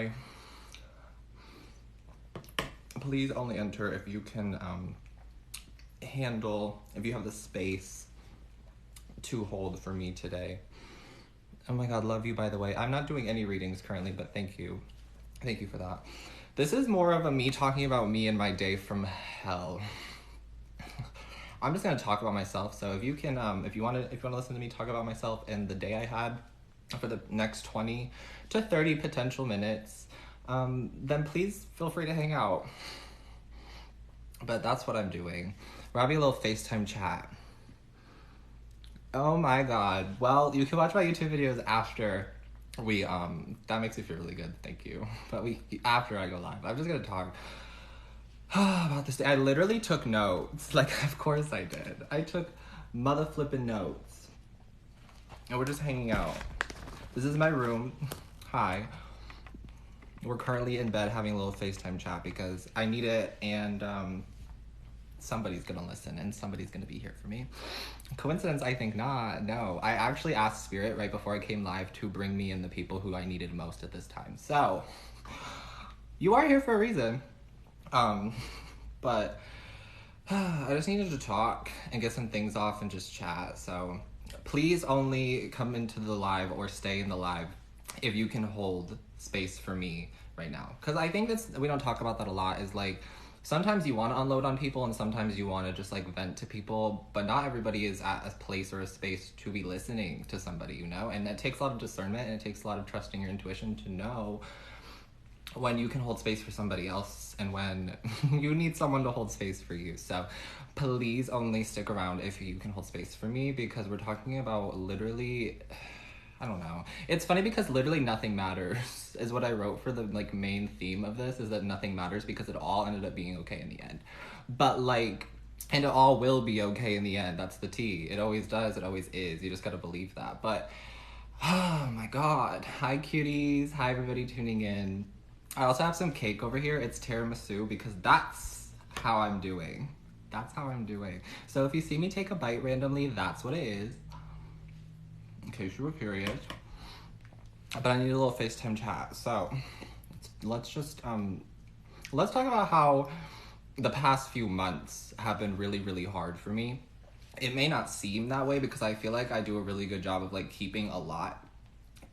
Hi. Please only enter if you can handle, if you have the space to hold for me today. Oh my god, love you, by the way. I'm not doing any readings currently, but thank you. Thank you for that. This is more of a me talking about me and my day from hell. I'm just gonna talk about myself. So if you can, if you want to listen to me talk about myself and the day I had for the next 20 to 30 potential minutes, then please feel free to hang out. But that's what I'm doing. We're having a little FaceTime chat. Oh my god. Well, you can watch my YouTube videos after we, that makes me feel really good, thank you. But after I go live, I'm just gonna talk about this day. I literally took notes. Like, of course I did. I took mother flippin' notes. And we're just hanging out. This is my room. Hi. We're currently in bed having a little FaceTime chat because I need it, and somebody's gonna listen and somebody's gonna be here for me. Coincidence? I think not. No, I actually asked Spirit right before I came live to bring me in the people who I needed most at this time. So, you are here for a reason. But I just needed to talk and get some things off and just chat. So please only come into the live or stay in the live if you can hold space for me right now. Because I think we don't talk about that a lot, is like, sometimes you want to unload on people and sometimes you want to just like vent to people, but not everybody is at a place or a space to be listening to somebody, you know? And that takes a lot of discernment, and it takes a lot of trusting your intuition to know when you can hold space for somebody else and when you need someone to hold space for you. So please only stick around if you can hold space for me, because we're talking about literally, I don't know. It's funny because literally nothing matters is what I wrote for the like main theme of this, is that nothing matters because it all ended up being okay in the end. But like, and it all will be okay in the end. That's the tea. It always does. It always is. You just gotta believe that. But oh my god. Hi cuties. Hi everybody tuning in. I also have some cake over here. It's tiramisu because that's how I'm doing. That's how I'm doing. So if you see me take a bite randomly, that's what it is. In case you were curious. But I need a little FaceTime chat. So let's just, let's talk about how the past few months have been really, really hard for me. It may not seem that way because I feel like I do a really good job of like keeping a lot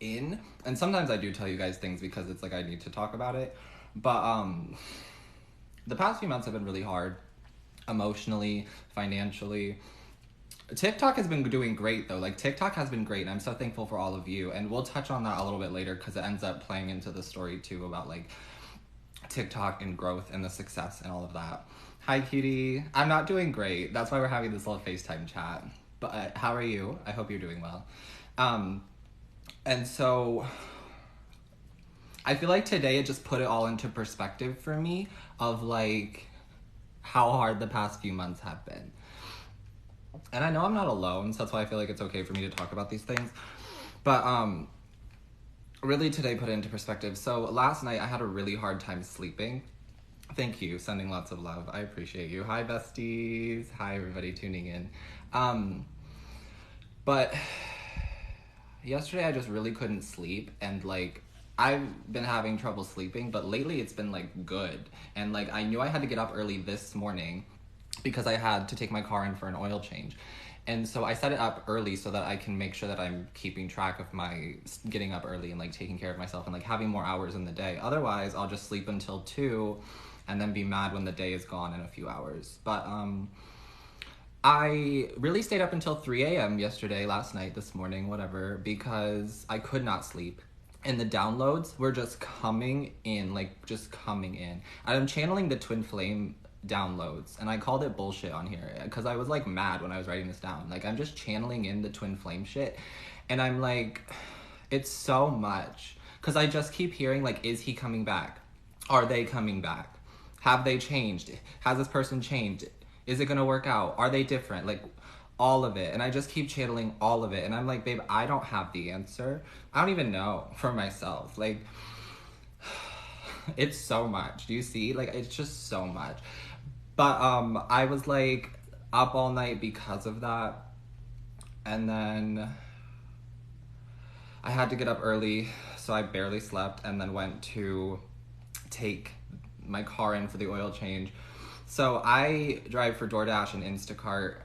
in, and sometimes I do tell you guys things because it's like I need to talk about it, but the past few months have been really hard, emotionally, financially. TikTok has been doing great though. Like, TikTok has been great, and I'm so thankful for all of you, and we'll touch on that a little bit later because it ends up playing into the story too about like TikTok and growth and the success and all of that. Hi cutie. I'm not doing great, that's why we're having this little FaceTime chat, but how are you? I hope you're doing well. And so I feel like today it just put it all into perspective for me of like how hard the past few months have been. And I know I'm not alone, so that's why I feel like it's okay for me to talk about these things. But really today put it into perspective. So last night I had a really hard time sleeping. Thank you, sending lots of love. I appreciate you. Hi besties. Hi everybody tuning in. But yesterday I just really couldn't sleep, and like I've been having trouble sleeping, but lately it's been like good. And like I knew I had to get up early this morning because I had to take my car in for an oil change. And so I set it up early so that I can make sure that I'm keeping track of my getting up early and like taking care of myself and like having more hours in the day. Otherwise I'll just sleep until 2 and then be mad when the day is gone in a few hours. But I really stayed up until 3 a.m. yesterday, last night, this morning, whatever, because I could not sleep. And the downloads were just coming in, like, just coming in. I'm channeling the Twinflame downloads, and I called it bullshit on here, because I was, like, mad when I was writing this down. Like, I'm just channeling in the Twinflame shit, and I'm like, it's so much. Because I just keep hearing, like, is he coming back? Are they coming back? Have they changed? Has this person changed? Is it gonna work out? Are they different? Like, all of it. And I just keep channeling all of it. And I'm like, babe, I don't have the answer. I don't even know for myself. Like, it's so much. Do you see? Like, it's just so much. But I was like up all night because of that. And then I had to get up early, so I barely slept, and then went to take my car in for the oil change. So I drive for DoorDash and Instacart,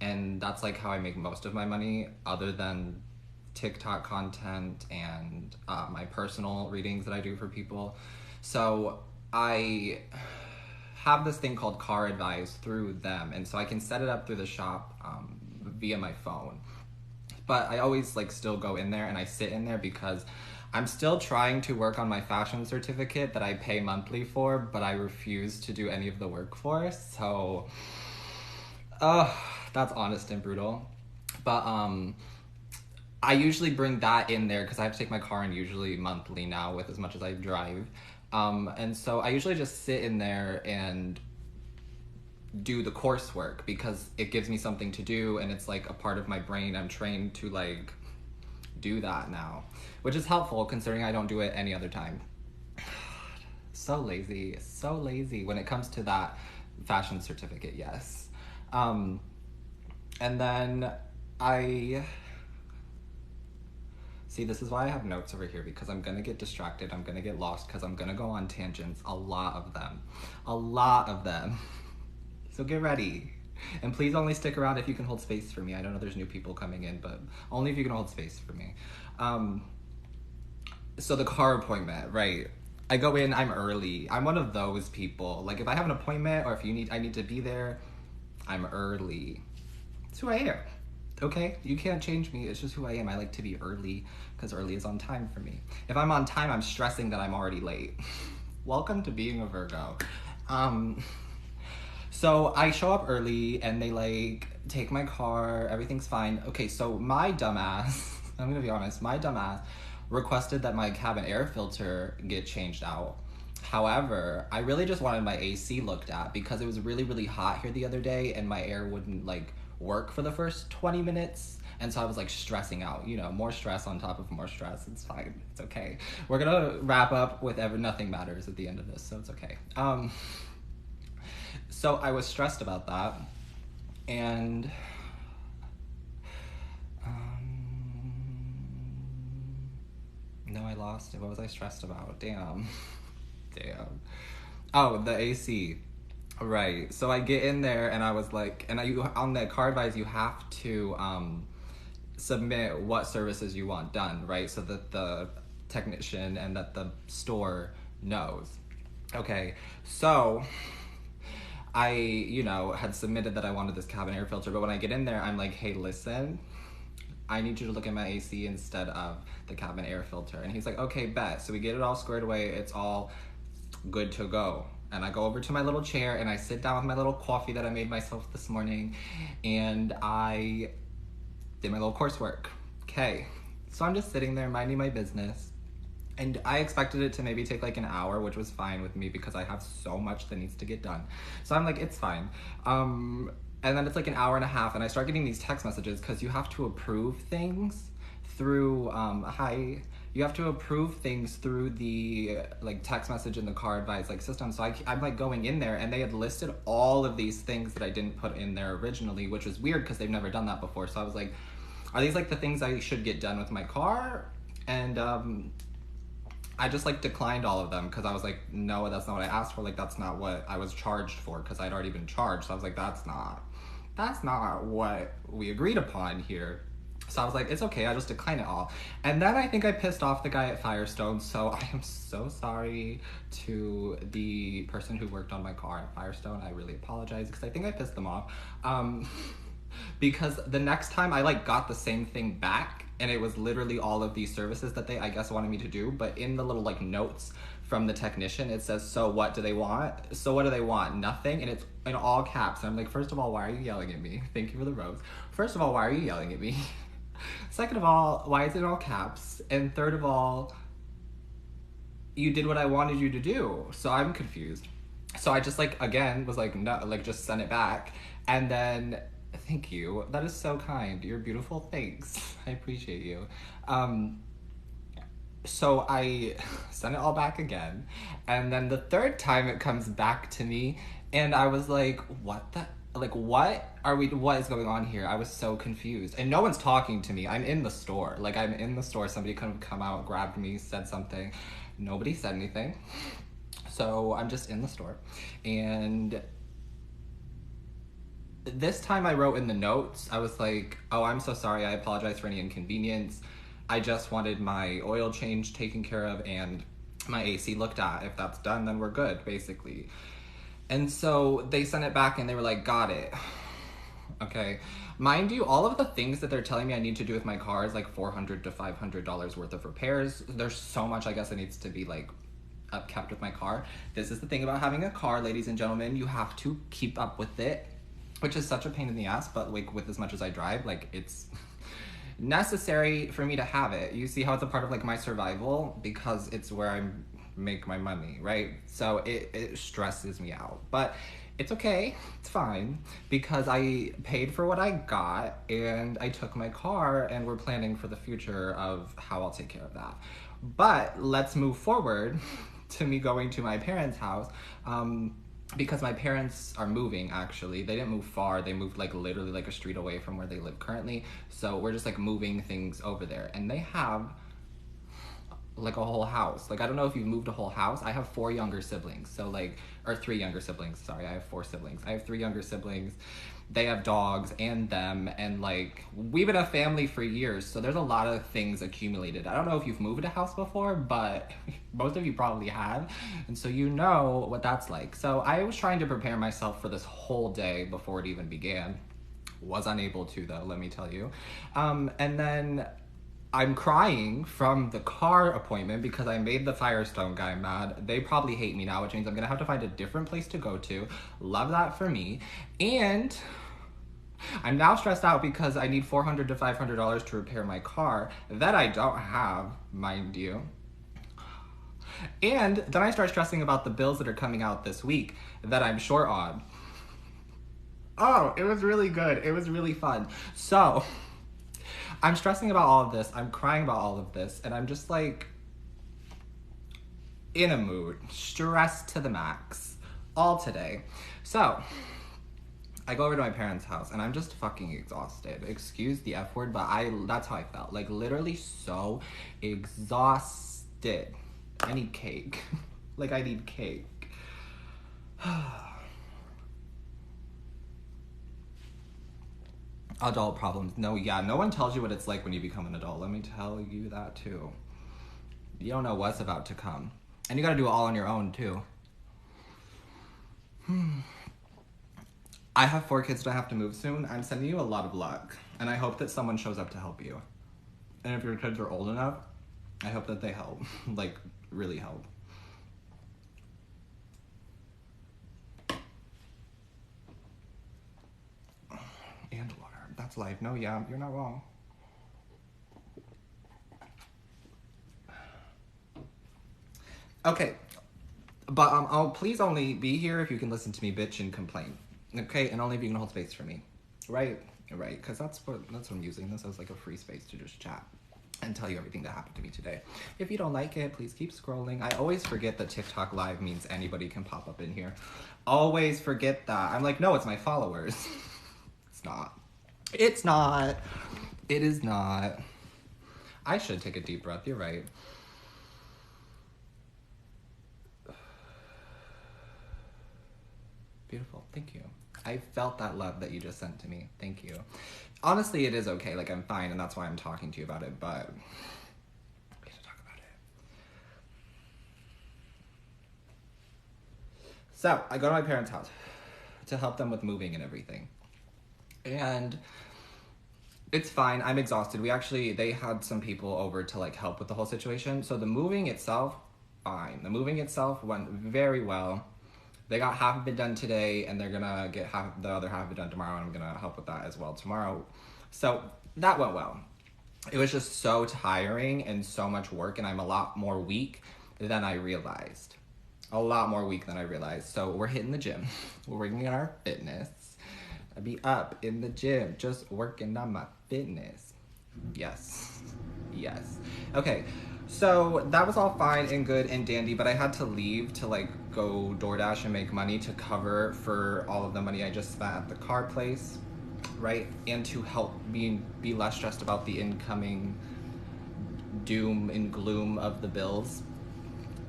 and that's like how I make most of my money, other than TikTok content and my personal readings that I do for people. So I have this thing called Car Advice through them, and so I can set it up through the shop via my phone. But I always like still go in there and I sit in there because I'm still trying to work on my fashion certificate that I pay monthly for, but I refuse to do any of the work for. So, that's honest and brutal. But I usually bring that in there because I have to take my car in usually monthly now with as much as I drive. And so I usually just sit in there and do the coursework because it gives me something to do and it's like a part of my brain. I'm trained to like do that now, which is helpful considering I don't do it any other time. So lazy when it comes to that fashion certificate, yes. And then see, this is why I have notes over here, because I'm gonna get distracted, I'm gonna get lost, because I'm gonna go on tangents, a lot of them. So get ready. And please only stick around if you can hold space for me. I don't know there's new people coming in, but only if you can hold space for me. So the car appointment, right? I go in, I'm early. I'm one of those people. Like if I have an appointment or if I need to be there, I'm early. It's who I am. Okay? You can't change me. It's just who I am. I like to be early because early is on time for me. If I'm on time, I'm stressing that I'm already late. Welcome to being a Virgo. So I show up early and they like take my car, everything's fine. Okay, so my dumbass, I'm gonna be honest, my dumbass requested that my cabin air filter get changed out. However, I really just wanted my AC looked at because it was really, really hot here the other day and my air wouldn't like work for the first 20 minutes. And so I was like stressing out, you know, more stress on top of more stress. It's fine, it's okay. We're gonna wrap up with nothing matters at the end of this, so it's okay. So I was stressed about that, and no, I lost it. What was I stressed about? Damn. Oh, the AC. Right. So I get in there, and I was like, on the car advice, you have to submit what services you want done, right? So that the technician and that the store knows. Okay. So I, had submitted that I wanted this cabin air filter, but when I get in there, I'm like, hey, listen, I need you to look at my AC instead of the cabin air filter. And he's like, okay, bet. So we get it all squared away. It's all good to go. And I go over to my little chair and I sit down with my little coffee that I made myself this morning and I did my little coursework. Okay. So I'm just sitting there minding my business. And I expected it to maybe take like an hour, which was fine with me because I have so much that needs to get done. So I'm like, it's fine. And then it's like an hour and a half and I start getting these text messages because you have to approve things through, you have to approve things through the like text message in the car advice like system. So I'm like going in there and they had listed all of these things that I didn't put in there originally, which was weird because they've never done that before. So I was like, are these like the things I should get done with my car? And I just like declined all of them because I was like, no, that's not what I asked for. Like, that's not what I was charged for because I'd already been charged. So I was like, that's not what we agreed upon here. So I was like, it's okay, I just decline it all. And then I think I pissed off the guy at Firestone. So I am so sorry to the person who worked on my car at Firestone. I really apologize because I think I pissed them off. Because the next time I like got the same thing back and it was literally all of these services that they, I guess, wanted me to do. But in the little like notes from the technician, it says, so what do they want? So what do they want? Nothing. And it's in all caps. And I'm like, first of all, why are you yelling at me? Thank you for the rose. First of all, why are you yelling at me? Second of all, why is it in all caps? And third of all, you did what I wanted you to do. So I'm confused. So I just like, again, was like, no, like just send it back. And then, thank you. That is so kind. You're beautiful. Thanks. I appreciate you. So I sent it all back again. And then the third time it comes back to me and I was like, what the? like, what is going on here? I was so confused. And no one's talking to me. I'm in the store. Like, I'm in the store. Somebody could have come out, grabbed me, said something. Nobody said anything. So I'm just in the store. And this time I wrote in the notes, I was like, oh, I'm so sorry. I apologize for any inconvenience. I just wanted my oil change taken care of and my AC looked at. If that's done, then we're good, basically. And so they sent it back and they were like, got it. Okay. Mind you, all of the things that they're telling me I need to do with my car is like $400 to $500 worth of repairs. There's so much, I guess, that needs to be like upkept with my car. This is the thing about having a car, ladies and gentlemen. You have to keep up with it, which is such a pain in the ass, but like with as much as I drive, like it's necessary for me to have it. You see how it's a part of like my survival because it's where I make my money, right? So it stresses me out, but it's okay, it's fine, because I paid for what I got and I took my car and we're planning for the future of how I'll take care of that. But let's move forward to me going to my parents' house, because my parents are moving, actually. They didn't move far, they moved like literally like a street away from where they live currently. So we're just like moving things over there, and they have like a whole house. Like, I don't know if you've moved a whole house. I have 4 younger siblings, so like, or 3 younger siblings, sorry, I have 4 siblings. I have 3 younger siblings. They have dogs and them, and like, we've been a family for years, so there's a lot of things accumulated. I don't know if you've moved a house before, but most of you probably have, and so you know what that's like. So I was trying to prepare myself for this whole day before it even began. Was unable to, though, let me tell you. And then I'm crying from the car appointment because I made the Firestone guy mad. They probably hate me now, which means I'm gonna have to find a different place to go to. Love that for me. And I'm now stressed out because I need $400 to $500 to repair my car that I don't have, mind you. And then I start stressing about the bills that are coming out this week that I'm short on. Oh, it was really good. It was really fun. So I'm stressing about all of this, I'm crying about all of this, and I'm just like in a mood, stressed to the max, all today. So I go over to my parents' house and I'm just fucking exhausted. Excuse the F word, but that's how I felt. Like, literally so exhausted. I need cake. Like, I need cake. Adult problems. No, yeah, no one tells you what it's like when you become an adult. Let me tell you that too. You don't know what's about to come. And you gotta do it all on your own too. I have 4 kids that I have to move soon. I'm sending you a lot of luck. And I hope that someone shows up to help you. And if your kids are old enough, I hope that they help. Like, really help. And water. That's life. No, yeah, you're not wrong. Okay. But I'll please only be here if you can listen to me bitch and complain. Okay? And only if you can hold space for me. Right? Right. Because that's what I'm using this as, like, a free space to just chat and tell you everything that happened to me today. If you don't like it, please keep scrolling. I always forget that TikTok Live means anybody can pop up in here. Always forget that. I'm like, no, it's my followers. It's not. It's not. It is not. I should take a deep breath. You're right. Beautiful. Thank you. I felt that love that you just sent to me. Thank you. Honestly, it is okay. Like, I'm fine, and that's why I'm talking to you about it, but we need to talk about it. So, I go to my parents' house to help them with moving and everything. And it's fine. I'm exhausted. They had some people over to, like, help with the whole situation. So the moving itself, fine. The moving itself went very well. They got half of it done today, and they're gonna get the other half of it done tomorrow, and I'm gonna help with that as well tomorrow. So that went well. It was just so tiring and so much work, and I'm a lot more weak than I realized. A lot more weak than I realized. So we're hitting the gym. We're working on our fitness. I'd be up in the gym, just working on my fitness. Yes. Yes. Okay. So that was all fine and good and dandy, but I had to leave to like go DoorDash and make money to cover for all of the money I just spent at the car place, right? And to help me be less stressed about the incoming doom and gloom of the bills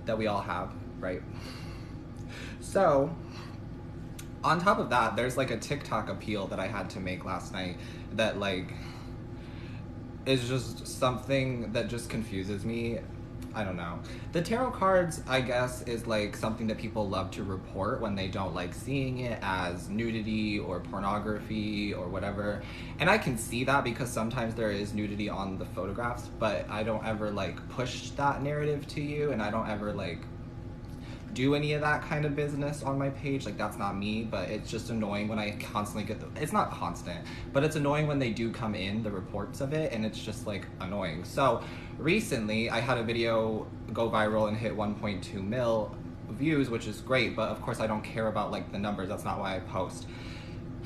that we all have, right? So on top of that, there's like a TikTok appeal that I had to make last night that like is just something that just confuses me. I don't know. The tarot cards, I guess, is like something that people love to report when they don't like seeing it as nudity or pornography or whatever. And I can see that because sometimes there is nudity on the photographs, but I don't ever like push that narrative to you, and I don't ever like do any of that kind of business on my page. Like, that's not me, but it's just annoying when I constantly get it's not constant, but it's annoying when they do come in, the reports of it, and it's just like annoying. So recently I had a video go viral and hit 1.2 mil views, which is great, but of course I don't care about like the numbers. That's not why I post.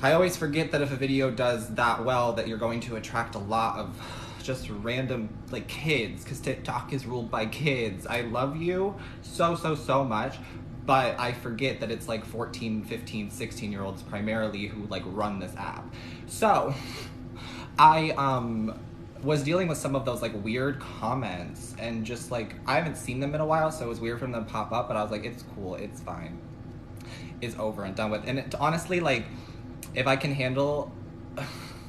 I always forget that if a video does that well, that you're going to attract a lot of just random like kids, because TikTok is ruled by kids. I love you so much, but I forget that it's like 14, 15, 16-year-olds primarily who like run this app. So I was dealing with some of those like weird comments, and just like I haven't seen them in a while, so it was weird for them to pop up, but I was like, it's cool, it's fine, it's over and done with. And it, honestly, like, if I can handle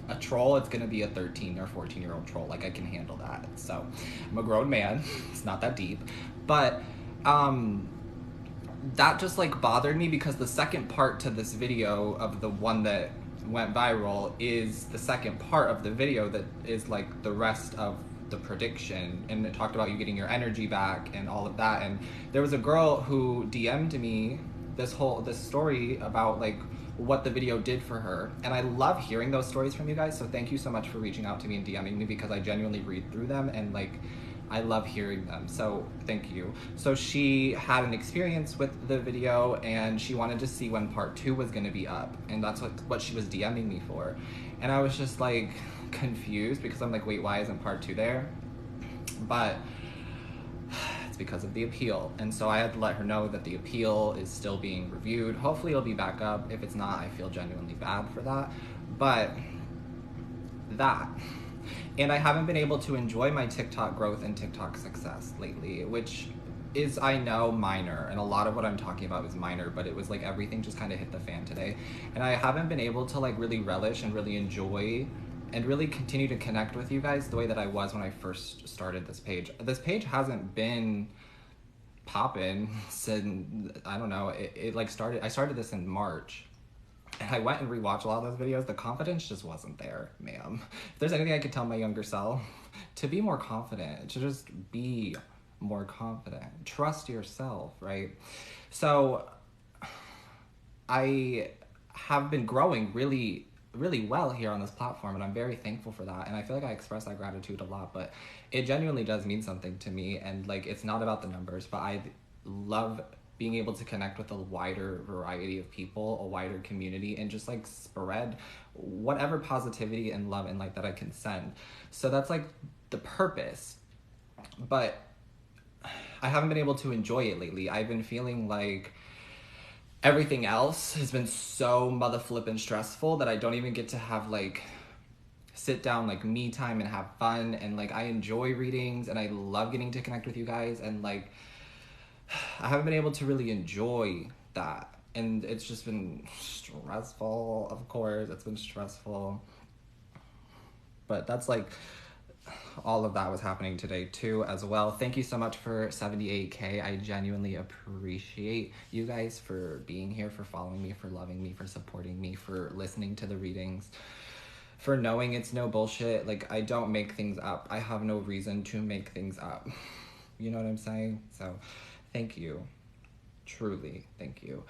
a troll, it's gonna be a 13 or 14-year-old troll. Like, I can handle that. So I'm a grown man. It's not that deep. But that just like bothered me, because the second part to this video of the one that went viral is the second part of the video that is like the rest of the prediction, and it talked about you getting your energy back and all of that. And there was a girl who DM'd me this story about like what the video did for her, and I love hearing those stories from you guys, so thank you so much for reaching out to me and DMing me, because I genuinely read through them and like I love hearing them, so thank you. So she had an experience with the video, and she wanted to see when part 2 was going to be up, and that's what she was DMing me for. And I was just like confused, because I'm like, wait, why isn't part 2 there? But it's because of the appeal, and so I had to let her know that the appeal is still being reviewed. Hopefully it'll be back up. If it's not, I feel genuinely bad for that. But that, and I haven't been able to enjoy my TikTok growth and TikTok success lately, which is, I know, minor, and a lot of what I'm talking about is minor, but it was like everything just kind of hit the fan today, and I haven't been able to like really relish and really enjoy and really continue to connect with you guys the way that I was when I first started this page. This page hasn't been popping since, I don't know, it like started, I started this in March, and I went and rewatched a lot of those videos. The confidence just wasn't there, ma'am. If there's anything I could tell my younger self, to be more confident, to just be more confident. Trust yourself, right? So I have been growing really well here on this platform, and I'm very thankful for that, and I feel like I express that gratitude a lot, but it genuinely does mean something to me. And like, it's not about the numbers, but I love being able to connect with a wider variety of people, a wider community, and just like spread whatever positivity and love and light that I can send. So that's like the purpose, but I haven't been able to enjoy it lately. I've been feeling like everything else has been so mother flippin' stressful that I don't even get to have like sit down like me time and have fun. And like, I enjoy readings and I love getting to connect with you guys, and like I haven't been able to really enjoy that, and it's just been stressful. Of course it's been stressful, but that's like all of that was happening today too as well. Thank you so much for 78K. I genuinely appreciate you guys for being here, for following me, for loving me, for supporting me, for listening to the readings, for knowing it's no bullshit. Like, I don't make things up. I have no reason to make things up. You know what I'm saying? So thank you. Truly, thank you.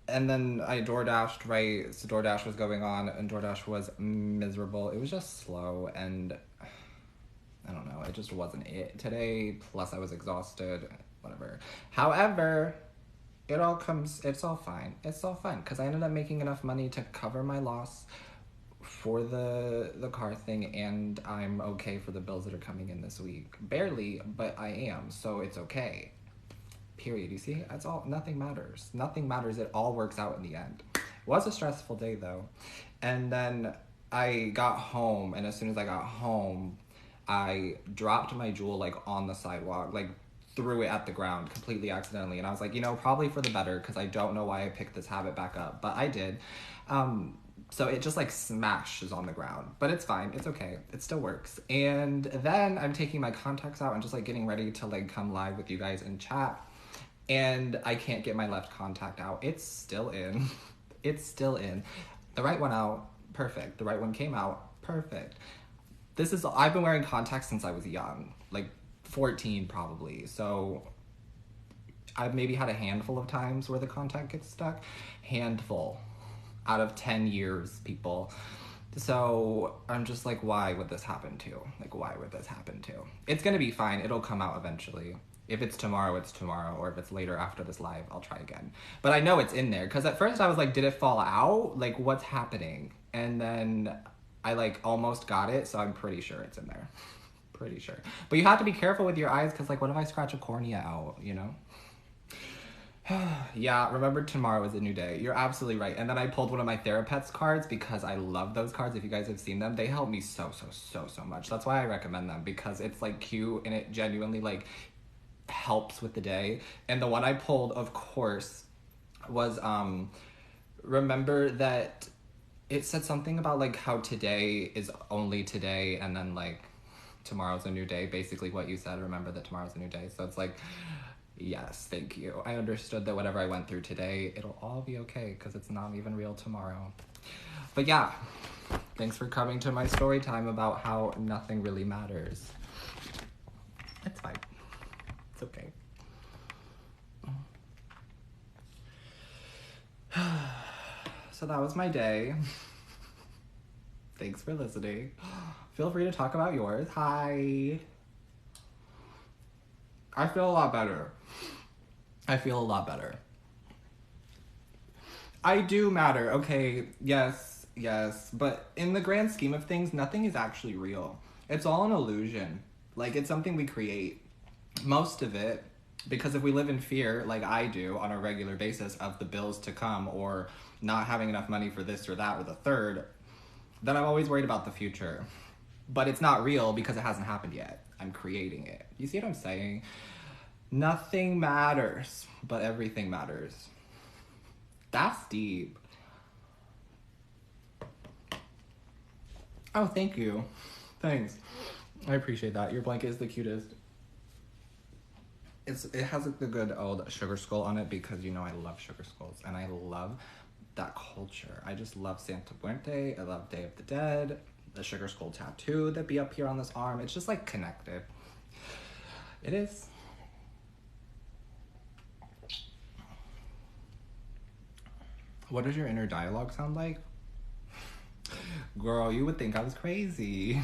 And then I DoorDashed, right? So DoorDash was going on, and DoorDash was miserable. It was just slow, and I don't know, it just wasn't it today. Plus I was exhausted, whatever. However, it's all fine. It's all fine, because I ended up making enough money to cover my loss for the car thing, and I'm okay for the bills that are coming in this week. Barely, but I am, so it's okay. Period. You see? That's all. Nothing matters. Nothing matters. It all works out in the end. It was a stressful day though. And then I got home, and as soon as I got home, I dropped my jewel like on the sidewalk, like threw it at the ground completely accidentally. And I was like, you know, probably for the better, because I don't know why I picked this habit back up, but I did. So it just like smashes on the ground, but it's fine. It's okay. It still works. And then I'm taking my contacts out and just like getting ready to like come live with you guys and chat. And I can't get my left contact out. It's still in. It's still in. The right one out, perfect. The right one came out, perfect. I've been wearing contacts since I was young, like 14 probably. So I've maybe had a handful of times where the contact gets stuck. Handful out of 10 years, people. So I'm just like, why would this happen to? Like, why would this happen to? It's gonna be fine. It'll come out eventually. If it's tomorrow, it's tomorrow. Or if it's later after this live, I'll try again. But I know it's in there. Because at first I was like, did it fall out? Like, what's happening? And then I like almost got it. So I'm pretty sure it's in there. Pretty sure. But you have to be careful with your eyes. Because like, what if I scratch a cornea out, you know? Yeah, remember tomorrow is a new day. You're absolutely right. And then I pulled one of my Therapets cards because I love those cards. If you guys have seen them, they help me so much. That's why I recommend them, because it's like cute and it genuinely like helps with the day. And the one I pulled, of course, was remember that it said something about like how today is only today, and then like tomorrow's a new day. Basically what you said, remember that tomorrow's a new day. So it's like, yes, thank you. I understood that whatever I went through today, it'll all be okay, because it's not even real tomorrow. But yeah, thanks for coming to my story time about how nothing really matters. It's fine. It's okay. So that was my day. Thanks for listening. Feel free to talk about yours. Hi. I feel a lot better. I feel a lot better. I do matter, okay, yes, but in the grand scheme of things, nothing is actually real. It's all an illusion. Like, it's something we create. Most of it, because if we live in fear, like I do on a regular basis, of the bills to come, or not having enough money for this or that or the third, then I'm always worried about the future. But it's not real because it hasn't happened yet. I'm creating it. You see what I'm saying? Nothing matters, but everything matters. That's deep. Oh, thank you. Thanks. I appreciate that. Your blanket is the cutest. It has like the good old sugar skull on it, because you know I love sugar skulls and I love that culture. I just love Santa Muerte. I love Day of the Dead. The sugar skull tattoo that be up here on this arm. It's just like connected. It is. What does your inner dialogue sound like? Girl, you would think I was crazy.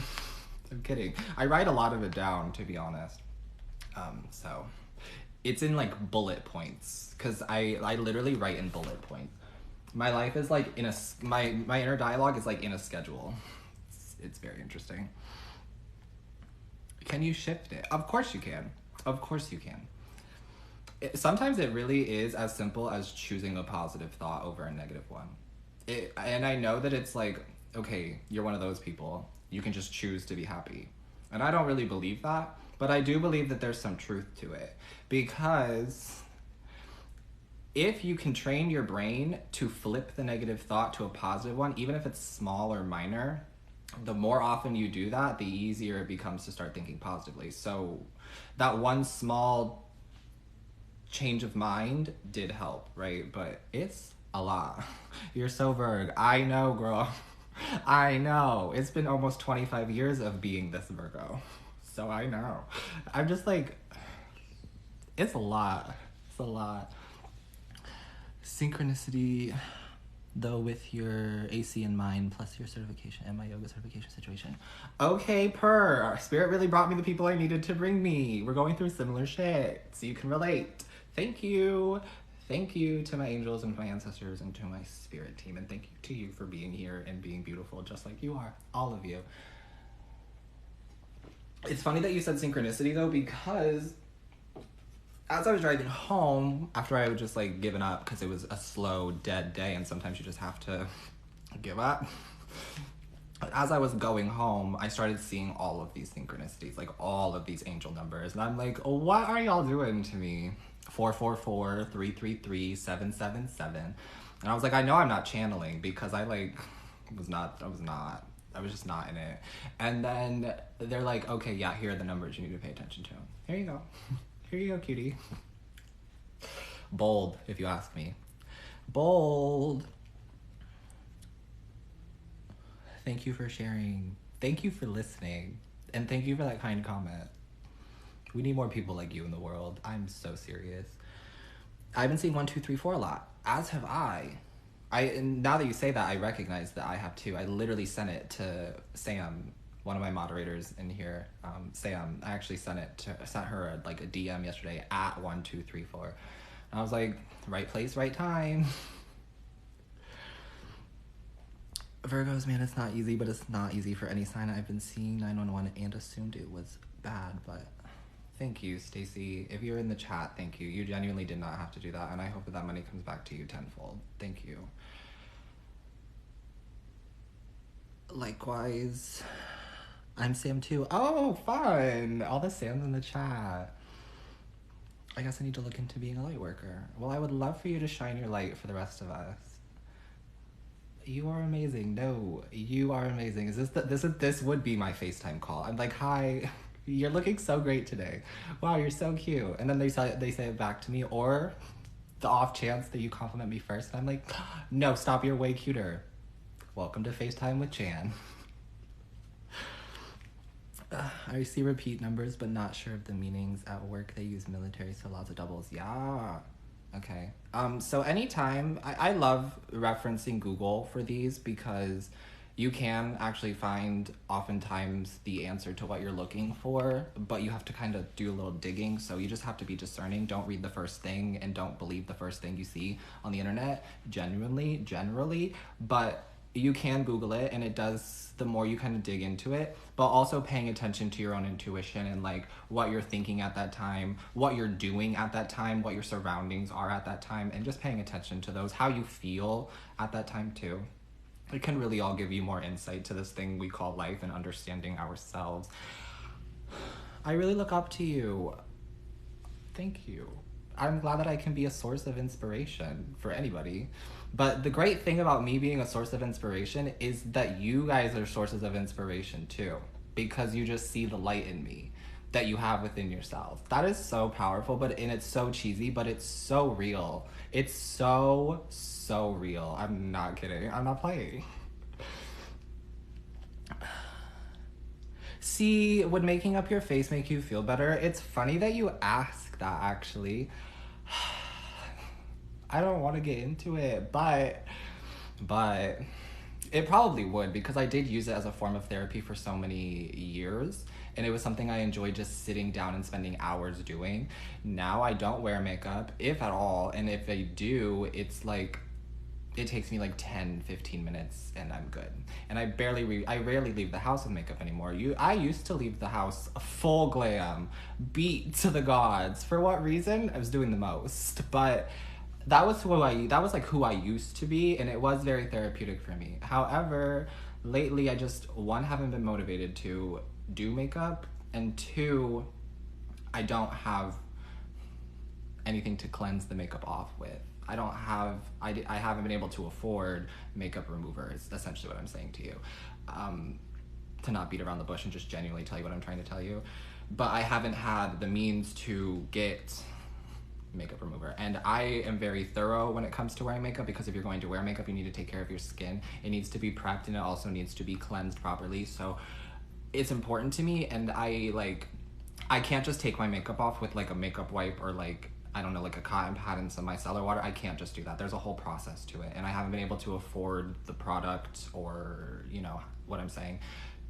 I'm kidding. I write a lot of it down, to be honest. So it's in like bullet points, because I literally write in bullet points. My life is like in a, my inner dialogue is like in a schedule. It's very interesting. Can you shift it? Of course you can. Of course you can. Sometimes it really is as simple as choosing a positive thought over a negative one. And I know that it's like, okay, you're one of those people. You can just choose to be happy. And I don't really believe that, but I do believe that there's some truth to it. Because if you can train your brain to flip the negative thought to a positive one, even if it's small or minor, the more often you do that, the easier it becomes to start thinking positively. So that one small change of mind did help, right? But it's a lot. You're so Virg. I know, girl. I know. It's been almost 25 years of being this Virgo. So I know. I'm just like, it's a lot. It's a lot. Synchronicity, though, with your AC in mind, plus your certification and my yoga certification situation. Okay, Spirit really brought me the people I needed to bring me. We're going through similar shit, so you can relate. Thank you. Thank you to my angels and my ancestors and to my spirit team. And thank you to you for being here and being beautiful just like you are. All of you. It's funny that you said synchronicity though, because as I was driving home, after I had just like given up because it was a slow, dead day, and sometimes you just have to give up. As I was going home, I started seeing all of these synchronicities, like all of these angel numbers. And I'm like, what are y'all doing to me? 444, 333, 777. And I was like, I know I'm not channeling because I was just not in it. And then they're like, okay, yeah, here are the numbers you need to pay attention to. Here you go. Here you go, cutie. Bold, if you ask me. Bold. Thank you for sharing. Thank you for listening. And thank you for that kind comment. We need more people like you in the world. I'm so serious. I've been seeing 1, 2, 3, 4 a lot, as have I. And now that you say that, I recognize that I have too. I literally sent it to Sam, one of my moderators in here. Sam, I actually sent her a DM yesterday at 1, 2, 3, 4. And I was like, right place, right time. Virgos, man, it's not easy, but it's not easy for any sign. I've been seeing 911 and assumed it was bad, but thank you, Stacy. If you're in the chat, thank you. You genuinely did not have to do that, and I hope that money comes back to you tenfold. Thank you. Likewise. I'm Sam too. Oh, fun! All the Sams in the chat. I guess I need to look into being a light worker. Well, I would love for you to shine your light for the rest of us. You are amazing. No, you are amazing. This would be my FaceTime call. I'm like, hi, you're looking so great today. Wow, you're so cute. And then they say it back to me, or the off chance that you compliment me first. And I'm like, no, stop, you're way cuter. Welcome to FaceTime with Chan. I see repeat numbers, but not sure of the meanings. At work, they use military, so lots of doubles. Yeah. Okay. So anytime, I love referencing Google for these because you can actually find oftentimes the answer to what you're looking for, but you have to kind of do a little digging. So you just have to be discerning. Don't read the first thing and don't believe the first thing you see on the internet, generally, but you can Google it, and it does, the more you kind of dig into it, but also paying attention to your own intuition and like what you're thinking at that time, what you're doing at that time, what your surroundings are at that time, and just paying attention to those, how you feel at that time too. It can really all give you more insight to this thing we call life and understanding ourselves. I really look up to you. Thank you. I'm glad that I can be a source of inspiration for anybody. But the great thing about me being a source of inspiration is that you guys are sources of inspiration too, because you just see the light in me that you have within yourself. That is so powerful, and it's so cheesy, but it's so real. It's so real. I'm not kidding. I'm not playing. See, would making up your face make you feel better? It's funny that you ask that, actually. I don't want to get into it, but it probably would, because I did use it as a form of therapy for so many years, and it was something I enjoyed just sitting down and spending hours doing. Now I don't wear makeup, if at all, and if I do, it's like, it takes me like 10-15 minutes and I'm good. And I rarely leave the house with makeup anymore. I used to leave the house full glam, beat to the gods. For what reason? I was doing the most, but that was who I used to be, and it was very therapeutic for me. However, lately I just, one, haven't been motivated to do makeup, and two, I don't have anything to cleanse the makeup off with. I haven't been able to afford makeup removers, essentially what I'm saying to you. To not beat around the bush and just genuinely tell you what I'm trying to tell you. But I haven't had the means to get makeup remover. And I am very thorough when it comes to wearing makeup, because if you're going to wear makeup, you need to take care of your skin. It needs to be prepped, and it also needs to be cleansed properly. So it's important to me, and I can't just take my makeup off with like a makeup wipe or like, I don't know, like a cotton pad and some micellar water. I can't just do that. There's a whole process to it, and I haven't been able to afford the product, or, you know what I'm saying,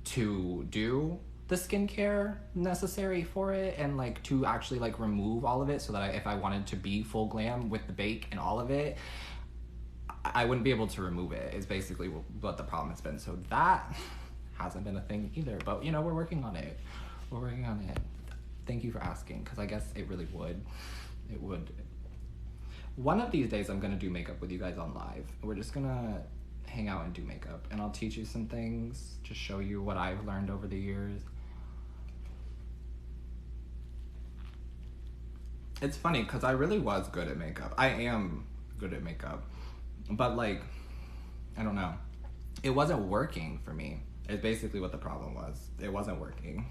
to do the skincare necessary for it, and like to actually like remove all of it, so that if I wanted to be full glam with the bake and all of it, I wouldn't be able to remove it, is basically what the problem has been. So that hasn't been a thing either, but you know, we're working on it. We're working on it. Thank you for asking, because I guess it really would. It would. One of these days I'm gonna do makeup with you guys on live. We're just gonna hang out and do makeup, and I'll teach you some things, just show you what I've learned over the years. It's funny, because I really was good at makeup. I am good at makeup. But like, I don't know. It wasn't working for me. It's basically what the problem was. It wasn't working.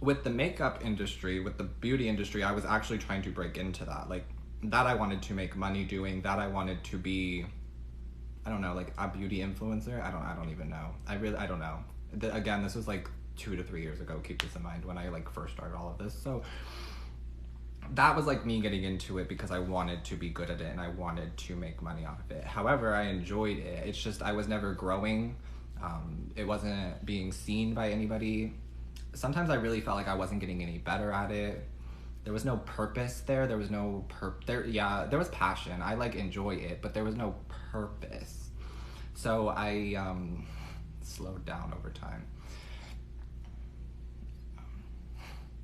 With the makeup industry, with the beauty industry, I was actually trying to break into that. Like, that I wanted to make money doing, that I wanted to be, I don't know, like a beauty influencer. I don't even know. I don't know. Again, this was like 2 to 3 years ago. Keep this in mind, when I like first started all of this. So that was like me getting into it because I wanted to be good at it and I wanted to make money off of it. However, I enjoyed it. It's just I was never growing. It wasn't being seen by anybody. Sometimes I really felt like I wasn't getting any better at it. There was no purpose there. There was no there was passion. I like enjoy it, but there was no purpose. So I slowed down over time.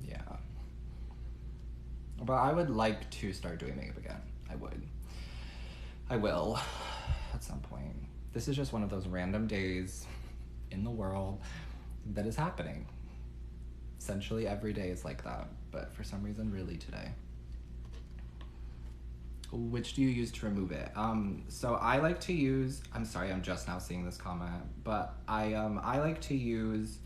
Yeah. But I would like to start doing makeup again. I will at some point. This is just one of those random days in the world that is happening. Essentially every day is like that, but for some reason really today. Which do you use to remove it? So I like to use, I'm sorry, I'm just now seeing this comment, but I like to use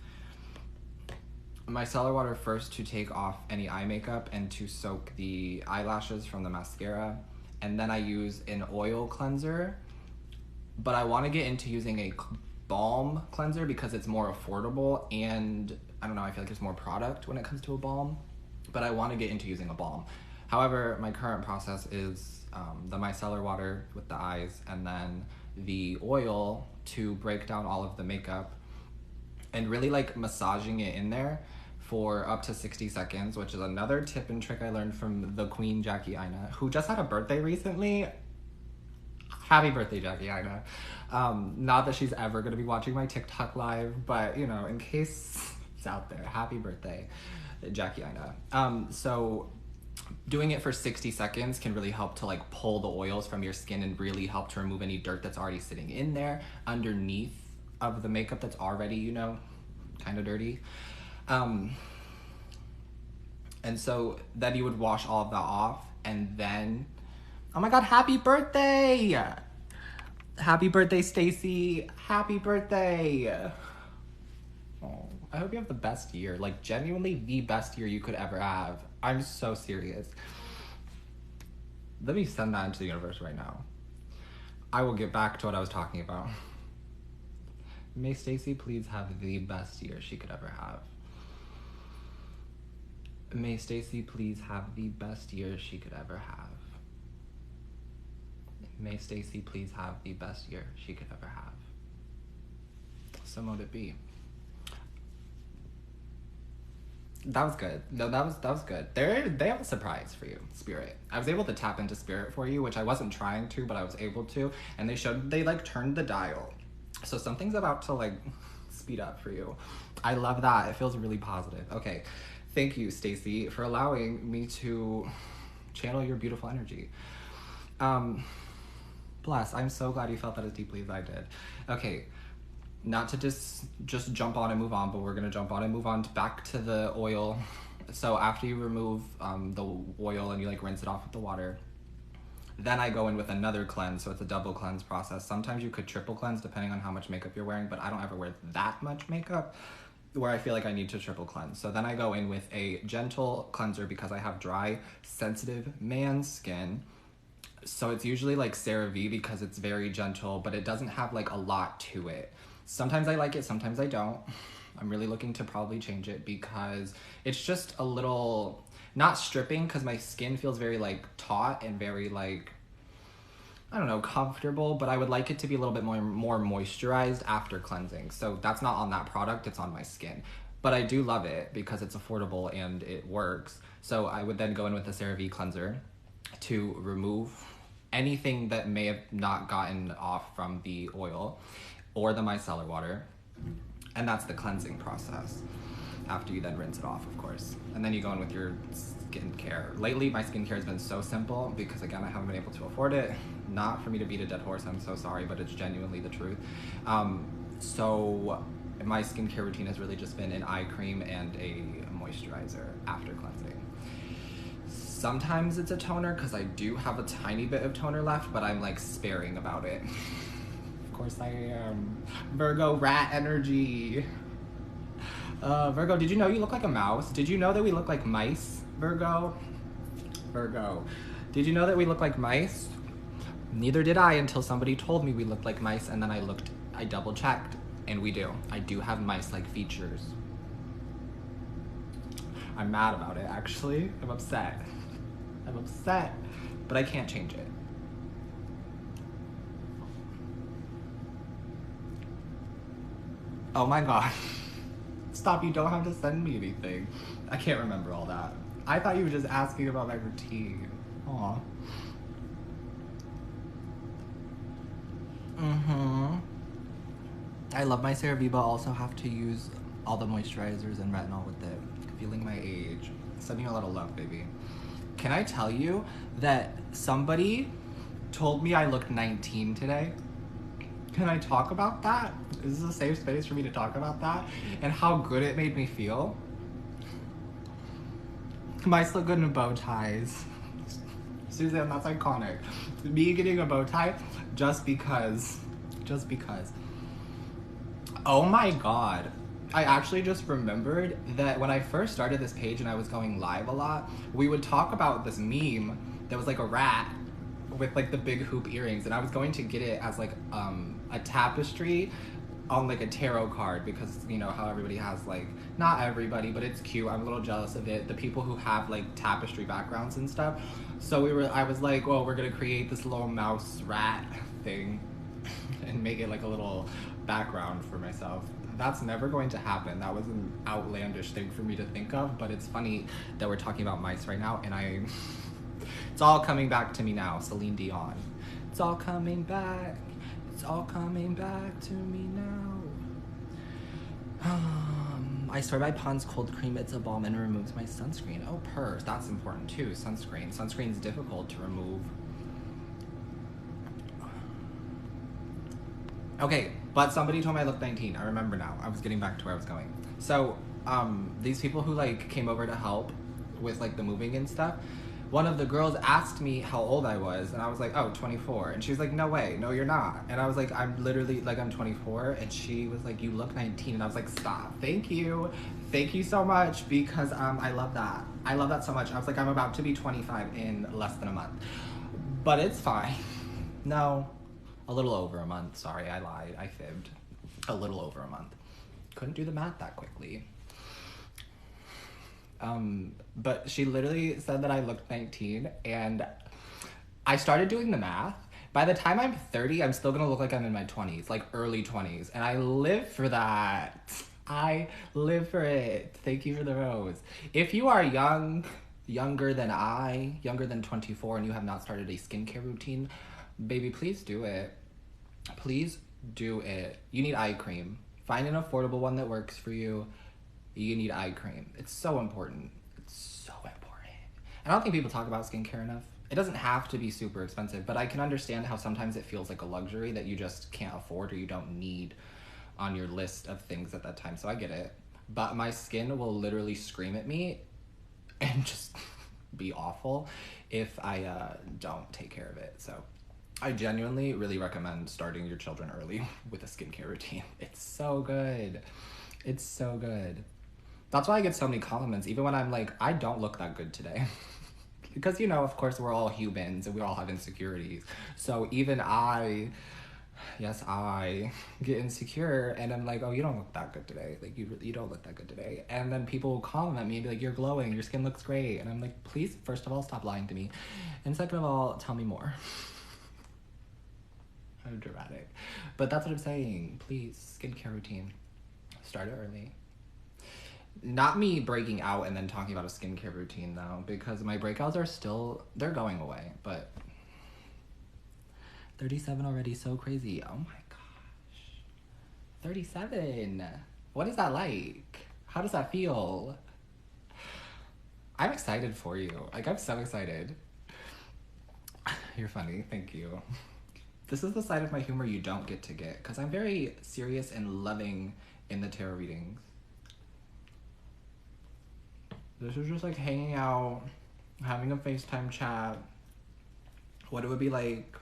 micellar water first to take off any eye makeup and to soak the eyelashes from the mascara, and then I use an oil cleanser, but I want to get into using a balm cleanser because it's more affordable, and I don't know, I feel like there's more product when it comes to a balm, but I want to get into using a balm. However, my current process is the micellar water with the eyes, and then the oil to break down all of the makeup, and really like massaging it in there for up to 60 seconds, which is another tip and trick I learned from the Queen Jackie Aina, who just had a birthday recently. Happy birthday, Jackie Aina. Not that she's ever gonna be watching my TikTok live, but you know, in case it's out there, happy birthday, Jackie Aina. So doing it for 60 seconds can really help to like pull the oils from your skin and really help to remove any dirt that's already sitting in there underneath of the makeup that's already, you know, kind of dirty. And so then you would wash all of that off, and then, oh my God, happy birthday! Happy birthday, Stacy. Happy birthday. Oh, I hope you have the best year, like genuinely the best year you could ever have. I'm so serious. Let me send that into the universe right now. I will get back to what I was talking about. May Stacy please have the best year she could ever have. May Stacy please have the best year she could ever have. May Stacy please have the best year she could ever have. So mote it be. That was good. No, that was good. They have a surprise for you, Spirit. I was able to tap into Spirit for you, which I wasn't trying to, but I was able to. And they like turned the dial. So something's about to like speed up for you. I love that. It feels really positive. Okay. Thank you, Stacy, for allowing me to channel your beautiful energy. Bless. I'm so glad you felt that as deeply as I did. Okay. Not to just jump on and move on, but we're going to jump on and move on back to the oil. So after you remove the oil and you like rinse it off with the water, then I go in with another cleanse. So it's a double cleanse process. Sometimes you could triple cleanse depending on how much makeup you're wearing, but I don't ever wear that much makeup where I feel like I need to triple cleanse. So then I go in with a gentle cleanser because I have dry, sensitive man skin. So it's usually like CeraVe because it's very gentle, but it doesn't have like a lot to it. Sometimes I like it, sometimes I don't. I'm really looking to probably change it because it's just a little, not stripping, because my skin feels very like taut and very like, I don't know, comfortable, but I would like it to be a little bit more moisturized after cleansing. So that's not on that product, it's on my skin. But I do love it because it's affordable and it works. So I would then go in with the CeraVe cleanser to remove anything that may have not gotten off from the oil or the micellar water. And that's the cleansing process. After you then rinse it off, of course. And then you go in with your skincare. Lately, my skincare has been so simple because, again, I haven't been able to afford it. Not for me to beat a dead horse, I'm so sorry, but it's genuinely the truth. So my skincare routine has really just been an eye cream and a moisturizer after cleansing. Sometimes it's a toner because I do have a tiny bit of toner left, but I'm like sparing about it. Of course I am. Virgo rat energy. Virgo, did you know you look like a mouse? Did you know that we look like mice, Virgo? Virgo, did you know that we look like mice? Neither did I until somebody told me we looked like mice, and then I double checked, and we do. I do have mice-like features. I'm mad about it, actually. I'm upset. I'm upset, but I can't change it. Oh my God. Stop, you don't have to send me anything. I can't remember all that. I thought you were just asking about my routine. Aw. I love my CeraVe, but also have to use all the moisturizers and retinol with it. Feeling my age. Sending you a little love, baby. Can I tell you that somebody told me I looked 19 today? Can I talk about that? Is this a safe space for me to talk about that? And how good it made me feel? Mice look good in bow ties. Suzanne, that's iconic. Me getting a bow tie just because. Just because. Oh my God. I actually just remembered that when I first started this page and I was going live a lot, we would talk about this meme that was like a rat with like the big hoop earrings, and I was going to get it as like a tapestry on like a tarot card, because you know how everybody has, like, not everybody, but it's cute. I'm a little jealous of it, the people who have like tapestry backgrounds and stuff. So I was like, well, we're gonna create this little mouse rat thing and make it like a little background for myself. That's never going to happen. That was an outlandish thing for me to think of, but it's funny that we're talking about mice right now, and it's all coming back to me now. Celine Dion. It's all coming back. It's all coming back to me now. I swear by Pond's cold cream. It's a balm and removes my sunscreen. Oh, purrs. That's important too. Sunscreen. Sunscreen's difficult to remove. Okay, but somebody told me I looked 19. I remember now. I was getting back to where I was going. So, these people who like came over to help with like the moving and stuff, one of the girls asked me how old I was, and I was like, oh, 24. And she was like, no way, no, you're not. And I was like, I'm literally, like, I'm 24. And she was like, you look 19. And I was like, stop, thank you. Thank you so much, because I love that. I love that so much. I was like, I'm about to be 25 in less than a month. But it's fine. No, a little over a month. Sorry, I lied, I fibbed. A little over a month. Couldn't do the math that quickly. But she literally said that I looked 19, and I started doing the math. By the time I'm 30, I'm still gonna look like I'm in my 20s, like early 20s, and I live for that. I live for it. Thank you for the rose. If you are younger than 24, and you have not started a skincare routine, baby, please do it. Please do it. You need eye cream. Find an affordable one that works for you. You need eye cream. It's so important. It's so important. I don't think people talk about skincare enough. It doesn't have to be super expensive, but I can understand how sometimes it feels like a luxury that you just can't afford or you don't need on your list of things at that time. So I get it. But my skin will literally scream at me and just be awful if I don't take care of it. So I genuinely really recommend starting your children early with a skincare routine. It's so good. It's so good. That's why I get so many compliments, even when I'm like, I don't look that good today. Because, you know, of course, we're all humans and we all have insecurities. So even I get insecure, and I'm like, oh, you don't look that good today. Like, you don't look that good today. And then people will compliment me and be like, you're glowing, your skin looks great. And I'm like, please, first of all, stop lying to me. And second of all, tell me more. I'm dramatic. But that's what I'm saying. Please, skincare routine. Start it early. Not me breaking out and then talking about a skincare routine though, because my breakouts are still, they're going away, but 37 already, so crazy. Oh my gosh. 37. What is that like? How does that feel? I'm excited for you. Like, I'm so excited. You're funny. Thank you. This is the side of my humor you don't get to get, because I'm very serious and loving in the tarot readings. This is just like hanging out, having a FaceTime chat, what it would be like.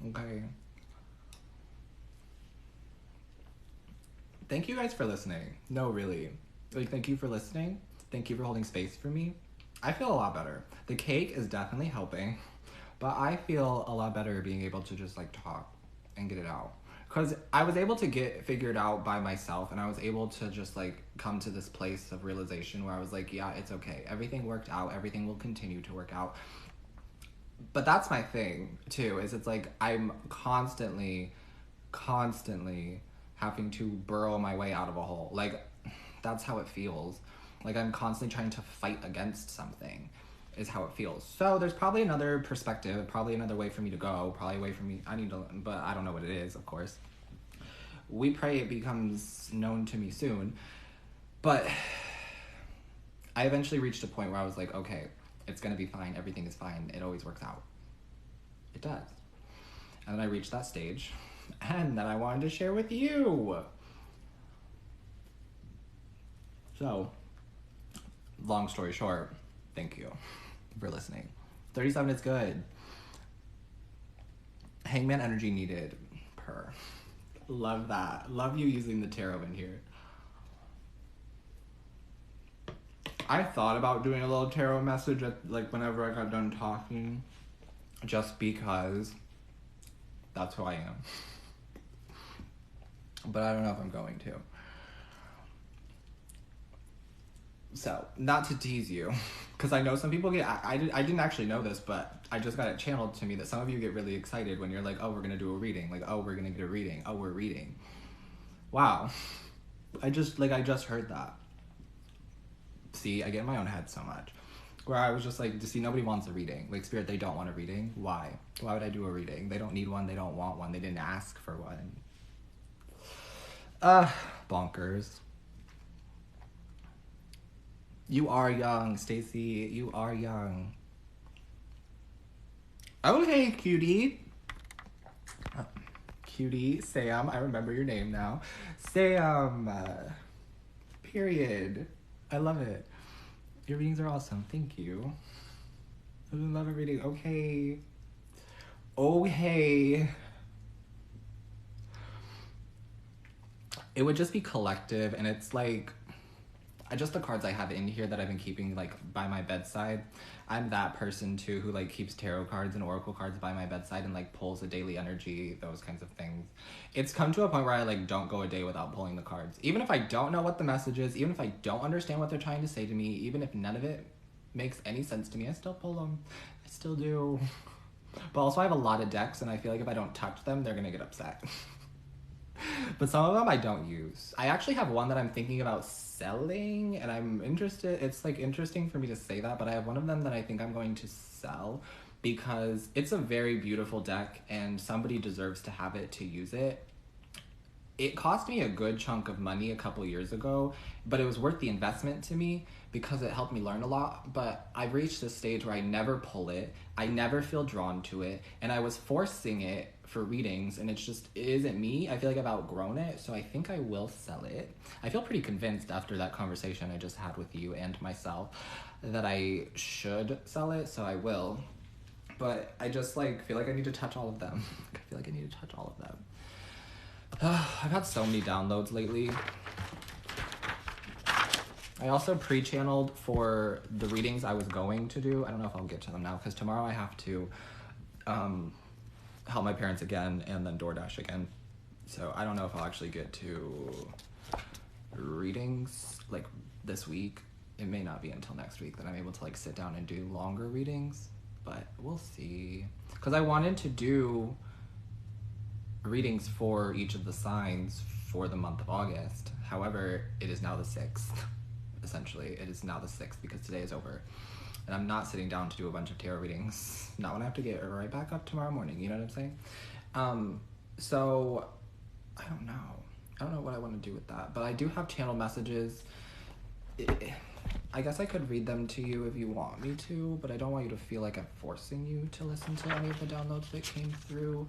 Okay. Thank you guys for listening. No, really. Like, thank you for listening. Thank you for holding space for me. I feel a lot better. The cake is definitely helping, but I feel a lot better being able to just like talk and get it out. Because I was able to get figured out by myself, and I was able to just like come to this place of realization where I was like, yeah, it's okay. Everything worked out. Everything will continue to work out. But that's my thing too, is it's like I'm constantly having to burrow my way out of a hole. Like, that's how it feels. Like I'm constantly trying to fight against something is how it feels. So there's probably another perspective, probably another way for me to go, probably a way for me, but I don't know what it is, of course. We pray it becomes known to me soon. But I eventually reached a point where I was like, okay, it's gonna be fine, everything is fine, it always works out. It does. And then I reached that stage, and then I wanted to share with you. So, long story short, thank you for listening. 37 is good. Hangman energy needed. Purr. Love that. Love you using the tarot in here. I thought about doing a little tarot message at, like, whenever I got done talking, just because that's who I am. But I don't know if I'm going to. So, not to tease you, because I know some people get, I didn't actually know this, but I just got it channeled to me that some of you get really excited when you're like, oh, we're going to do a reading. Like, oh, we're going to get a reading. Oh, we're reading. Wow. I just heard that. See, I get in my own head so much. Where I was just like, see, nobody wants a reading. Like, Spirit, they don't want a reading. Why? Why would I do a reading? They don't need one. They don't want one. They didn't ask for one. Bonkers. You are young, Stacy. You are young. Oh, hey, cutie. Cutie, Sam. I remember your name now. Sam. Period. I love it. Your readings are awesome. Thank you. I love a reading. Okay. Oh, hey. It would just be collective, and it's like, just the cards I have in here that I've been keeping like by my bedside. I'm that person too who like keeps tarot cards and oracle cards by my bedside and like pulls the daily energy, those kinds of things. It's come to a point where I like don't go a day without pulling the cards. Even if I don't know what the message is, even if I don't understand what they're trying to say to me, even if none of it makes any sense to me, I still pull them. I still do. But also I have a lot of decks, and I feel like if I don't touch them, they're gonna get upset. But some of them I don't use. I actually have one that I'm thinking about selling, and I'm interested. It's like interesting for me to say that, but I have one of them that I think I'm going to sell because it's a very beautiful deck and somebody deserves to have it to use it. It cost me a good chunk of money a couple years ago, but it was worth the investment to me because it helped me learn a lot. But I've reached this stage where I never pull it, I never feel drawn to it, and I was forcing it for readings, and it isn't me. I feel like I've outgrown it, so I think I will sell it. I feel pretty convinced after that conversation I just had with you and myself that I should sell it, so I will. But I just like feel like I need to touch all of them. I've had so many downloads lately. I also pre-channeled for the readings I was going to do. I don't know if I'll get to them now, because tomorrow I have to help my parents again and then DoorDash again. So I don't know if I'll actually get to readings like this week. It may not be until next week that I'm able to like sit down and do longer readings, but we'll see. Because I wanted to do readings for each of the signs for the month of August. However, it is now the 6th. Essentially, it is now the 6th because today is over. And I'm not sitting down to do a bunch of tarot readings. Not when I have to get right back up tomorrow morning, you know what I'm saying? So, I don't know. I don't know what I want to do with that. But I do have channel messages. I guess I could read them to you if you want me to, but I don't want you to feel like I'm forcing you to listen to any of the downloads that came through.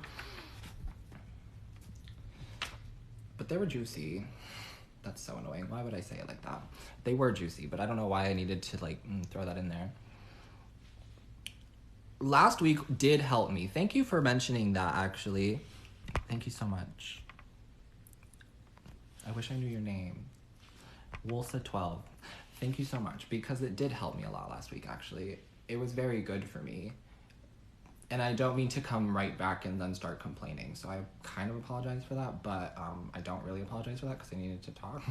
But they were juicy. That's so annoying. Why would I say it like that? They were juicy, but I don't know why I needed to like throw that in there. Last week did help me. Thank you for mentioning that, actually. Thank you so much. I wish I knew your name. Wolsa12. Thank you so much, because it did help me a lot last week, actually. It was very good for me. And I don't mean to come right back and then start complaining. So I kind of apologize for that, but I don't really apologize for that because I needed to talk.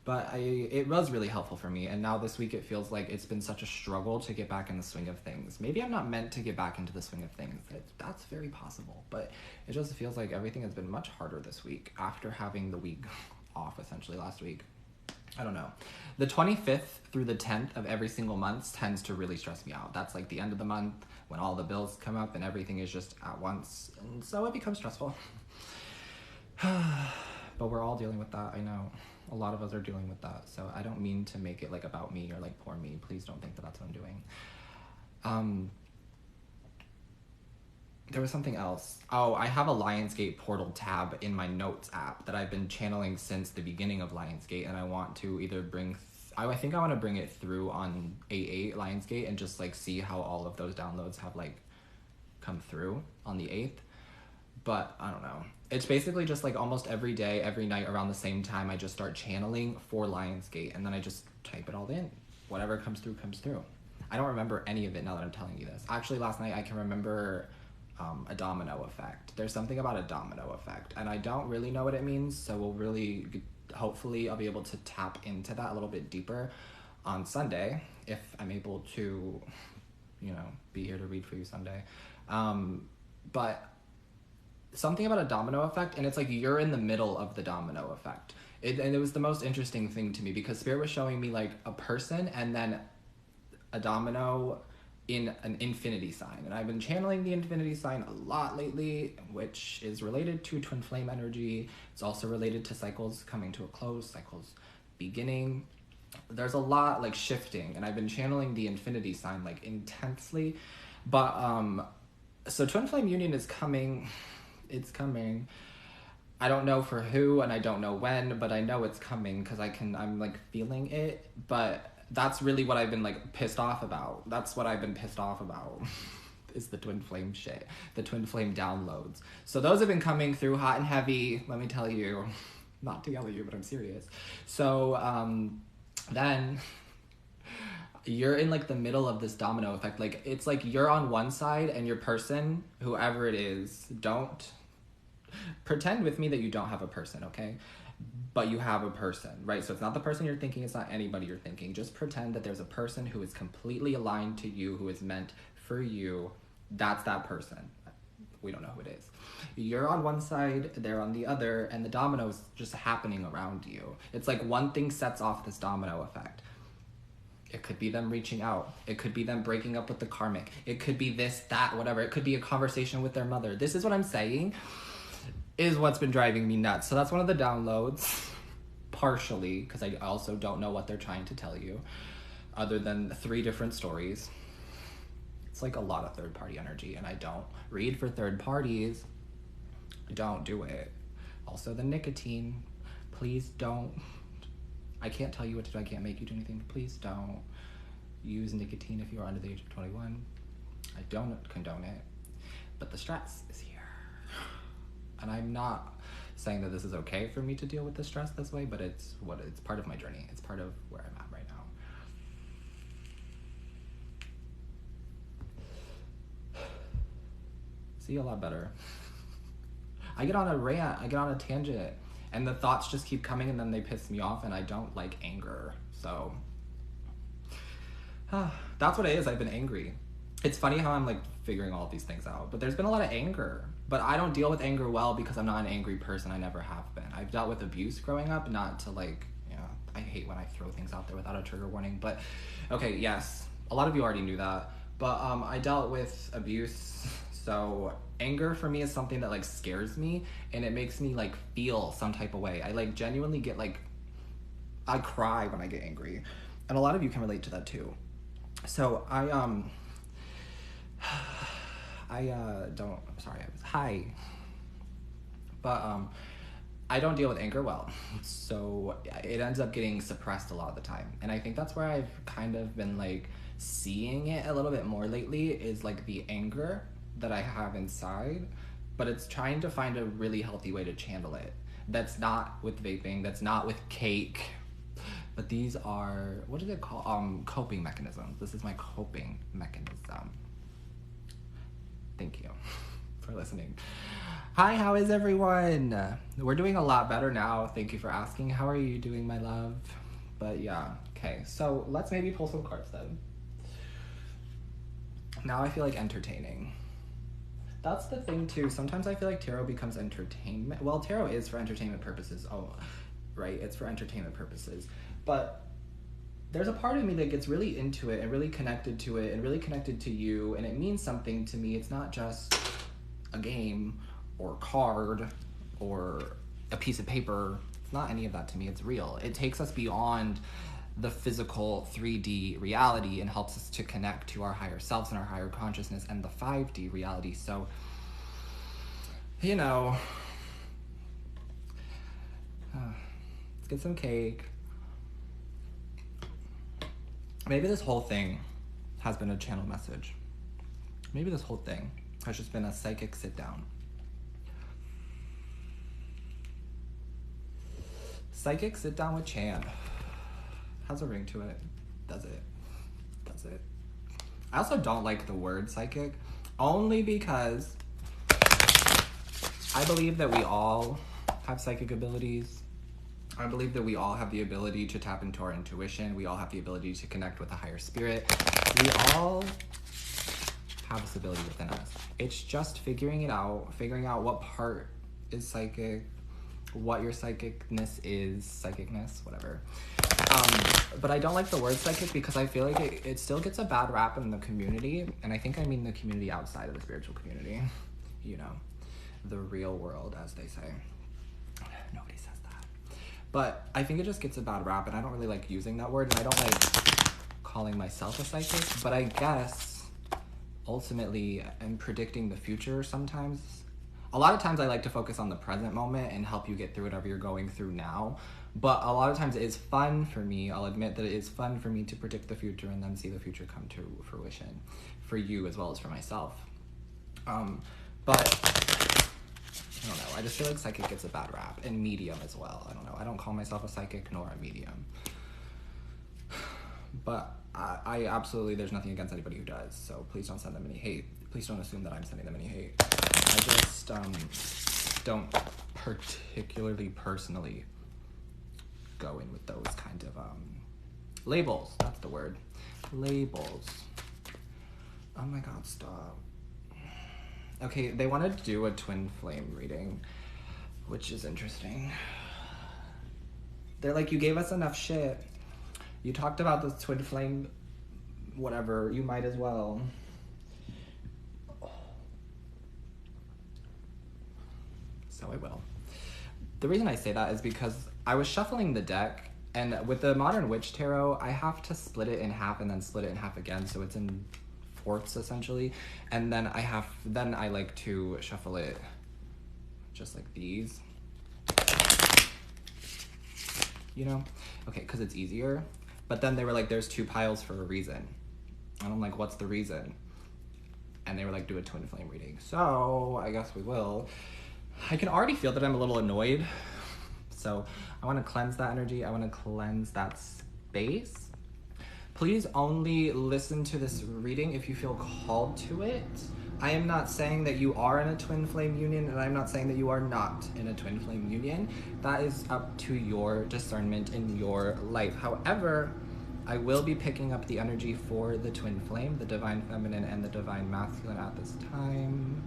But it was really helpful for me. And now this week it feels like it's been such a struggle to get back in the swing of things. Maybe I'm not meant to get back into the swing of things. That's very possible. But it just feels like everything has been much harder this week after having the week off essentially last week. I don't know. The 25th through the 10th of every single month tends to really stress me out. That's like the end of the month when all the bills come up and everything is just at once. And so it becomes stressful. But we're all dealing with that, I know. A lot of us are dealing with that. So I don't mean to make it like about me or like poor me. Please don't think that that's what I'm doing. There was something else. Oh, I have a Lionsgate portal tab in my notes app that I've been channeling since the beginning of Lionsgate, and I want to either bring... I think I want to bring it through on 8/8 Lionsgate and just like see how all of those downloads have like come through on the 8th. But I don't know. It's basically just like almost every day, every night around the same time, I just start channeling for Lionsgate, and then I just type it all in. Whatever comes through, comes through. I don't remember any of it now that I'm telling you this. Actually, last night I can remember... a domino effect. There's something about a domino effect, and I don't really know what it means, so hopefully I'll be able to tap into that a little bit deeper on Sunday, if I'm able to, be here to read for you Sunday. But something about a domino effect, and it's like you're in the middle of the domino effect. And it was the most interesting thing to me, because Spirit was showing me like a person and then a domino in an infinity sign. And I've been channeling the infinity sign a lot lately, which is related to twin flame energy. It's also related to cycles coming to a close, cycles beginning. There's a lot like shifting, and I've been channeling the infinity sign like intensely. But so twin flame union is coming. It's coming. I don't know for who, and I don't know when, but I know it's coming because I'm like feeling it. But that's really what I've been like pissed off about. That's what I've been pissed off about is the twin flame shit, the twin flame downloads. So those have been coming through hot and heavy, let me tell you. Not to yell at you, but I'm serious. So then you're in like the middle of this domino effect. Like it's like you're on one side and your person, whoever it is, don't pretend with me that you don't have a person, okay? But you have a person, right? So it's not the person you're thinking, it's not anybody you're thinking. Just pretend that there's a person who is completely aligned to you, who is meant for you. That's that person. We don't know who it is. You're on one side, they're on the other, and the domino's just happening around you. It's like one thing sets off this domino effect. It could be them reaching out. It could be them breaking up with the karmic. It could be this, that, whatever. It could be a conversation with their mother. This is what I'm saying is what's been driving me nuts. So that's one of the downloads, partially, because I also don't know what they're trying to tell you, other than 3 different stories. It's like a lot of third-party energy, and I don't read for third parties. Don't do it. Also, the nicotine. Please don't. I can't tell you what to do. I can't make you do anything. Please don't use nicotine if you are under the age of 21. I don't condone it. But the stress is here. And I'm not saying that this is okay for me to deal with the stress this way, but it's part of my journey. It's part of where I'm at right now. See, a lot better. I get on a rant, I get on a tangent, and the thoughts just keep coming and then they piss me off, and I don't like anger. So that's what it is. I've been angry. It's funny how I'm like figuring all of these things out, but there's been a lot of anger. But I don't deal with anger well because I'm not an angry person. I never have been. I've dealt with abuse growing up, not to like, you know, I hate when I throw things out there without a trigger warning. But okay, yes, a lot of you already knew that. But I dealt with abuse, so anger for me is something that like scares me, and it makes me like feel some type of way. I like genuinely get like, I cry when I get angry, and a lot of you can relate to that too. So hi. But I don't deal with anger well. So it ends up getting suppressed a lot of the time. And I think that's where I've kind of been like seeing it a little bit more lately, is like the anger that I have inside, but it's trying to find a really healthy way to channel it. That's not with vaping, that's not with cake, but these are, what do they call, coping mechanisms. This is my coping mechanism. Thank you for listening. Hi, how is everyone? We're doing a lot better now. Thank you for asking. How are you doing, my love? But yeah, okay. So let's maybe pull some cards then. Now I feel like entertaining. That's the thing too. Sometimes I feel like tarot becomes entertainment. Well, tarot is for entertainment purposes. Oh, right. It's for entertainment purposes. But there's a part of me that gets really into it and really connected to it and really connected to you, and it means something to me. It's not just a game or a card or a piece of paper. It's not any of that to me. It's real. It takes us beyond the physical 3D reality and helps us to connect to our higher selves and our higher consciousness and the 5D reality. So, you know, let's get some cake. Maybe this whole thing has been a channel message. Maybe this whole thing has just been a psychic sit down. Psychic sit down with Chan. Has a ring to it. Does it? Does it? I also don't like the word psychic, only because I believe that we all have psychic abilities. I believe that we all have the ability to tap into our intuition. We all have the ability to connect with a higher spirit. We all have this ability within us. It's just figuring out what part is psychic, what your psychicness, whatever. But I don't like the word psychic because I feel like it still gets a bad rap in the community. And I think I mean the community outside of the spiritual community. You know, the real world, as they say. Nobody says that. But I think it just gets a bad rap, and I don't really like using that word, and I don't like calling myself a psychic. But I guess, ultimately, I'm predicting the future sometimes. A lot of times I like to focus on the present moment and help you get through whatever you're going through now. But a lot of times it is fun for me. I'll admit that it is fun for me to predict the future and then see the future come to fruition for you as well as for myself. But I don't know. I just feel like psychic gets a bad rap, and medium as well. I don't know. I don't call myself a psychic nor a medium. But I absolutely, there's nothing against anybody who does. So please don't send them any hate. Please don't assume that I'm sending them any hate. I just don't particularly personally go in with those kind of labels. That's the word. Labels. Oh my god, stop. Okay, they wanted to do a twin flame reading, which is interesting. They're like, you gave us enough shit. You talked about this twin flame, whatever, you might as well. So I will. The reason I say that is because I was shuffling the deck, and with the Modern Witch Tarot, I have to split it in half and then split it in half again, so it's in fourths essentially. And then I like to shuffle it just like these. You know? Okay, because it's easier. But then they were like, there's two piles for a reason. And I'm like, what's the reason? And they were like, do a twin flame reading. So I guess we will. I can already feel that I'm a little annoyed. So I want to cleanse that energy. I want to cleanse that space. Please only listen to this reading if you feel called to it. I am not saying that you are in a twin flame union, and I'm not saying that you are not in a twin flame union. That is up to your discernment in your life. However, I will be picking up the energy for the twin flame, the divine feminine and the divine masculine at this time.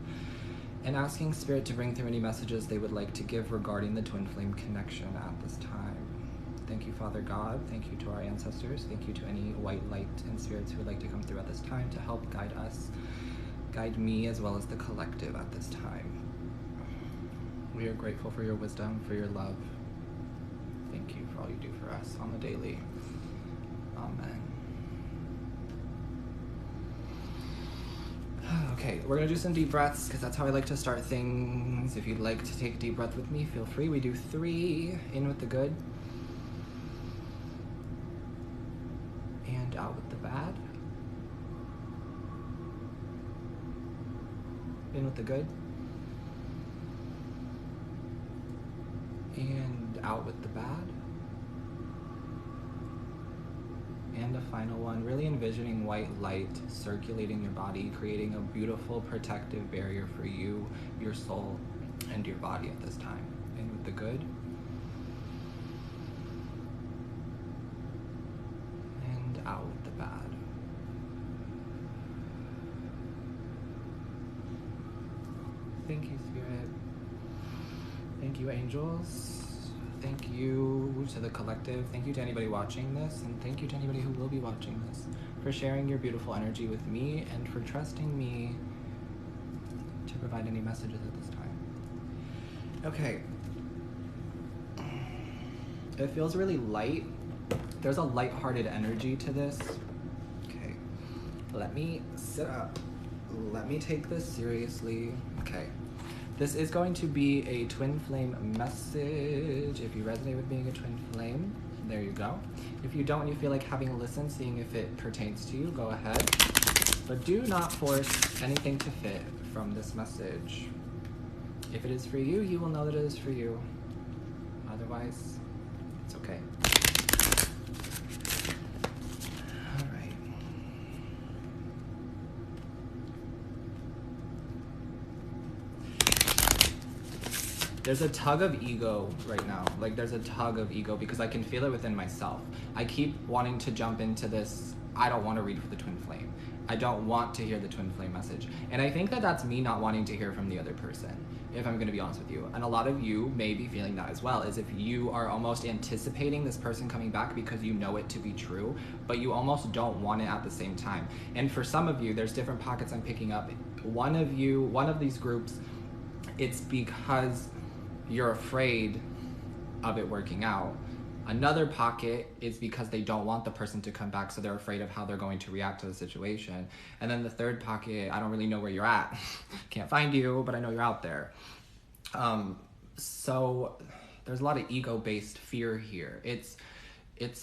and asking Spirit to bring through any messages they would like to give regarding the twin flame connection at this time. Thank you, Father God. Thank you to our ancestors. Thank you to any white light and spirits who would like to come through at this time to help guide us, guide me as well as the collective at this time. We are grateful for your wisdom, for your love. Thank you for all you do for us on the daily. Amen. Okay, we're gonna do some deep breaths because that's how I like to start things. If you'd like to take a deep breath with me, feel free. We do 3, in with the good, and out with the bad. In with the good, and out with the bad. And the final one, really envisioning white light circulating your body, creating a beautiful protective barrier for you, your soul, and your body at this time. In with the good. And out with the bad. Thank you, Spirit. Thank you, angels. Thank you to the collective. Thank you to anybody watching this, and thank you to anybody who will be watching this for sharing your beautiful energy with me and for trusting me to provide any messages at this time. Okay. It feels really light. There's a lighthearted energy to this. Okay. Let me sit up. Let me take this seriously. Okay. This is going to be a twin flame message. If you resonate with being a twin flame, there you go. If you don't and you feel like having a listen, seeing if it pertains to you, go ahead. But do not force anything to fit from this message. If it is for you, you will know that it is for you. Otherwise, it's okay. All right. There's a tug of ego right now. Like, there's a tug of ego because I can feel it within myself. I keep wanting to jump into this. I don't want to read for the twin flame. I don't want to hear the twin flame message. And I think that that's me not wanting to hear from the other person, if I'm going to be honest with you. And a lot of you may be feeling that as well, as if you are almost anticipating this person coming back because you know it to be true, but you almost don't want it at the same time. And for some of you, there's different pockets I'm picking up. One of these groups, it's because you're afraid of it working out. Another pocket is because they don't want the person to come back, so they're afraid of how they're going to react to the situation. And then the third pocket, I don't really know where you're at. Can't find you, but I know you're out there. So there's a lot of ego-based fear here. It's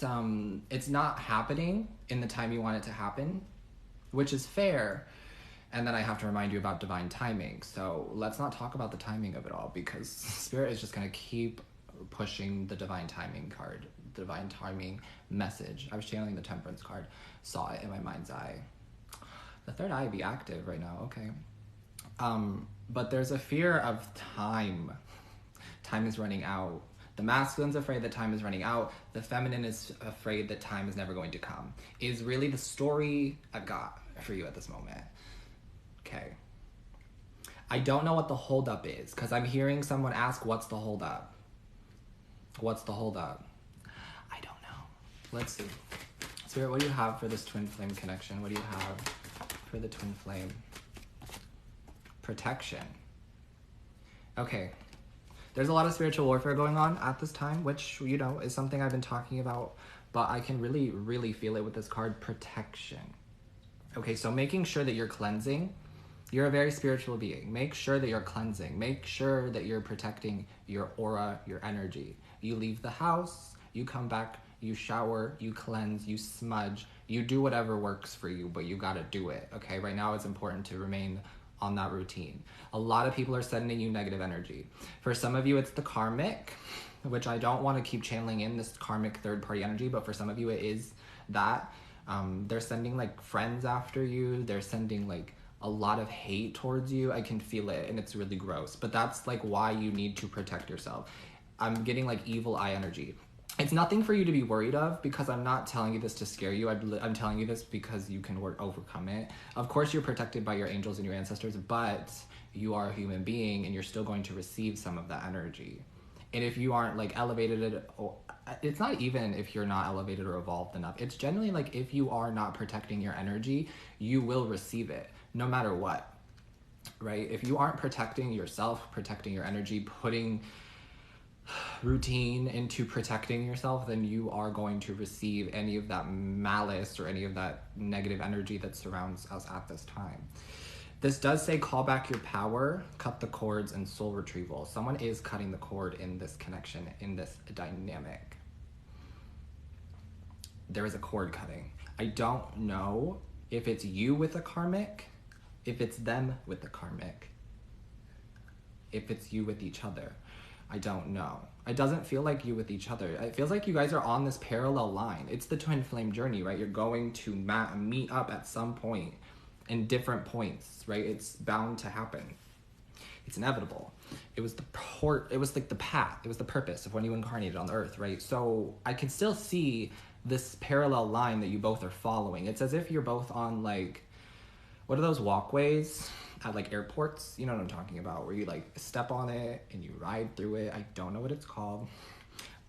not happening in the time you want it to happen, which is fair. And then I have to remind you about divine timing. So let's not talk about the timing of it all, because Spirit is just going to keep pushing the divine timing card, the divine timing message. I was channeling the Temperance card, saw it in my mind's eye. The third eye be active right now, okay. But there's a fear of time. Time is running out. The masculine's afraid that time is running out. The feminine is afraid that time is never going to come. Is really the story I've got for you at this moment. Okay. I don't know what the holdup is, because I'm hearing someone ask, what's the holdup? What's the holdup? I don't know. Let's see. Spirit, what do you have for this twin flame connection? What do you have for the twin flame? Protection. Okay. There's a lot of spiritual warfare going on at this time, which, you know, is something I've been talking about, but I can really, really feel it with this card, protection. Okay, so making sure that you're cleansing. You're a very spiritual being. Make sure that you're cleansing. Make sure that you're protecting your aura, your energy. You leave the house, you come back, you shower, you cleanse, you smudge, you do whatever works for you, but you gotta do it, okay? Right now it's important to remain on that routine. A lot of people are sending you negative energy. For some of you, it's the karmic, which I don't want to keep channeling in this karmic third-party energy, but for some of you, it is that. They're sending like friends after you. They're sending like a lot of hate towards you. I can feel it, and it's really gross. But that's like why you need to protect yourself. I'm getting like evil eye energy. It's nothing for you to be worried of, because I'm not telling you this to scare you. I'm telling you this because you can overcome it. Of course, you're protected by your angels and your ancestors, but you are a human being and you're still going to receive some of that energy. And if you aren't like elevated, or it's not even if you're not elevated or evolved enough, it's generally like if you are not protecting your energy, you will receive it no matter what, right? If you aren't protecting yourself, protecting your energy, putting routine into protecting yourself, then you are going to receive any of that malice or any of that negative energy that surrounds us at this time. This does say call back your power, cut the cords, and soul retrieval. Someone is cutting the cord in this connection, in this dynamic. There is a cord cutting. I don't know if it's you with a karmic, if it's them with the karmic, if it's you with each other. I don't know. It doesn't feel like you with each other. It feels like you guys are on this parallel line. It's the twin flame journey, right? You're going to meet up at some point in different points, right? It's bound to happen. It's inevitable. It was like the path. It was the purpose of when you incarnated on the earth, right? So I can still see this parallel line that you both are following. It's as if you're both on like, what are those walkways at like airports? You know what I'm talking about, where you like step on it and you ride through it. I don't know what it's called,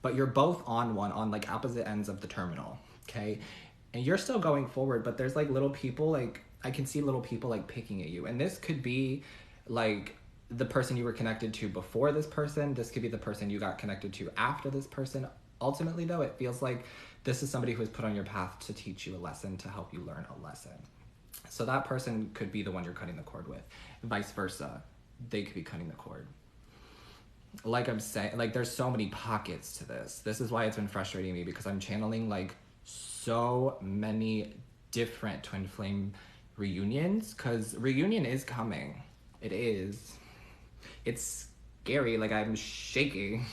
but you're both on one on like opposite ends of the terminal, okay? And you're still going forward, but there's like little people, like I can see little people like picking at you. And this could be like the person you were connected to before this person. This could be the person you got connected to after this person. Ultimately though, it feels like this is somebody who was put on your path to teach you a lesson, to help you learn a lesson. So that person could be the one you're cutting the cord with. Vice versa, they could be cutting the cord. Like I'm saying, like there's so many pockets to this. This is why it's been frustrating me, because I'm channeling like so many different twin flame reunions, because reunion is coming. It is. It's scary, like I'm shaking.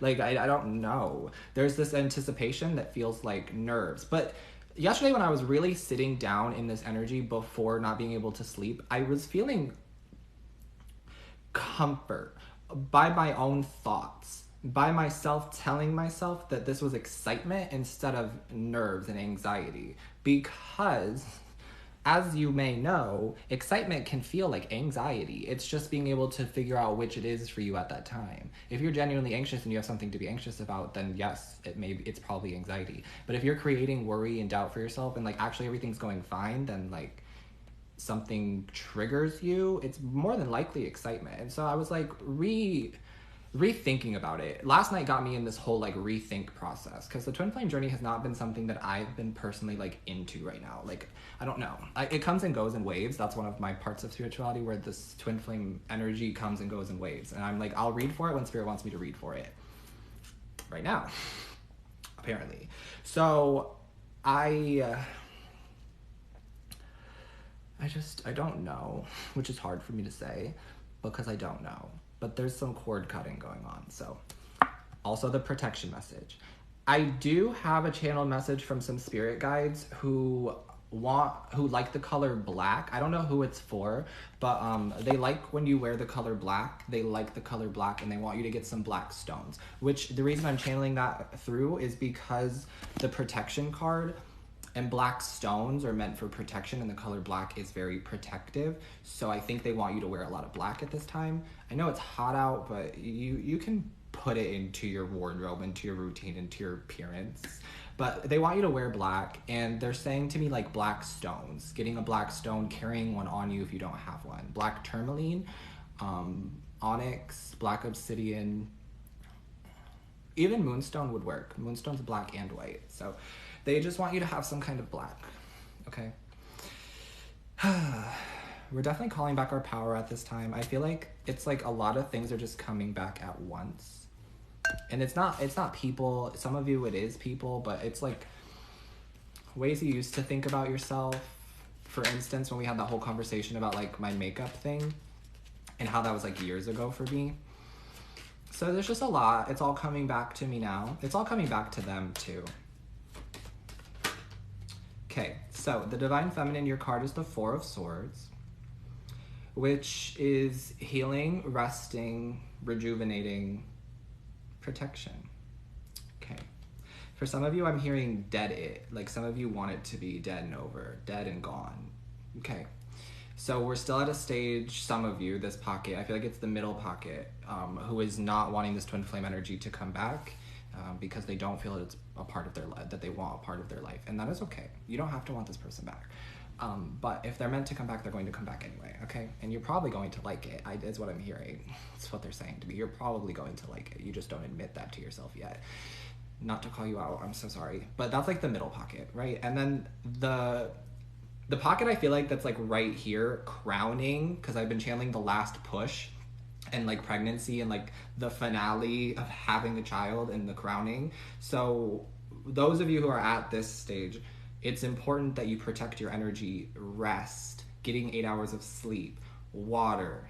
Like I don't know. There's this anticipation that feels like nerves. But yesterday when I was really sitting down in this energy before not being able to sleep, I was feeling comfort by my own thoughts, by myself telling myself that this was excitement instead of nerves and anxiety. Because, as you may know, excitement can feel like anxiety. It's just being able to figure out which it is for you at that time. If you're genuinely anxious and you have something to be anxious about, then yes, it's probably anxiety. But if you're creating worry and doubt for yourself and like actually everything's going fine, then like something triggers you, it's more than likely excitement. And so I was like rethinking about it. Last night got me in this whole like rethink process, because the twin flame journey has not been something that I've been personally like into right now. Like I don't know, it comes and goes in waves. That's one of my parts of spirituality, where this twin flame energy comes and goes in waves, and I'm like, I'll read for it when spirit wants me to read for it right now, apparently. So I don't know, which is hard for me to say because I don't know. But there's some cord cutting going on. So also the protection message. I do have a channeled message from some spirit guides who like the color black. I don't know who it's for, but they like when you wear the color black. They like the color black, and they want you to get some black stones, which the reason I'm channeling that through is because the protection card and black stones are meant for protection, and the color black is very protective. So I think they want you to wear a lot of black at this time. I know it's hot out, but you can put it into your wardrobe, into your routine, into your appearance. But they want you to wear black, and they're saying to me like black stones, getting a black stone, carrying one on you if you don't have one. Black tourmaline, onyx, black obsidian, even moonstone would work. Moonstone's black and white. So they just want you to have some kind of black, okay? We're definitely calling back our power at this time. I feel like it's like a lot of things are just coming back at once. And it's not people. Some of you it is people, but it's like ways you used to think about yourself. For instance, when we had that whole conversation about like my makeup thing and how that was like years ago for me. So there's just a lot. It's all coming back to me now. It's all coming back to them too. Okay, so the Divine Feminine, your card is the Four of Swords, which is healing, resting, rejuvenating, protection. Okay. For some of you, I'm hearing dead it. Like some of you want it to be dead and over, dead and gone. Okay. So we're still at a stage, some of you, this pocket, I feel like it's the middle pocket, who is not wanting this twin flame energy to come back because they don't feel it's a part of their life, that they want a part of their life. And that is okay. You don't have to want this person back. But if they're meant to come back, they're going to come back anyway, okay? And you're probably going to like it. Is what I'm hearing. That's what they're saying to me. You're probably going to like it. You just don't admit that to yourself yet. Not to call you out, I'm so sorry. But that's like the middle pocket, right? And then the pocket I feel like that's like right here, crowning, because I've been channeling the last push and like pregnancy and like the finale of having a child and the crowning. So those of you who are at this stage, it's important that you protect your energy, rest, getting 8 hours of sleep, water,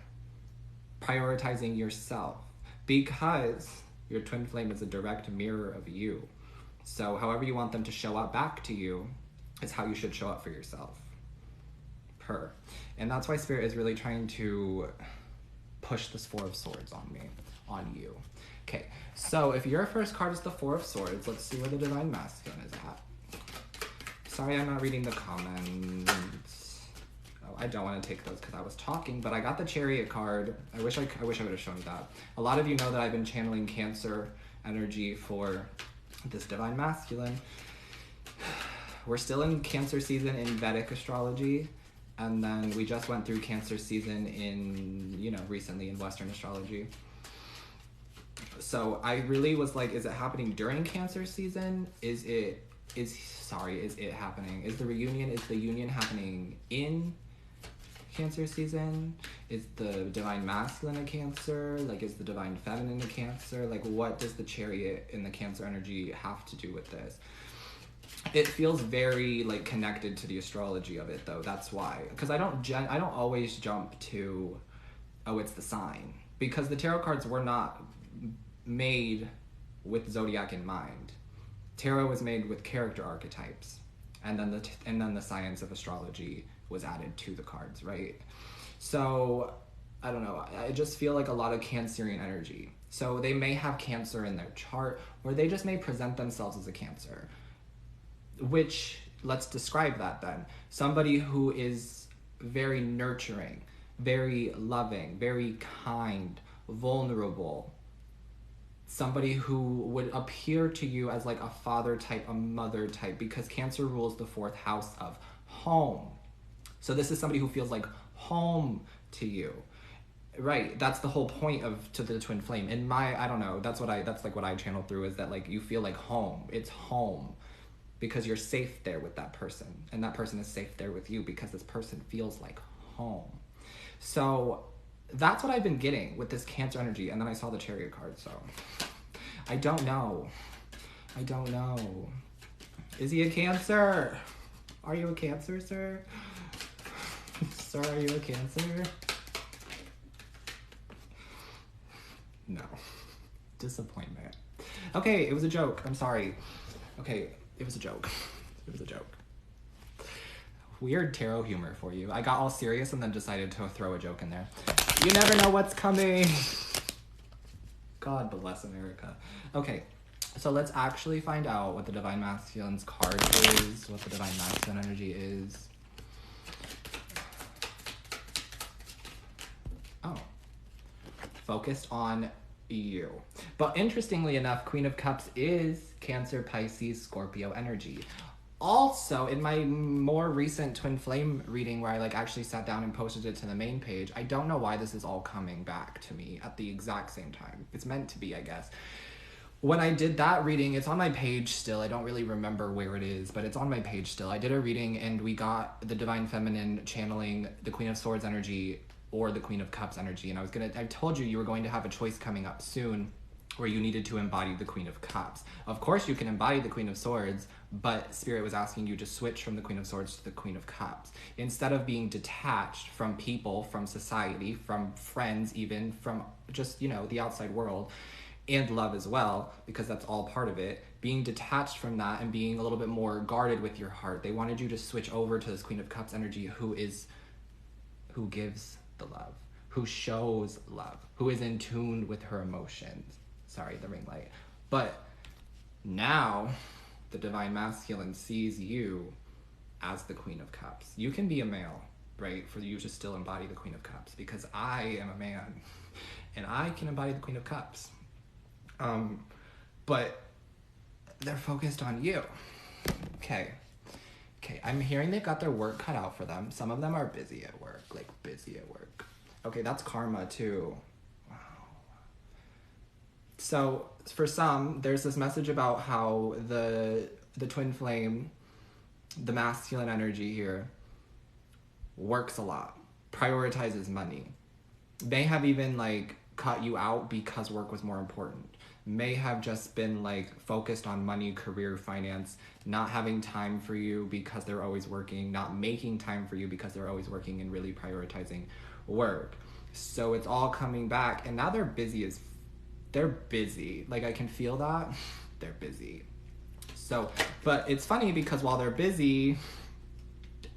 prioritizing yourself, because your twin flame is a direct mirror of you. So however you want them to show up back to you is how you should show up for yourself. And that's why Spirit is really trying to push this Four of Swords on me, on you. Okay, so if your first card is the Four of Swords, let's see where the Divine Masculine is at. Sorry, I'm not reading the comments. Oh, I don't want to take those because I was talking, but I got the Chariot card. I wish I would have shown you that. A lot of you know that I've been channeling Cancer energy for this Divine Masculine. We're still in Cancer season in Vedic astrology. And then we just went through Cancer season in, recently in Western astrology. So I really was like, is it happening during Cancer season? Is it happening? Is the union happening in Cancer season? Is the Divine Masculine a Cancer? Like, is the Divine Feminine a Cancer? Like, what does the Chariot in the Cancer energy have to do with this? It feels very like connected to the astrology of it though. That's why, because I don't always jump to, oh, it's the sign, because the tarot cards were not made with zodiac in mind. Tarot was made with character archetypes, and then the science of astrology was added to the cards, right? So I don't know. I just feel like a lot of Cancerian energy. So they may have Cancer in their chart, or they just may present themselves as a Cancer. Which, let's describe that then. Somebody who is very nurturing, very loving, very kind, vulnerable. Somebody who would appear to you as like a father type, a mother type, because Cancer rules the 4th house of home. So this is somebody who feels like home to you. Right, that's the whole point to the twin flame. In I don't know, that's like what I channeled through, is that like you feel like home. It's home. Because you're safe there with that person, and that person is safe there with you because this person feels like home. So that's what I've been getting with this Cancer energy, and then I saw the Chariot card, so I don't know. Is he a Cancer? Are you a Cancer, sir? Sir, are you a Cancer? No. Disappointment. Okay, it was a joke. I'm sorry. Okay. It was a joke. Weird tarot humor for you. I got all serious and then decided to throw a joke in there. You never know what's coming. God bless America. Okay, so let's actually find out what the Divine Masculine's card is, what the Divine Masculine energy is. Oh. Focused on you. But interestingly enough, Queen of Cups is Cancer, Pisces, Scorpio energy. Also, in my more recent Twin Flame reading where I like actually sat down and posted it to the main page, I don't know why this is all coming back to me at the exact same time. It's meant to be, I guess. When I did that reading, it's on my page still. I don't really remember where it is, but it's on my page still. I did a reading and we got the Divine Feminine channeling the Queen of Swords energy or the Queen of Cups energy, and I told you were going to have a choice coming up soon where you needed to embody the Queen of Cups. Of course you can embody the Queen of Swords, but Spirit was asking you to switch from the Queen of Swords to the Queen of Cups. Instead of being detached from people, from society, from friends even, from just, the outside world, and love as well, because that's all part of it, being detached from that and being a little bit more guarded with your heart. They wanted you to switch over to this Queen of Cups energy who gives the love, who shows love, who is in tune with her emotions. Sorry, the ring light. But now the Divine Masculine sees you as the Queen of Cups. You can be a male. right? For you to still embody the Queen of Cups, because I am a man and I can embody the Queen of Cups. But they're focused on you. Okay, I'm hearing they've got their work cut out for them. Some of them are busy at work, like busy at work. Okay, that's karma too. Wow. So for some, there's this message about how the twin flame, the masculine energy here, works a lot, prioritizes money, may have even like cut you out because work was more important, may have just been like focused on money, career, finance, not having time for you because they're always working, not making time for you because they're always working, and really prioritizing work. So it's all coming back, and now they're busy. Like, I can feel that. They're busy. So, but it's funny because while they're busy,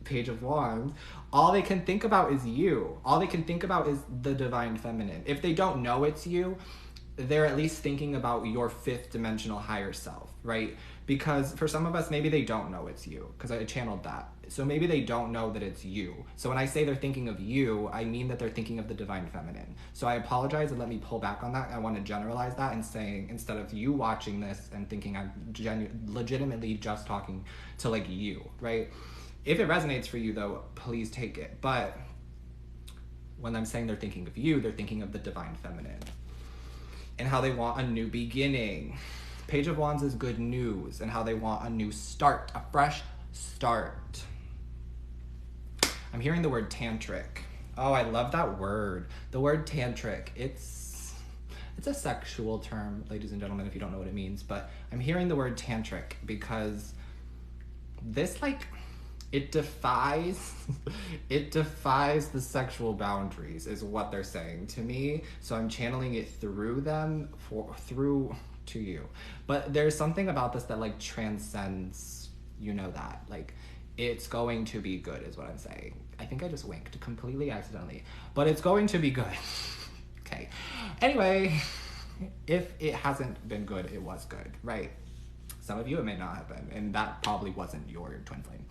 Page of Wands, all they can think about is you. All they can think about is the divine feminine. If they don't know it's you, they're at least thinking about your fifth dimensional higher self, right? Because for some of us, maybe they don't know it's you, because I channeled that. So maybe they don't know that it's you. So when I say they're thinking of you, I mean that they're thinking of the divine feminine. So I apologize and let me pull back on that. I want to generalize that and saying, instead of you watching this and thinking I'm legitimately just talking to like you, right? If it resonates for you though, please take it. But when I'm saying they're thinking of you, they're thinking of the divine feminine and how they want a new beginning. Page of Wands is good news, and how they want a new start, a fresh start. I'm hearing the word tantric. Oh, I love that word. The word tantric. It's a sexual term, ladies and gentlemen, if you don't know what it means, but I'm hearing the word tantric because this, like, it defies the sexual boundaries is what they're saying to me. So I'm channeling it through them through to you. But there's something about this that like transcends, you know, that like it's going to be good is what I'm saying. I think I just winked completely accidentally, but it's going to be good. Okay. Anyway, if it hasn't been good, it was good, right? Some of you it may not have been, and that probably wasn't your twin flame.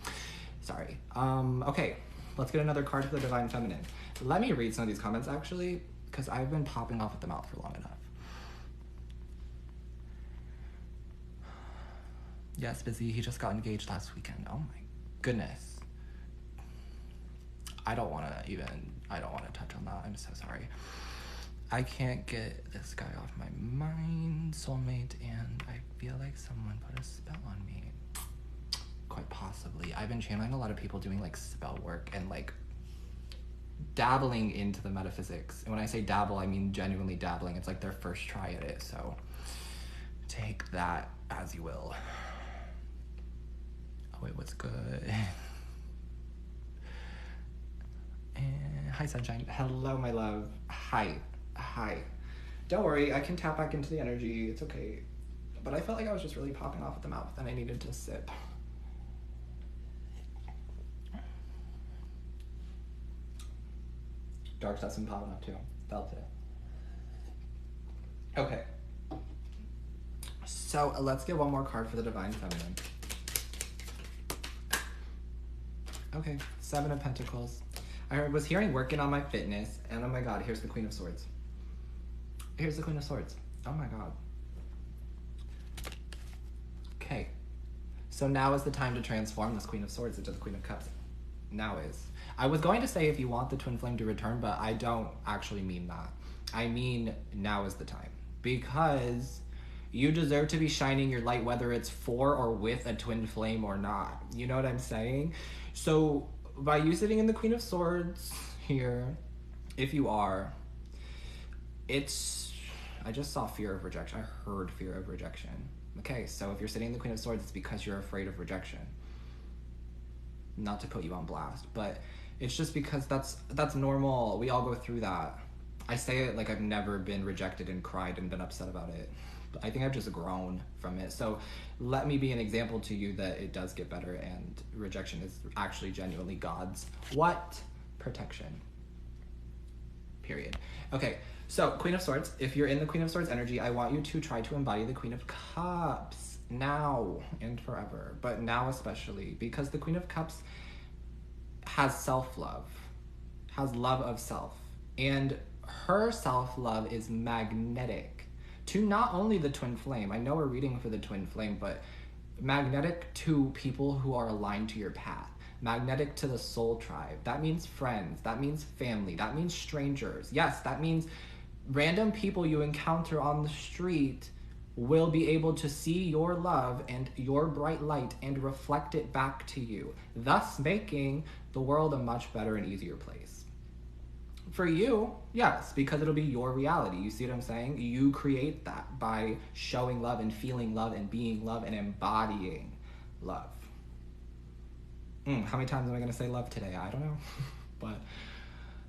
Sorry. Okay, let's get another card for the divine feminine. Let me read some of these comments actually, because I've been popping off at the mouth for long enough. Yes, busy. He just got engaged last weekend. Oh my goodness. I don't want to touch on that. I'm so sorry. I can't get this guy off my mind, soulmate, and I feel like someone put a spell on me. Quite possibly. I've been channeling a lot of people doing like spell work and like dabbling into the metaphysics. And when I say dabble, I mean genuinely dabbling. It's like their first try at it. So take that as you will. Oh wait, what's good? And hi, sunshine. Hello, my love. Hi. Don't worry, I can tap back into the energy. It's okay. But I felt like I was just really popping off at the mouth and I needed to sip. Dark stuff's been popping up too. Felt it. Okay. So let's get one more card for the divine feminine. Okay, 7 of Pentacles. I was hearing working on my fitness, and oh my god, here's the Queen of Swords. Here's the Queen of Swords. Oh my god. Okay. So now is the time to transform this Queen of Swords into the Queen of Cups. Now is. I was going to say if you want the twin flame to return, but I don't actually mean that. I mean now is the time. Because you deserve to be shining your light whether it's for or with a twin flame or not. You know what I'm saying? So by you sitting in the Queen of Swords here, if you are, I just saw fear of rejection. I heard fear of rejection. Okay, so if you're sitting in the Queen of Swords, it's because you're afraid of rejection. Not to put you on blast, but it's just because that's normal. We all go through that. I say it like I've never been rejected and cried and been upset about it. But I think I've just grown from it. So let me be an example to you that it does get better and rejection is actually genuinely God's protection. Period. Okay, so Queen of Swords. If you're in the Queen of Swords energy, I want you to try to embody the Queen of Cups now and forever, but now especially because the Queen of Cups has self-love, has love of self. And her self-love is magnetic to not only the twin flame. I know we're reading for the twin flame, but magnetic to people who are aligned to your path. Magnetic to the soul tribe. That means friends. That means family. That means strangers. Yes, that means random people you encounter on the street will be able to see your love and your bright light and reflect it back to you, thus making the world a much better and easier place. For you, yes, because it'll be your reality. You see what I'm saying? You create that by showing love and feeling love and being love and embodying love. How many times am I going to say love today? I don't know. But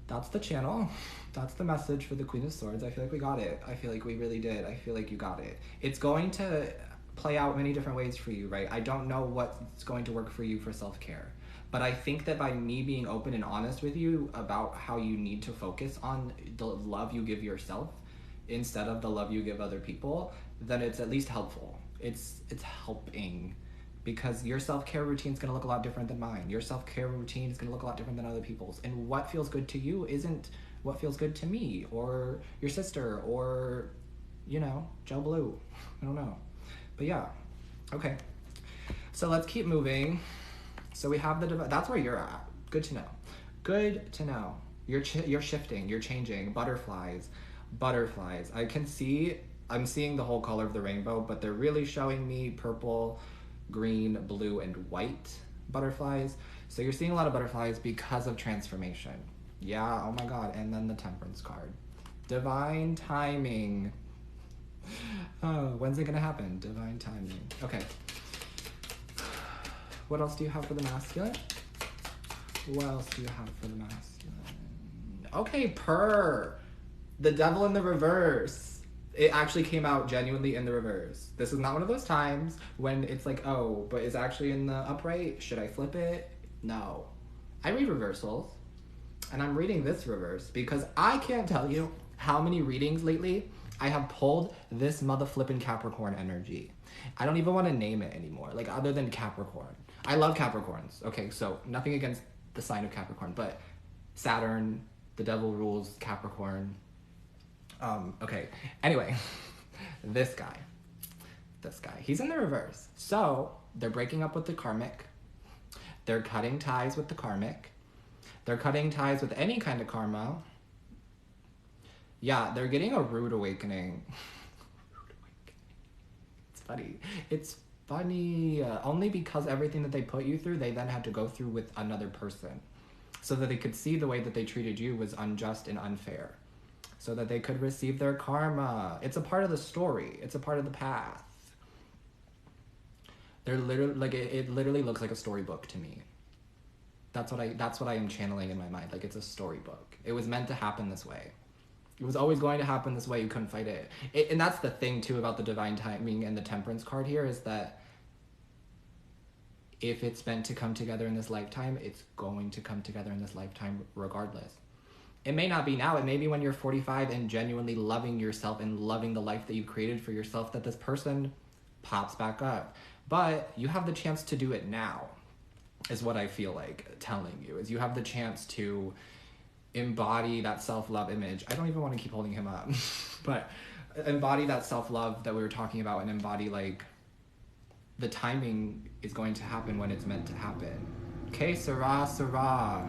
that's the channel. That's the message for the Queen of Swords. I feel like we got it. I feel like we really did. I feel like you got it. It's going to play out many different ways for you, right? I don't know what's going to work for you for self-care. But I think that by me being open and honest with you about how you need to focus on the love you give yourself instead of the love you give other people, then it's at least helpful. It's helping, because your self-care routine is going to look a lot different than mine. Your self-care routine is going to look a lot different than other people's. And what feels good to you isn't what feels good to me or your sister or, you know, Joe Blue. I don't know. But yeah, okay. So let's keep moving. So we have that's where you're at. Good to know. Good to know. You're shifting, you're changing. Butterflies. I'm seeing the whole color of the rainbow, but they're really showing me purple, green, blue, and white butterflies. So you're seeing a lot of butterflies because of transformation. Yeah, oh my God. And then the Temperance card. Divine timing. Oh, when's it gonna happen? Divine timing. Okay. What else do you have for the masculine? What else do you have for the masculine? Okay, purr. The devil in the reverse. It actually came out genuinely in the reverse. This is not one of those times when it's like, oh, but it's actually in the upright. Should I flip it? No. I read reversals. And I'm reading this reverse because I can't tell you how many readings lately I have pulled this mother flippin' Capricorn energy. I don't even want to name it anymore, like other than Capricorn. I love Capricorns. Okay, so nothing against the sign of Capricorn, but Saturn, the devil rules Capricorn. Okay, anyway, this guy, he's in the reverse. So they're breaking up with the karmic. They're cutting ties with the karmic. They're cutting ties with any kind of karma. Yeah, they're getting a rude awakening. It's funny. Only because everything that they put you through, they then had to go through with another person. So that they could see the way that they treated you was unjust and unfair. So that they could receive their karma. It's a part of the story. It's a part of the path. They're literally, like, it literally looks like a storybook to me. That's what I am channeling in my mind. Like, it's a storybook. It was meant to happen this way. It was always going to happen this way. You couldn't fight it. And that's the thing, too, about the divine timing and the Temperance card here is that if it's meant to come together in this lifetime, it's going to come together in this lifetime regardless. It may not be now. It may be when you're 45 and genuinely loving yourself and loving the life that you've created for yourself that this person pops back up. But you have the chance to do it now, is what I feel like telling you, is you have the chance to embody that self-love image. I don't even want to keep holding him up, but embody that self-love that we were talking about and embody, like, the timing is going to happen when it's meant to happen. Que sera, sera.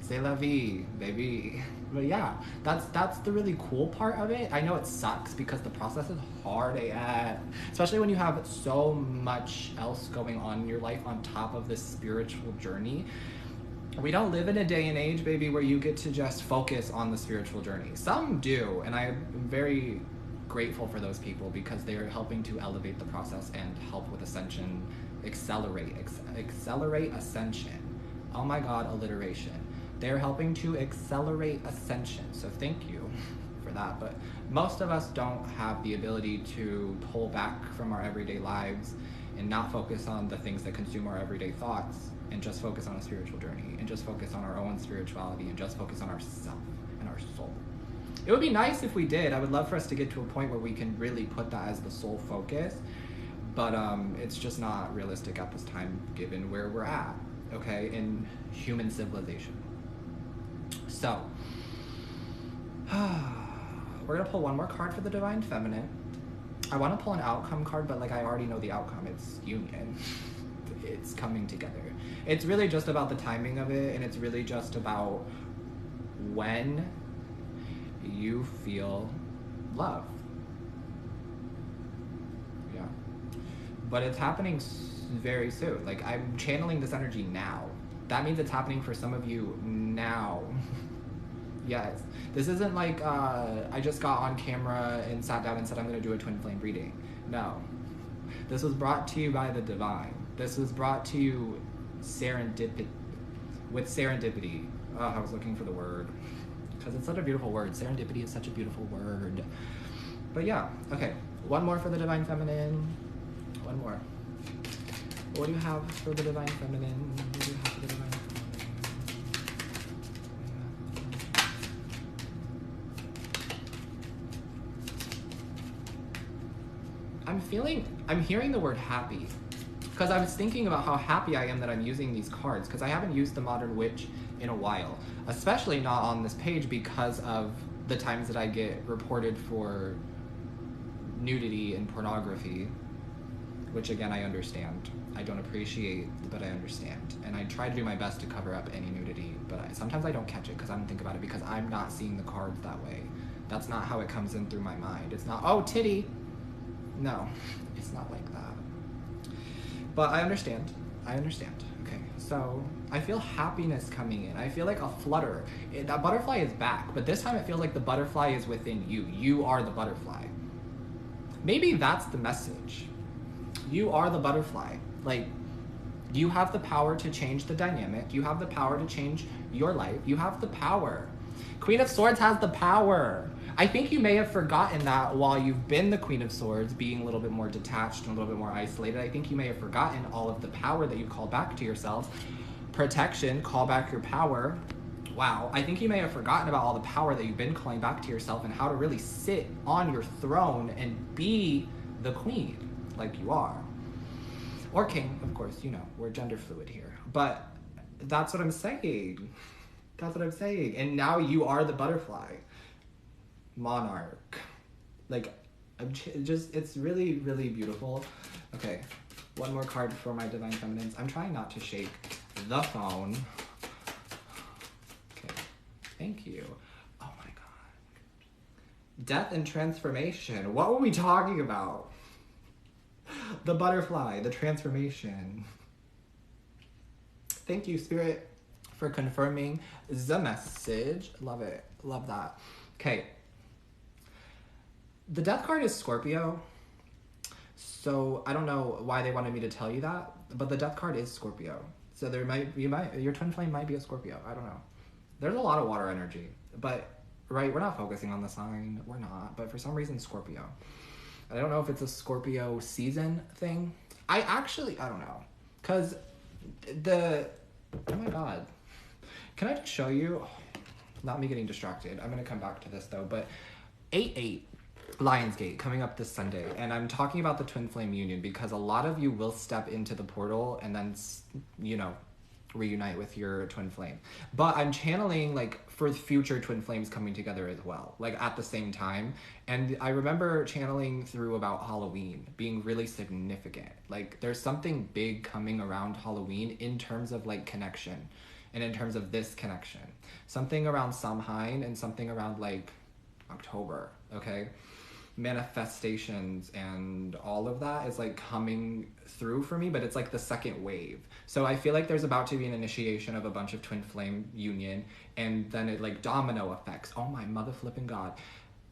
C'est la vie, baby. But yeah, that's the really cool part of it. I know it sucks because the process is hard AF, especially when you have so much else going on in your life on top of this spiritual journey. We don't live in a day and age, baby, where you get to just focus on the spiritual journey. Some do, and I'm very grateful for those people because they are helping to elevate the process and help with ascension, accelerate ascension. Oh my God, alliteration. They're helping to accelerate ascension, so thank you for that. But most of us don't have the ability to pull back from our everyday lives and not focus on the things that consume our everyday thoughts and just focus on a spiritual journey and just focus on our own spirituality and just focus on ourself and our soul. It would be nice if we did. I would love for us to get to a point where we can really put that as the sole focus, but it's just not realistic at this time given where we're at. okay, in human civilization. So, we're gonna pull one more card for the Divine Feminine. I want to pull an outcome card, but like I already know the outcome. It's union. It's coming together. It's really just about the timing of it, and it's really just about when you feel love. Yeah. But it's happening very soon. Like, I'm channeling this energy now. That means it's happening for some of you now. Yes. This isn't like I just got on camera and sat down and said I'm going to do a twin flame reading. No. This was brought to you by the divine. This was brought to you with serendipity. Oh, I was looking for the word. Because it's such a beautiful word. Serendipity is such a beautiful word. But yeah, okay. One more for the Divine Feminine. One more. What do you have for the Divine Feminine? What do you have for the Divine Feminine? I'm hearing the word happy. Because I was thinking about how happy I am that I'm using these cards, because I haven't used the Modern Witch in a while. Especially not on this page because of the times that I get reported for nudity and pornography, which again, I understand. I don't appreciate, but I understand. And I try to do my best to cover up any nudity, but sometimes I don't catch it because I don't think about it because I'm not seeing the cards that way. That's not how it comes in through my mind. It's not, oh, titty. No, it's not like that. But I understand. Okay, so I feel happiness coming in. I feel like a flutter. That butterfly is back, but this time it feels like the butterfly is within you. You are the butterfly. Maybe that's the message. You are the butterfly. Like, you have the power to change the dynamic. You have the power to change your life. You have the power. Queen of Swords has the power. I think you may have forgotten that while you've been the Queen of Swords, being a little bit more detached and a little bit more isolated. I think you may have forgotten all of the power that you call back to yourself. Protection, call back your power. Wow, I think you may have forgotten about all the power that you've been calling back to yourself and how to really sit on your throne and be the queen, like you are. Or king, of course, you know, we're gender fluid here. But that's what I'm saying. That's what I'm saying. And now you are the butterfly. Monarch. Like, it's really, really beautiful. Okay, one more card for my Divine Feminines. I'm trying not to shake the phone. Okay, thank you. Oh my God. Death and transformation. What were we talking about? The butterfly, the transformation. Thank you, Spirit, for confirming the message. Love it. Love that. Okay. The death card is Scorpio. So I don't know why they wanted me to tell you that, but the death card is Scorpio. So your twin flame might be a Scorpio. I don't know. There's a lot of water energy, but right, we're not focusing on the sign. We're not, but for some reason, Scorpio. I don't know if it's a Scorpio season thing. I don't know. Cause oh my God. Can I just show you? Not me getting distracted. I'm gonna come back to this though, but 8/8 Lionsgate coming up this Sunday, and I'm talking about the Twin Flame Union because a lot of you will step into the portal and then, you know, reunite with your twin flame. But I'm channeling like for future twin flames coming together as well, like at the same time. And I remember channeling through about Halloween being really significant. Like there's something big coming around Halloween in terms of like connection and in terms of this connection. Something around Samhain and something around like October, okay? Manifestations and all of that is like coming through for me, but it's like the second wave. So I feel like there's about to be an initiation of a bunch of twin flame union, and then it like domino effects. Oh my mother flipping God.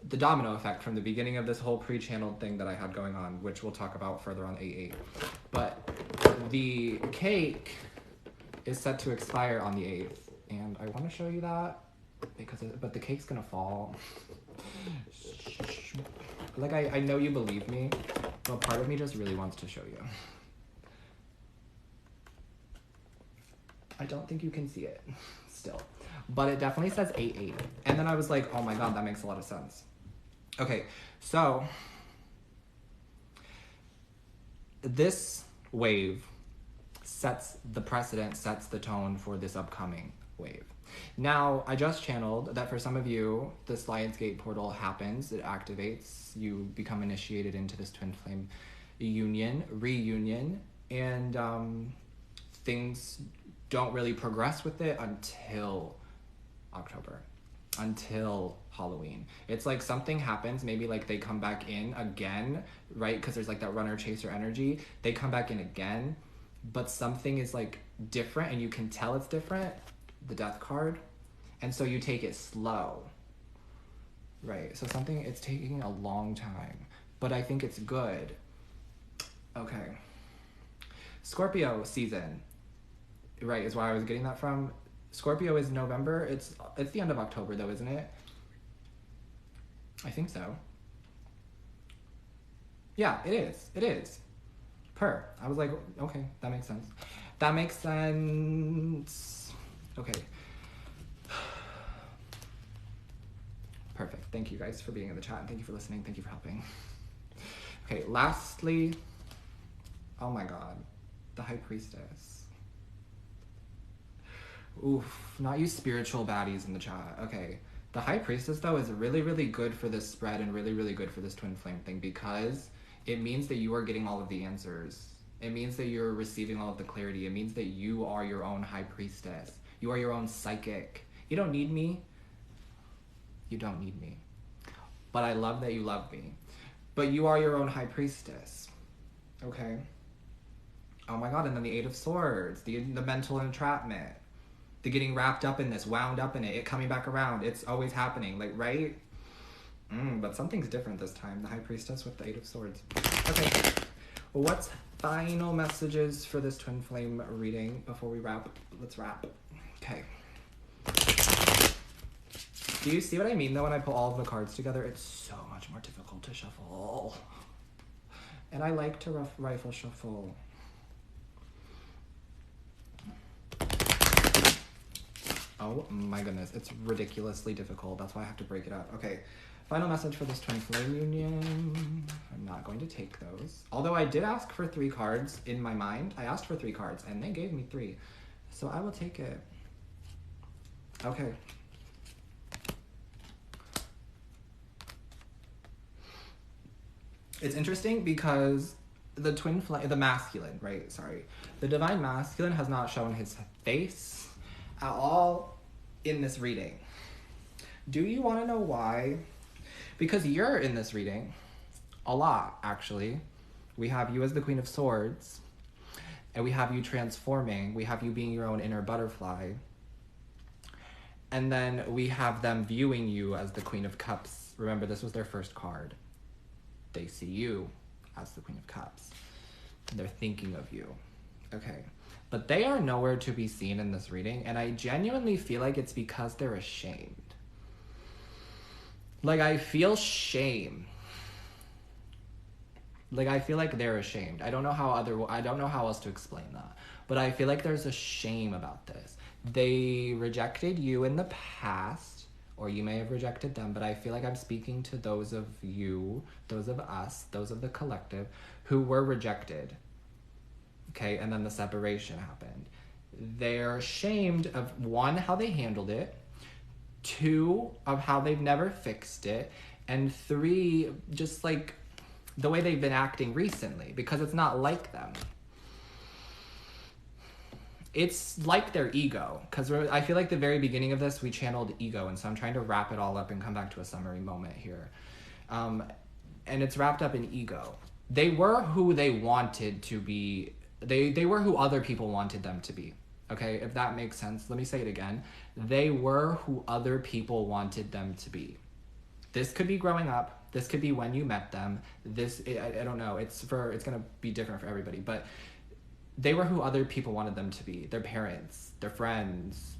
The domino effect from the beginning of this whole pre-channeled thing that I had going on, which we'll talk about further on 8/8. But the cake is set to expire on the 8th, and I want to show you that because but the cake's gonna fall. Like, I know you believe me, but part of me just really wants to show you. I don't think you can see it still, but it definitely says 8/8. And then I was like, oh my God, that makes a lot of sense. Okay, so this wave sets the precedent, sets the tone for this upcoming wave. Now, I just channeled that for some of you, this Lionsgate portal happens, it activates, you become initiated into this twin flame reunion, and things don't really progress with it until October, until Halloween. It's like something happens, maybe like they come back in again, right? Because there's like that runner chaser energy. They come back in again, but something is like different and you can tell it's different, the death card. And so you take it slow, right? So something, it's taking a long time, but I think it's good. Okay. Scorpio season, right, is where I was getting that from. Scorpio is November. It's the end of October though, isn't it? I think so. Yeah, it is. It is. I was like, okay, that makes sense. That makes sense. Okay. Perfect. Thank you guys for being in the chat. Thank you for listening. Thank you for helping. Okay, lastly, oh my God, the High Priestess. Oof, not you spiritual baddies in the chat. Okay, the High Priestess though is really, really good for this spread and really, really good for this twin flame thing because it means that you are getting all of the answers. It means that you're receiving all of the clarity. It means that you are your own High Priestess. You are your own psychic. You don't need me. You don't need me. But I love that you love me. But you are your own High Priestess. Okay? Oh my God, and then the Eight of Swords, the mental entrapment, the getting wrapped up in this, wound up in it coming back around. It's always happening, like, right? But something's different this time. The High Priestess with the Eight of Swords. Okay. Well, what's final messages for this twin flame reading before we wrap? Let's wrap. Okay. Do you see what I mean though when I pull all of the cards together? It's so much more difficult to shuffle. And I like to rifle shuffle. Oh my goodness, it's ridiculously difficult. That's why I have to break it up. Okay, final message for this twin flame union. I'm not going to take those. Although I did ask for 3 cards in my mind. I asked for 3 cards and they gave me 3. So I will take it. Okay. It's interesting because the twin flame, the masculine, right? Sorry. The divine masculine has not shown his face at all in this reading. Do you want to know why? Because you're in this reading a lot, actually. We have you as the Queen of Swords, and we have you transforming. We have you being your own inner butterfly. And then we have them viewing you as the Queen of Cups. Remember, this was their first card. They see you as the Queen of Cups. They're thinking of you. Okay. But they are nowhere to be seen in this reading, and I genuinely feel like it's because they're ashamed. Like, I feel shame. Like, I feel like they're ashamed. I don't know how else to explain that. But I feel like there's a shame about this. They rejected you in the past, or you may have rejected them, but I feel like I'm speaking to those of you, those of us, those of the collective, who were rejected. Okay, and then the separation happened. They're ashamed of, 1, how they handled it, 2, of how they've never fixed it, and 3, just like the way they've been acting recently, because it's not like them. It's like their ego, because I feel like the very beginning of this, we channeled ego, and so I'm trying to wrap it all up and come back to a summary moment here. And it's wrapped up in ego. They were who they wanted to be. They were who other people wanted them to be. Okay, if that makes sense. Let me say it again. They were who other people wanted them to be. This could be growing up. This could be when you met them. I don't know. It's gonna be different for everybody, but they were who other people wanted them to be. Their parents, their friends,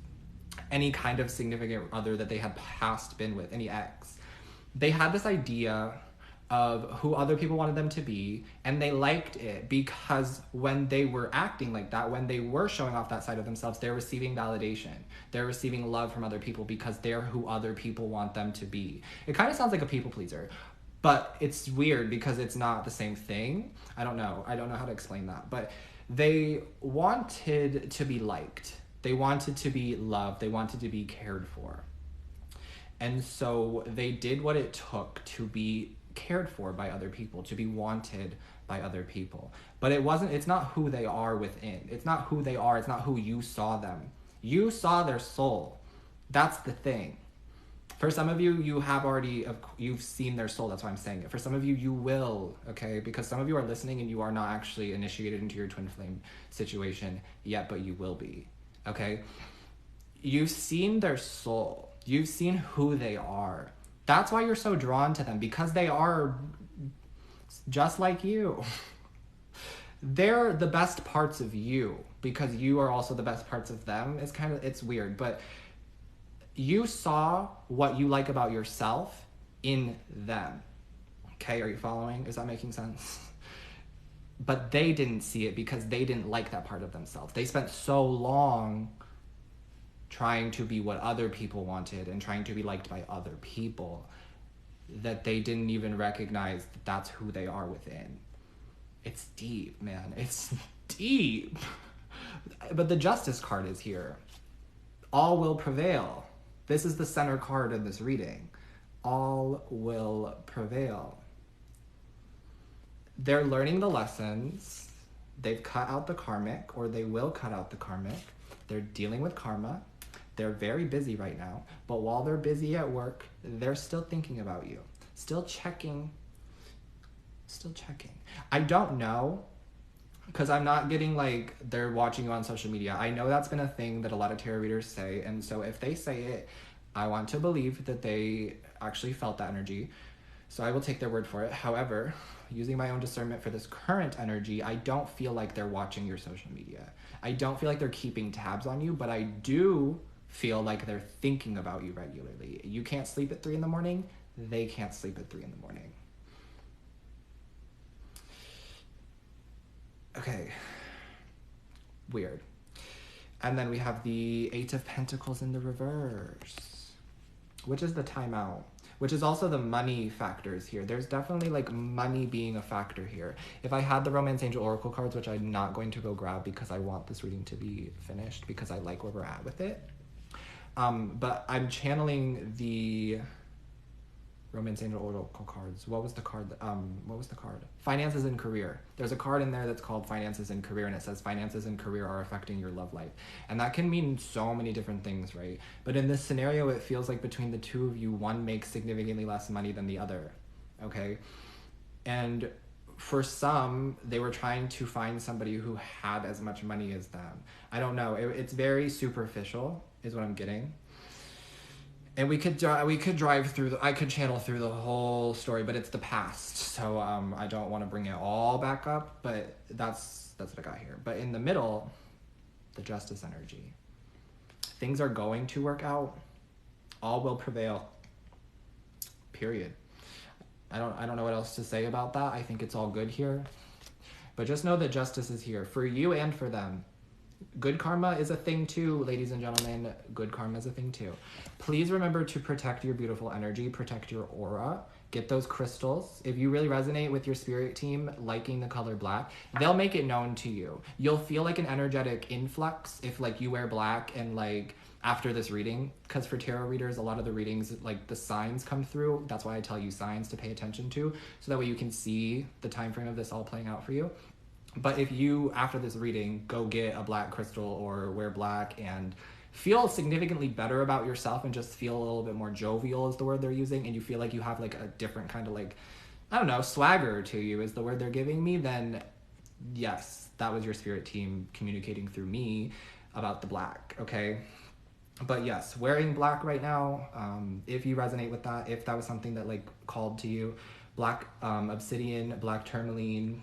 any kind of significant other that they had past been with, any ex. They had this idea of who other people wanted them to be, and they liked it because when they were acting like that, when they were showing off that side of themselves, they're receiving validation. They're receiving love from other people because they're who other people want them to be. It kind of sounds like a people pleaser, but it's weird because it's not the same thing. I don't know how to explain that, but They wanted to be liked. They wanted to be loved. They wanted to be cared for. And so they did what it took to be cared for by other people, to be wanted by other people. But it's not who they are within. It's not who they are. It's not who you saw them. You saw their soul. That's the thing. For some of you, you've seen their soul. That's why I'm saying it. For some of you, you will, okay? Because some of you are listening and you are not actually initiated into your twin flame situation yet, but you will be, okay? You've seen their soul. You've seen who they are. That's why you're so drawn to them, because they are just like you. They're the best parts of you because you are also the best parts of them. It's weird, but you saw what you like about yourself in them. Okay, are you following? Is that making sense? But they didn't see it because they didn't like that part of themselves. They spent so long trying to be what other people wanted and trying to be liked by other people that they didn't even recognize that that's who they are within. It's deep, man. It's deep. But the Justice card is here. All will prevail. This is the center card in this reading. All will prevail. They're learning the lessons. They've cut out the karmic, or they will cut out the karmic. They're dealing with karma. They're very busy right now. But while they're busy at work, they're still thinking about you. Still checking. I don't know, because I'm not getting like they're watching you on social media. I know that's been a thing that a lot of tarot readers say, and so if they say it, I want to believe that they actually felt that energy, so I will take their word for it. However, using my own discernment for this current energy, I don't feel like they're watching your social media. I don't feel like they're keeping tabs on you, but I do feel like they're thinking about you regularly. You can't sleep at 3 a.m, they can't sleep at 3 a.m. Okay, weird. And then we have the 8 of Pentacles in the reverse, which is the timeout, which is also the money factors here. There's definitely like money being a factor here. If I had the Romance Angel Oracle cards, which I'm not going to go grab because I want this reading to be finished because I like where we're at with it. But I'm channeling the Romance Angel Oracle cards. What was the card? Finances and career. There's a card in there that's called Finances and Career, and it says finances and career are affecting your love life. And that can mean so many different things, right? But in this scenario, it feels like between the two of you, one makes significantly less money than the other, okay? And for some, they were trying to find somebody who had as much money as them. I don't know. It's very superficial, is what I'm getting. And we could drive through. I could channel through the whole story, but it's the past, so I don't want to bring it all back up. But that's what I got here. But in the middle, the Justice energy. Things are going to work out. All will prevail. Period. I don't know what else to say about that. I think it's all good here. But just know that Justice is here for you and for them. Good karma is a thing too, ladies and gentlemen. Good karma is a thing too. Please remember to protect your beautiful energy, protect your aura. Get those crystals. If you really resonate with your spirit team liking the color black, they'll make it known to you. You'll feel like an energetic influx if like you wear black and like after this reading, because for tarot readers, a lot of the readings, like the signs come through. That's why I tell you signs to pay attention to, so that way you can see the time frame of this all playing out for you. But if you, after this reading, go get a black crystal or wear black and feel significantly better about yourself and just feel a little bit more jovial is the word they're using, and you feel like you have like a different kind of like, I don't know, swagger to you is the word they're giving me, then yes, that was your spirit team communicating through me about the black, okay? But yes, wearing black right now, if you resonate with that, if that was something that like called to you, black obsidian, black tourmaline,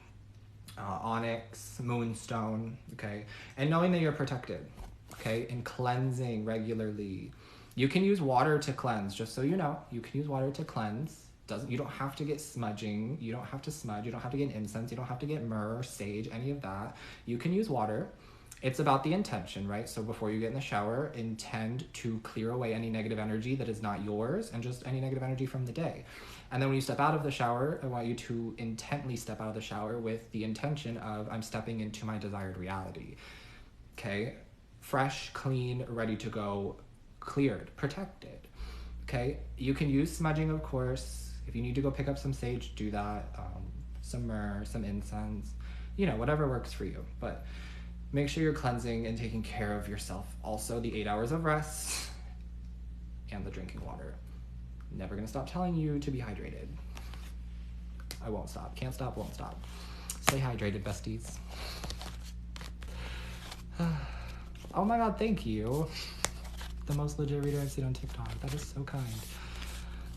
onyx, moonstone, okay? And knowing that you're protected, okay? And cleansing regularly. You can use water to cleanse, just so you know. You can use water to cleanse. You don't have to get smudging. You don't have to smudge. You don't have to get incense. You don't have to get myrrh, sage, any of that. You can use water. It's about the intention, right? So before you get in the shower, intend to clear away any negative energy that is not yours and just any negative energy from the day. And then when you step out of the shower, I want you to intently step out of the shower with the intention of, I'm stepping into my desired reality. Okay? Fresh, clean, ready to go, cleared, protected. Okay? You can use smudging, of course. If you need to go pick up some sage, do that. Some myrrh, some incense, whatever works for you. But make sure you're cleansing and taking care of yourself. Also, the 8 hours of rest and the drinking water. Never gonna stop telling you to be hydrated. I won't stop. Can't stop, won't stop. Stay hydrated, besties. Oh my god, thank you. The most legit reader I've seen on TikTok. That is so kind.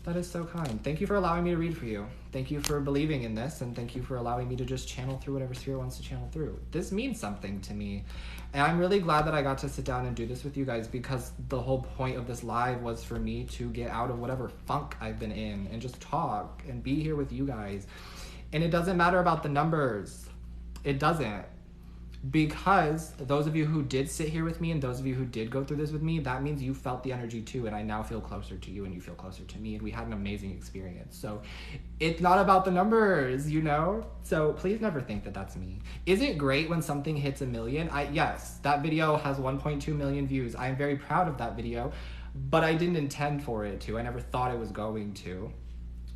That is so kind. Thank you for allowing me to read for you. Thank you for believing in this, and thank you for allowing me to just channel through whatever Spirit wants to channel through. This means something to me. And I'm really glad that I got to sit down and do this with you guys, because the whole point of this live was for me to get out of whatever funk I've been in and just talk and be here with you guys. And it doesn't matter about the numbers. It doesn't. Because those of you who did sit here with me and those of you who did go through this with me, that means you felt the energy too, and I now feel closer to you and you feel closer to me, and we had an amazing experience. So it's not about the numbers, So please never think that that's me. Is it great when something hits 1 million? Yes, that video has 1.2 million views. I am very proud of that video, but I didn't intend for it to. I never thought it was going to.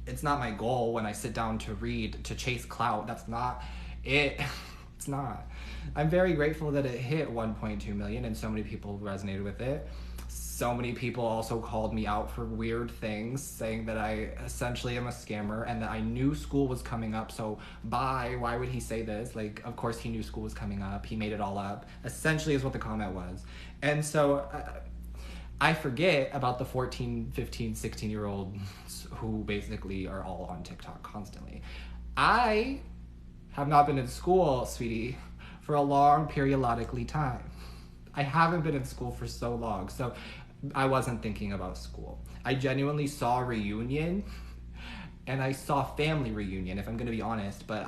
It's not my goal when I sit down to read, to chase clout. That's not it. It's not. I'm very grateful that it hit 1.2 million and so many people resonated with it. So many people also called me out for weird things, saying that I essentially am a scammer and that I knew school was coming up. So why would he say this? Like, of course he knew school was coming up. He made it all up, essentially is what the comment was. And so I forget about the 14, 15, 16-year-olds who basically are all on TikTok constantly. I have not been in school, sweetie, for a long periodically time. I haven't been in school for so long, so I wasn't thinking about school. I genuinely saw a reunion, and I saw family reunion, if I'm gonna be honest, but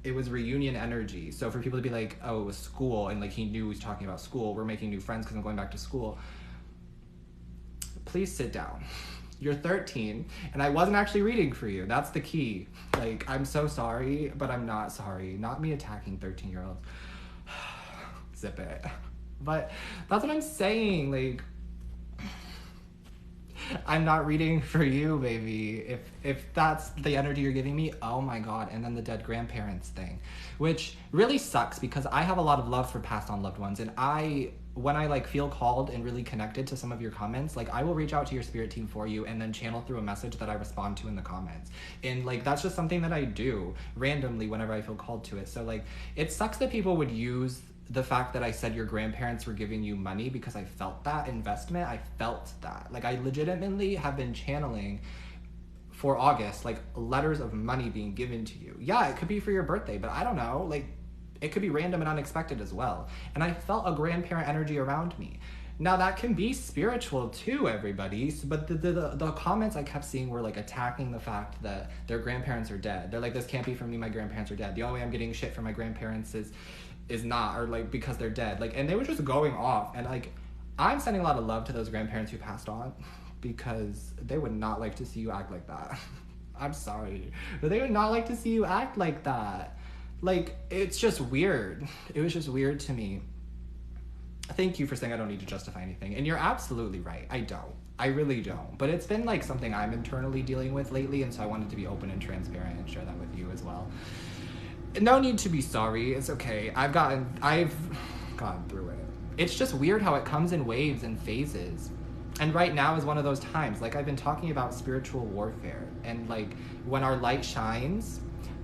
it was reunion energy. So for people to be like, oh, it was school, and like he knew he was talking about school, we're making new friends because I'm going back to school. Please sit down. You're 13, and I wasn't actually reading for you. That's the key. Like, I'm so sorry, but I'm not sorry. Not me attacking 13-year-olds. Zip it. But that's what I'm saying. Like, I'm not reading for you, baby. If that's the energy you're giving me, oh my god. And then the dead grandparents thing, which really sucks because I have a lot of love for passed on loved ones, and when I like feel called and really connected to some of your comments, like I will reach out to your spirit team for you and then channel through a message that I respond to in the comments. And like that's just something that I do randomly whenever I feel called to it. So like it sucks that people would use the fact that I said your grandparents were giving you money, because I felt that investment. I felt that. Like I legitimately have been channeling for August, like letters of money being given to you. Yeah, it could be for your birthday, but I don't know. Like it could be random and unexpected as well. And I felt a grandparent energy around me. Now that can be spiritual too, everybody. But the comments I kept seeing were like attacking the fact that their grandparents are dead. They're like, this can't be from me, my grandparents are dead. The only way I'm getting shit from my grandparents is not, or like because they're dead. Like, and they were just going off. And like, I'm sending a lot of love to those grandparents who passed on, because they would not like to see you act like that. I'm sorry, but they would not like to see you act like that. Like, it's just weird. It was just weird to me. Thank you for saying I don't need to justify anything. And you're absolutely right. I don't. I really don't. But it's been like something I'm internally dealing with lately, and so I wanted to be open and transparent and share that with you as well. No need to be sorry. It's okay. I've gotten through it. It's just weird how it comes in waves and phases. And right now is one of those times. Like, I've been talking about spiritual warfare, and like when our light shines.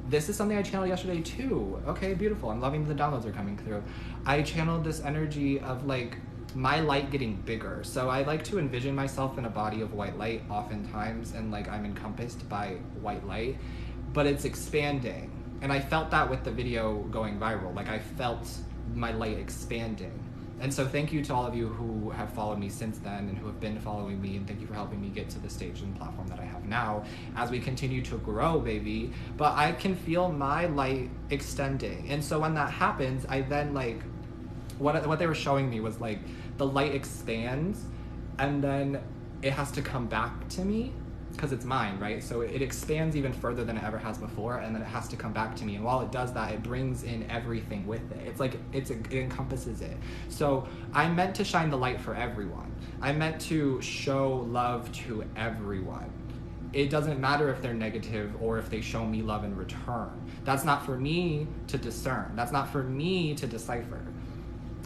This is something I channeled yesterday too. Okay, beautiful. I'm loving the downloads are coming through. I channeled this energy of like my light getting bigger. So I like to envision myself in a body of white light oftentimes, and like I'm encompassed by white light, but it's expanding. And I felt that with the video going viral. Like I felt my light expanding. And so thank you to all of you who have followed me since then and who have been following me, and thank you for helping me get to the stage and platform that I have now as we continue to grow, baby. But I can feel my light extending. And so when that happens, I then like what they were showing me was like the light expands and then it has to come back to me because it's mine, right? So it expands even further than it ever has before, and then it has to come back to me. And while it does that, it brings in everything with it. It's like it encompasses it. So I'm meant to shine the light for everyone. I'm meant to show love to everyone. It doesn't matter if they're negative or if they show me love in return. That's not for me to discern. That's not for me to decipher.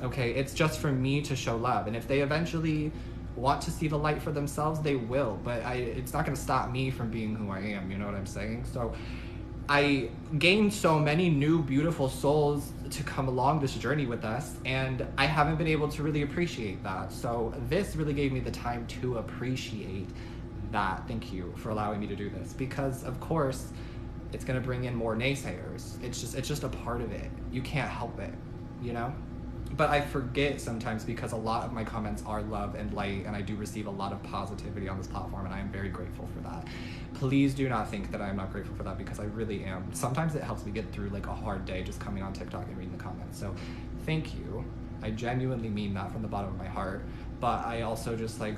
Okay, it's just for me to show love. And if they eventually want to see the light for themselves, they will. But it's not going to stop me from being who I am. You know what I'm saying? So I gained so many new beautiful souls to come along this journey with us, and I haven't been able to really appreciate that. So this really gave me the time to appreciate that. Thank you for allowing me to do this, because of course it's going to bring in more naysayers. It's just a part of it. You can't help it, you know? But I forget sometimes because a lot of my comments are love and light, and I do receive a lot of positivity on this platform, and I am very grateful for that. Please do not think that I am not grateful for that, because I really am. Sometimes it helps me get through like a hard day just coming on TikTok and reading the comments. So thank you. I genuinely mean that from the bottom of my heart. But I also just like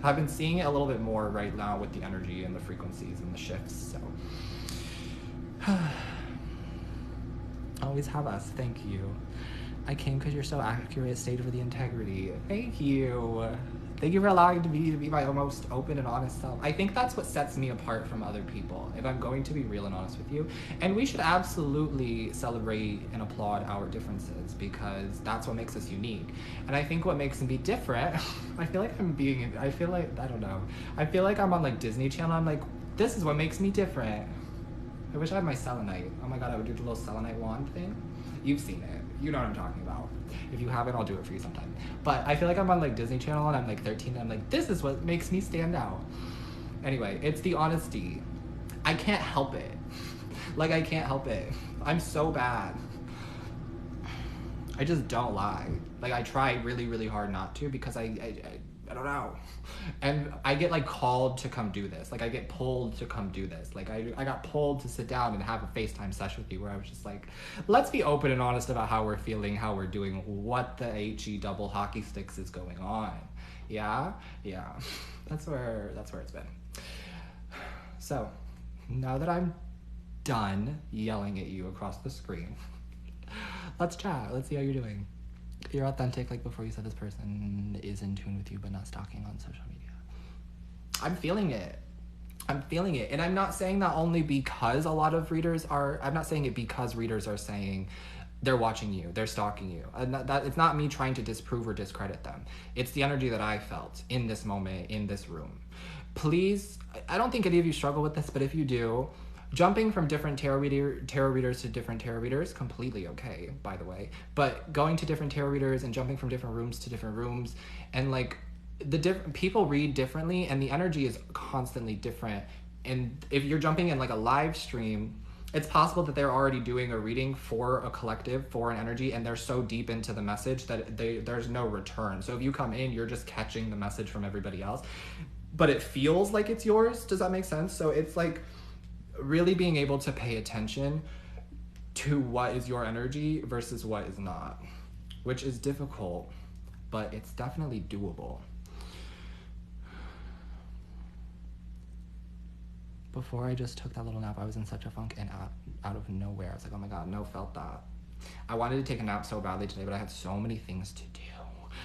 I've been seeing it a little bit more right now with the energy and the frequencies and the shifts. So always have us. Thank you. I came because you're so accurate. Stayed for the integrity. Thank you. Thank you for allowing me to be my most open and honest self. I think that's what sets me apart from other people, if I'm going to be real and honest with you. And we should absolutely celebrate and applaud our differences, because that's what makes us unique. And I think what makes me different, I feel like I don't know. I feel like I'm on like Disney Channel. I'm like, this is what makes me different. I wish I had my selenite. Oh my God, I would do the little selenite wand thing. You've seen it. You know what I'm talking about. If you haven't, I'll do it for you sometime. But I feel like I'm on like Disney Channel and I'm like 13 and I'm like, this is what makes me stand out. Anyway, it's the honesty. I can't help it. Like, I can't help it. I'm so bad. I just don't lie. Like, I try really, really hard not to, because I don't know. And I get like called to come do this. Like, I get pulled to come do this. Like, I got pulled to sit down and have a FaceTime sesh with you, where I was just like, let's be open and honest about how we're feeling, how we're doing, what the HE double hockey sticks is going on. Yeah? Yeah. That's where it's been. So, now that I'm done yelling at you across the screen, let's chat. Let's see how you're doing. You're authentic, like before you said this person is in tune with you but not stalking on social media. I'm feeling it. And I'm not saying that only because a lot of readers are, I'm not saying it because readers are saying they're watching you, they're stalking you. And that it's not me trying to disprove or discredit them. It's the energy that I felt in this moment, in this room. Please, I don't think any of you struggle with this, but if you do, jumping from different tarot readers to different tarot readers, completely okay, by the way. But going to different tarot readers and jumping from different rooms to different rooms, and like the different people read differently, and the energy is constantly different. And if you're jumping in like a live stream, it's possible that they're already doing a reading for a collective, for an energy, and they're so deep into the message that there's no return. So if you come in, you're just catching the message from everybody else, but it feels like it's yours. Does that make sense? So it's like really being able to pay attention to what is your energy versus what is not, which is difficult, but it's definitely doable. Before I just took that little nap, I was in such a funk, and out of nowhere, I was like, oh my God, no, felt that. I wanted to take a nap so badly today, but I had so many things to do.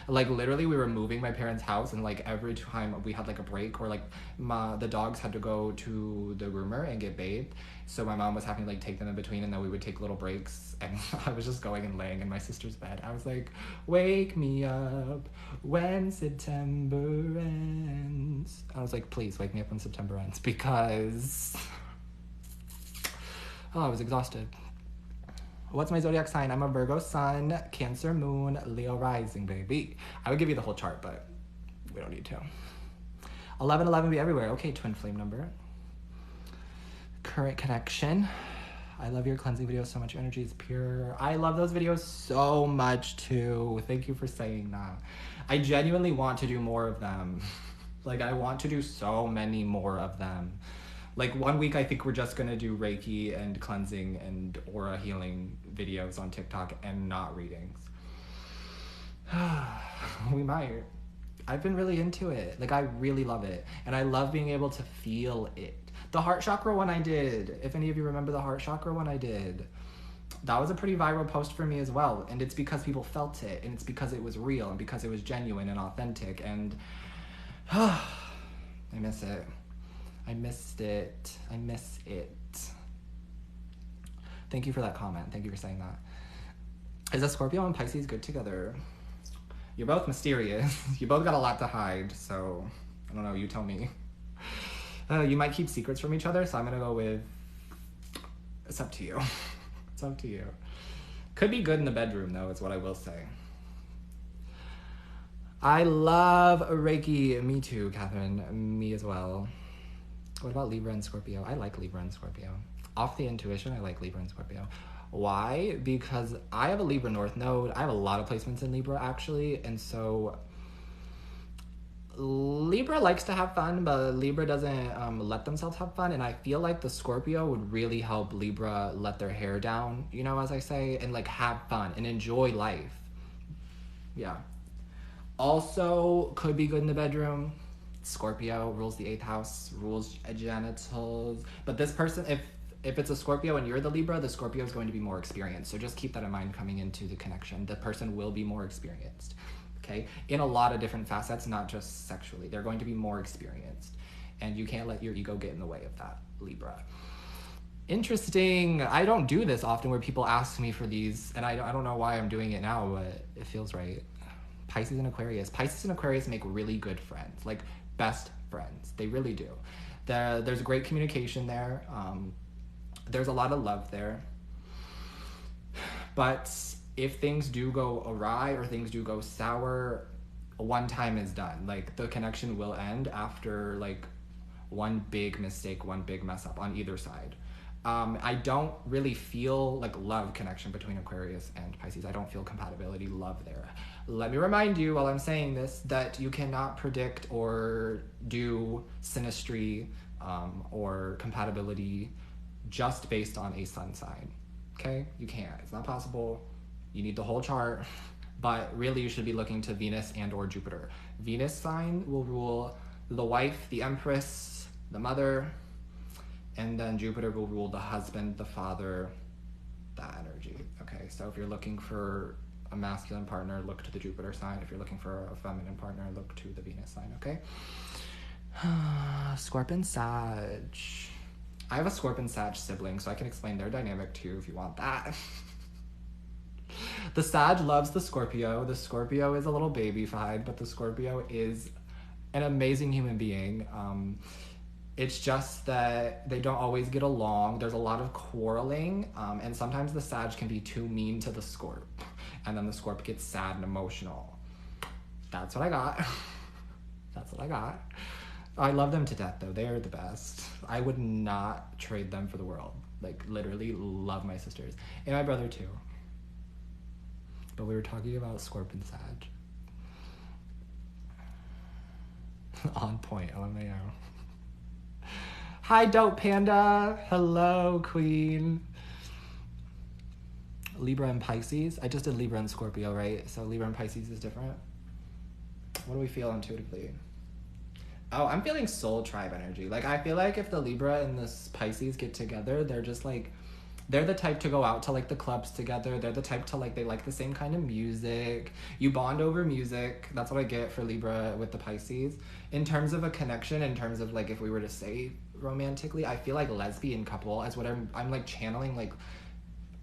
Like, literally, we were moving my parents' house, and like every time we had like a break, or like the dogs had to go to the groomer and get bathed, so my mom was having to like take them in between, and then we would take little breaks, and I was just going and laying in my sister's bed. I was like, wake me up when September ends. I was like, please wake me up when September ends, because I was exhausted. What's my zodiac sign? I'm a Virgo sun, Cancer moon, Leo rising, baby. I would give you the whole chart, but we don't need to. 1111 be everywhere. Okay, twin flame number. Current connection. I love your cleansing videos so much. Your energy is pure. I love those videos so much too. Thank you for saying that. I genuinely want to do more of them. Like, I want to do so many more of them. Like, 1 week, I think we're just gonna do Reiki and cleansing and aura healing videos on TikTok and not readings. We might. I've been really into it. Like, I really love it. And I love being able to feel it. The heart chakra one I did, if any of you remember the heart chakra one I did, that was a pretty viral post for me as well. And it's because people felt it. And it's because it was real. And because it was genuine and authentic. And I miss it. I missed it. I miss it. Thank you for that comment. Thank you for saying that. Is a Scorpio and Pisces good together? You're both mysterious. You both got a lot to hide, so I don't know, you tell me. You might keep secrets from each other, so I'm gonna go with, it's up to you. It's up to you. Could be good in the bedroom, though, is what I will say. I love Reiki. Me too, Catherine. Me as well. What about Libra and Scorpio? I like Libra and Scorpio. Off the intuition, I like Libra and Scorpio. Why? Because I have a Libra North Node. I have a lot of placements in Libra, actually. And so Libra likes to have fun, but Libra doesn't let themselves have fun. And I feel like the Scorpio would really help Libra let their hair down, you know, as I say, and like have fun and enjoy life. Yeah. Also, could be good in the bedroom. Scorpio rules the 8th house, rules genitals. But this person, if it's a Scorpio and you're the Libra, the Scorpio is going to be more experienced. So just keep that in mind coming into the connection. The person will be more experienced, okay? In a lot of different facets, not just sexually. They're going to be more experienced. And you can't let your ego get in the way of that, Libra. Interesting. I don't do this often where people ask me for these, and I don't know why I'm doing it now, but it feels right. Pisces and Aquarius. Pisces and Aquarius make really good friends, like best friends. They really do. There's great communication there. There's a lot of love there. But if things do go awry or things do go sour, one time is done. Like, the connection will end after, like, one big mistake, one big mess up on either side. I don't really feel, like, love connection between Aquarius and Pisces. I don't feel compatibility, love there. Let me remind you, while I'm saying this, that you cannot predict or do synastry or compatibility just based on a sun sign, okay? You can't. It's not possible. You need the whole chart, but really you should be looking to Venus and or Jupiter. Venus sign will rule the wife, the empress, the mother, and then Jupiter will rule the husband, the father, that energy, okay? So if you're looking for a masculine partner, look to the Jupiter sign. If you're looking for a feminine partner, look to the Venus sign, okay? Scorpion Sag. I have a Scorpion Sag sibling, so I can explain their dynamic too if you want that. The Sag loves the Scorpio. The Scorpio is a little baby-fied, but the Scorpio is an amazing human being. It's just that they don't always get along. There's a lot of quarreling, and sometimes the Sag can be too mean to the Scorp, and then the Scorp gets sad and emotional. That's what I got. That's what I got. I love them to death, though. They are the best. I would not trade them for the world. Like, literally love my sisters. And my brother, too. But we were talking about Scorp and Sag. On point, LMAO. Hi, Dope Panda. Hello, Queen. Libra and Pisces. I just did Libra and Scorpio, right? So Libra and Pisces is different. What do we feel intuitively? Oh, I'm feeling soul tribe energy. Like, I feel like if the Libra and the Pisces get together, they're just like, they're the type to go out to like the clubs together. They're the type to like, they like the same kind of music. You bond over music. That's what I get for Libra with the Pisces. In terms of a connection, in terms of like, if we were to say romantically, I feel like lesbian couple as what I'm like channeling like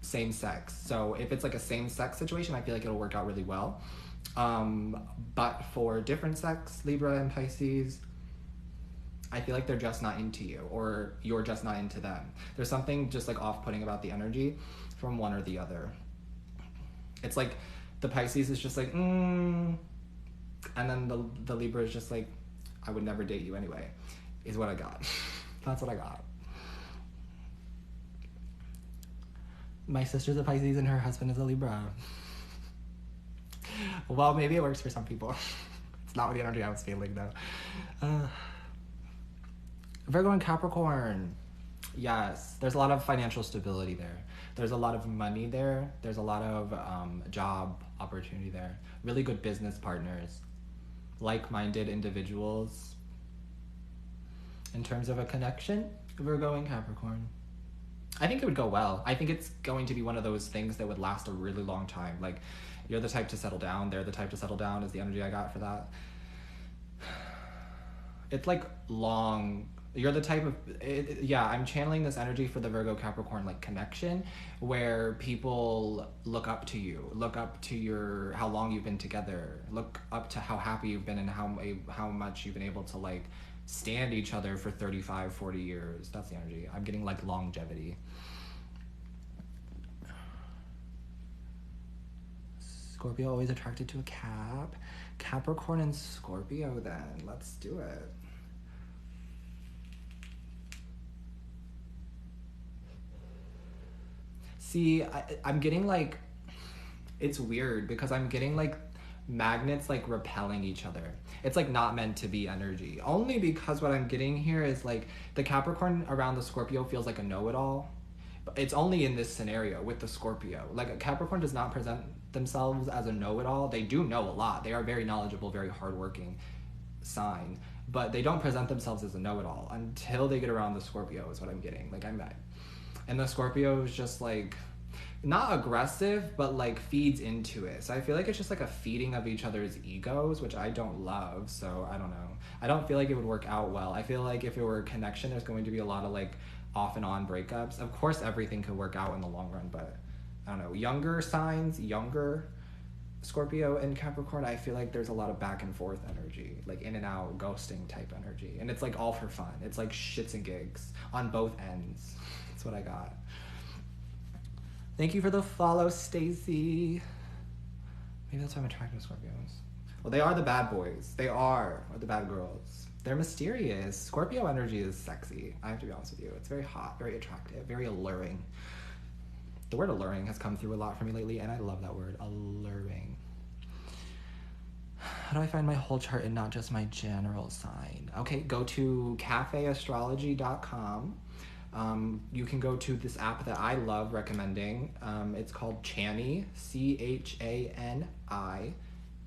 same sex. So if it's like a same sex situation, I feel like it'll work out really well. But for different sex, Libra and Pisces, I feel like they're just not into you, or you're just not into them. There's something just like off-putting about the energy from one or the other. It's like the Pisces is just like, and then the Libra is just like, I would never date you anyway, is what I got. That's what I got. My sister's a Pisces and her husband is a Libra. Well, maybe it works for some people. It's not what the energy I was feeling, though. Virgo and Capricorn. Yes, there's a lot of financial stability there. There's a lot of money there. There's a lot of job opportunity there. Really good business partners, like-minded individuals. In terms of a connection, Virgo and Capricorn, I think it would go well. I think it's going to be one of those things that would last a really long time. Like, you're the type to settle down, they're the type to settle down is the energy I got for that. It's like long. You're the type of I'm channeling this energy for the Virgo Capricorn like connection where people look up to you, look up to your how long you've been together, look up to how happy you've been and how much you've been able to like stand each other for 35, 40 years. That's the energy. I'm getting like longevity. Scorpio always attracted to a Cap. Capricorn and Scorpio then. Let's do it. See, I'm getting like, it's weird because I'm getting like magnets like repelling each other. It's like not meant to be energy. Only because what I'm getting here is like the Capricorn around the Scorpio feels like a know-it-all. But it's only in this scenario with the Scorpio. Like a Capricorn does not present themselves as a know-it-all. They do know a lot. They are very knowledgeable, very hardworking sign. But they don't present themselves as a know-it-all until they get around the Scorpio is what I'm getting. Like and the Scorpio is just like not aggressive but like feeds into it, so I feel like it's just like a feeding of each other's egos, which I don't love. So I don't know, I don't feel like it would work out well. I feel like if it were a connection there's going to be a lot of like off and on breakups. Of course everything could work out in the long run, but I don't know, younger Scorpio and Capricorn, I feel like there's a lot of back and forth energy, like in and out ghosting type energy, and it's like all for fun. It's like shits and gigs on both ends. That's what I got. Thank you for the follow, Stacy. Maybe that's why I'm attracted to Scorpios. Well, they are the bad boys. They are, or the bad girls. They're mysterious. Scorpio energy is sexy. I have to be honest with you. It's very hot, very attractive, very alluring. The word alluring has come through a lot for me lately, and I love that word, alluring. How do I find my whole chart and not just my general sign? Okay, go to cafeastrology.com. You can go to this app that I love recommending. It's called Chani, Chani.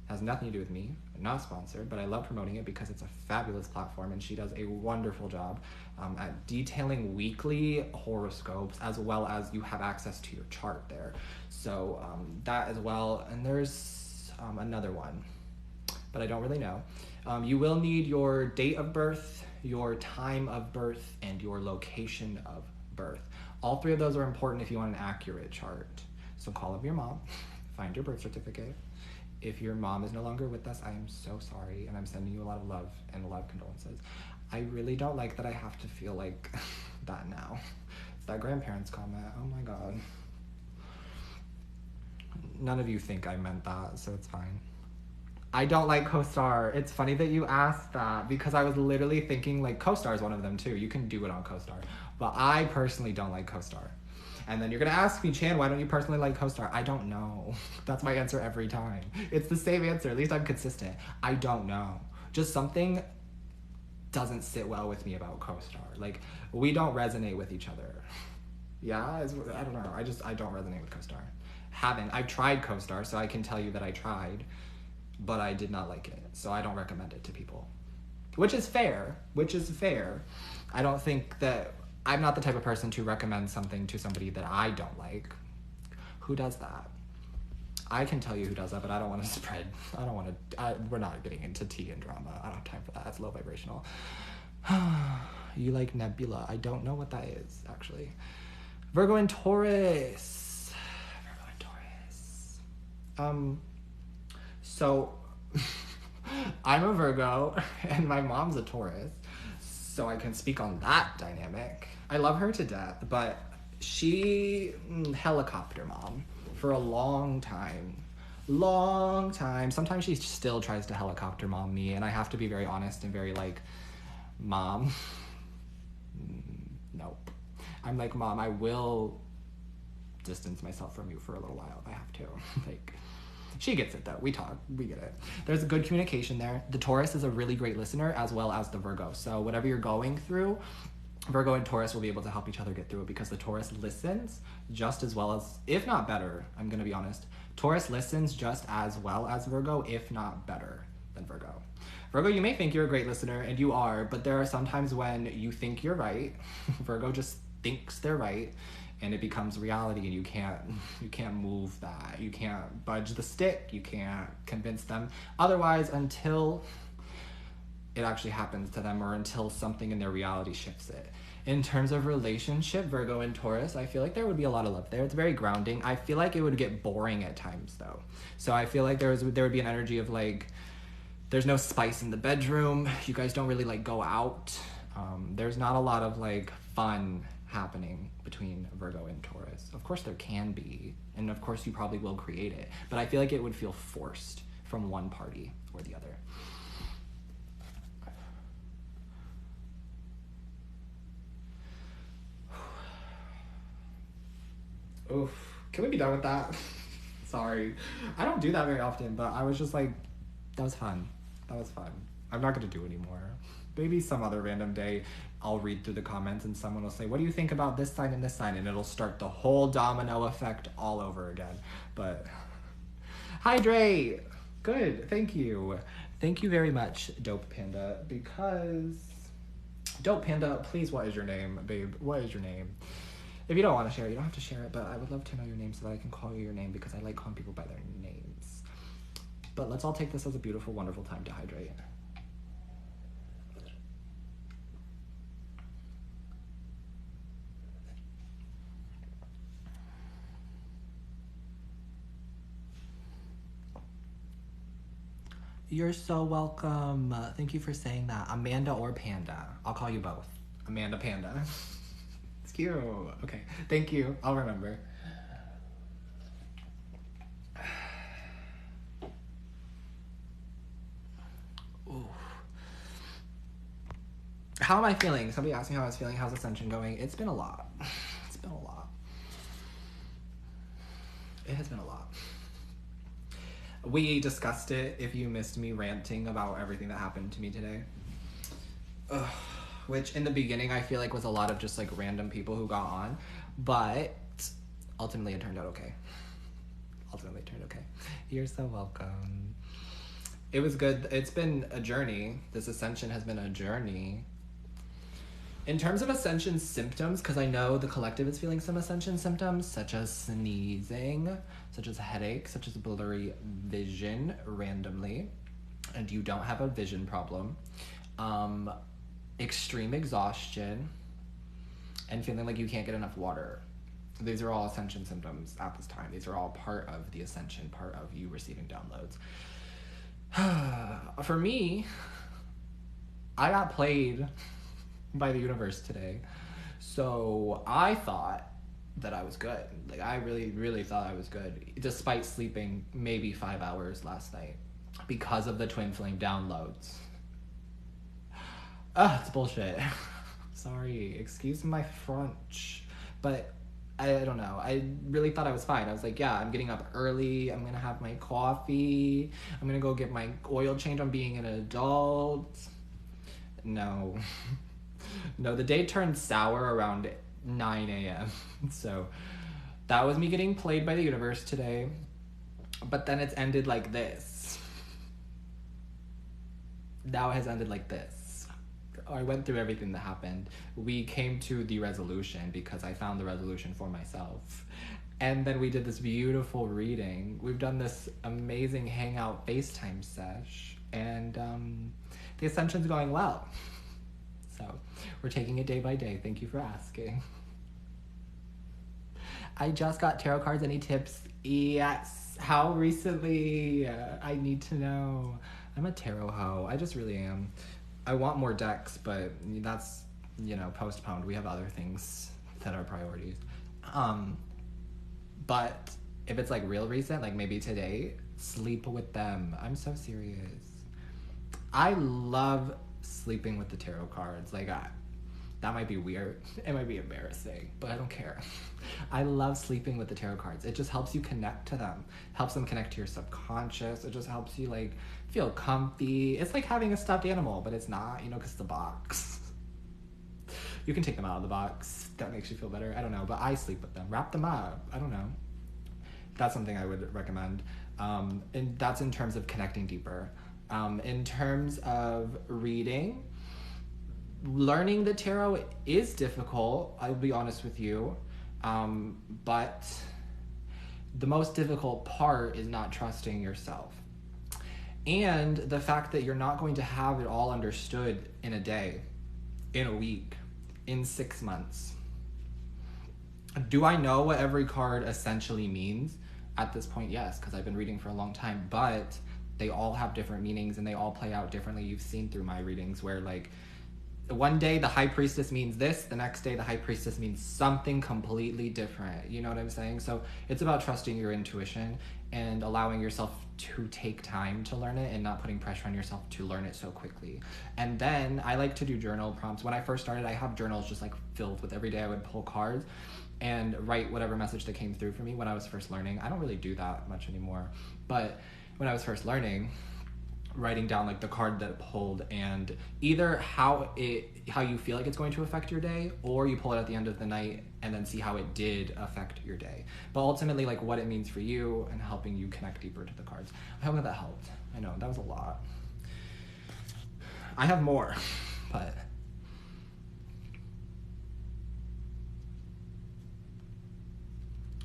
Has nothing to do with me, not sponsored, but I love promoting it because it's a fabulous platform and she does a wonderful job at detailing weekly horoscopes, as well as you have access to your chart there. So that as well. And there's another one, but I don't really know. You will need your date of birth, your time of birth, and your location of birth. All three of those are important if you want an accurate chart. So call up your mom, find your birth certificate. If your mom is no longer with us, I am so sorry, and I'm sending you a lot of love and a lot of condolences. I really don't like that I have to feel like that now. It's that grandparents comment. Oh my God. None of you think I meant that, so it's fine. I don't like CoStar. It's funny that you asked that because I was literally thinking like CoStar is one of them too. You can do it on CoStar. But I personally don't like CoStar. And then you're going to ask me, Chan, why don't you personally like CoStar? I don't know. That's my answer every time. It's the same answer. At least I'm consistent. I don't know. Just something doesn't sit well with me about CoStar. Like, we don't resonate with each other. Yeah? I don't know. I don't resonate with CoStar. I've tried CoStar, so I can tell you that I tried, but I did not like it. So I don't recommend it to people. Which is fair. I don't think that... I'm not the type of person to recommend something to somebody that I don't like. Who does that? I can tell you who does that, but I don't want to spread. We're not getting into tea and drama. I don't have time for that. That's low vibrational. You like Nebula. I don't know what that is, actually. Virgo and Taurus. So I'm a Virgo and my mom's a Taurus. So I can speak on that dynamic. I love her to death, but she helicopter mom for a long time. Sometimes she still tries to helicopter mom me, and I have to be very honest and very like, Mom, nope. I'm like, Mom, I will distance myself from you for a little while if I have to. Like, she gets it though. We talk. We get it. There's a good communication there. The Taurus is a really great listener, as well as the Virgo. So whatever you're going through, Virgo and Taurus will be able to help each other get through it, because the Taurus listens just as well as, if not better, I'm going to be honest, Taurus listens just as well as Virgo, if not better than Virgo. Virgo, you may think you're a great listener, and you are, but there are some times when you think you're right. Virgo just thinks they're right, and it becomes reality, and you can't move that. You can't budge the stick. You can't convince them otherwise until it actually happens to them, or until something in their reality shifts it. In terms of relationship, Virgo and Taurus, I feel like there would be a lot of love there. It's very grounding. I feel like it would get boring at times though. So I feel like there would be an energy of like, there's no spice in the bedroom. You guys don't really like go out. There's not a lot of like fun happening between Virgo and Taurus. Of course there can be, and of course you probably will create it, but I feel like it would feel forced from one party or the other. Oof. Can we be done with that? Sorry. I don't do that very often, but I was just like, that was fun. That was fun. I'm not going to do anymore. Maybe some other random day I'll read through the comments and someone will say, what do you think about this sign and this sign? And it'll start the whole domino effect all over again. But hydrate. Good. Thank you. Thank you very much, Dope Panda, because Dope Panda, please, what is your name, babe? What is your name? If you don't want to share it, you don't have to share it, but I would love to know your name so that I can call you your name, because I like calling people by their names. But let's all take this as a beautiful, wonderful time to hydrate. You're so welcome. Thank you for saying that. Amanda or Panda. I'll call you both. Amanda Panda. It's cute. Okay. Thank you. I'll remember. Ooh. How am I feeling? Somebody asked me how I was feeling. How's Ascension going? It's been a lot. It's been a lot. It has been a lot. We discussed it if you missed me ranting about everything that happened to me today. Ugh. Which in the beginning I feel like was a lot of just like random people who got on, but ultimately it turned out okay. Ultimately it turned okay. You're so welcome. It was good. It's been a journey. This Ascension has been a journey. In terms of Ascension symptoms, because I know the collective is feeling some Ascension symptoms, such as sneezing, such as headache, such as blurry vision randomly, and you don't have a vision problem, extreme exhaustion, and feeling like you can't get enough water. These are all Ascension symptoms at this time. These are all part of the Ascension, part of you receiving downloads. For me, I got played by the universe today. So I thought that I was good. Like I really, really thought I was good, despite sleeping maybe 5 hours last night because of the Twinflame downloads. It's bullshit. Sorry, excuse my French. But I don't know. I really thought I was fine. I was like, yeah, I'm getting up early. I'm gonna have my coffee. I'm gonna go get my oil change on being an adult. No. No, the day turned sour around 9 a.m. So that was me getting played by the universe today. But then it's ended like this. Now it has ended like this. I went through everything that happened. We came to the resolution because I found the resolution for myself. And then we did this beautiful reading. We've done this amazing hangout FaceTime sesh. And the Ascension's going well. So we're taking it day by day. Thank you for asking. I just got tarot cards. Any tips? Yes. How recently? I need to know. I'm a tarot hoe. I just really am. I want more decks, but that's, postponed. We have other things that are priorities. But if it's like real recent, like maybe today, sleep with them. I'm so serious. I love sleeping with the tarot cards. Like that might be weird. It might be embarrassing, but I don't care. I love sleeping with the tarot cards. It just helps you connect to them. Helps them connect to your subconscious. It just helps you like feel comfy. It's like having a stuffed animal, but it's not, because it's the box. You can take them out of the box. That makes you feel better. I don't know, but I sleep with them. Wrap them up. I don't know. that's something I would recommend. And that's in terms of connecting deeper. In terms of reading, learning the tarot is difficult, I'll be honest with you. But the most difficult part is not trusting yourself. And the fact that you're not going to have it all understood in a day, in a week, in 6 months. Do I know what every card essentially means? At this point, yes, because I've been reading for a long time, but they all have different meanings and they all play out differently. You've seen through my readings where, like, one day the high priestess means this, the next day the high priestess means something completely different. You know what I'm saying? So it's about trusting your intuition and allowing yourself to take time to learn it and not putting pressure on yourself to learn it so quickly. And then I like to do journal prompts. When I first started, I have journals just like filled with, every day I would pull cards and write whatever message that came through for me when I was first learning. I don't really do that much anymore, but when I was first learning, writing down like the card that it pulled and either how you feel like it's going to affect your day, or you pull it at the end of the night and then see how it did affect your day. But ultimately, like, what it means for you and helping you connect deeper to the cards. I hope that helped. I know that was a lot. I have more, but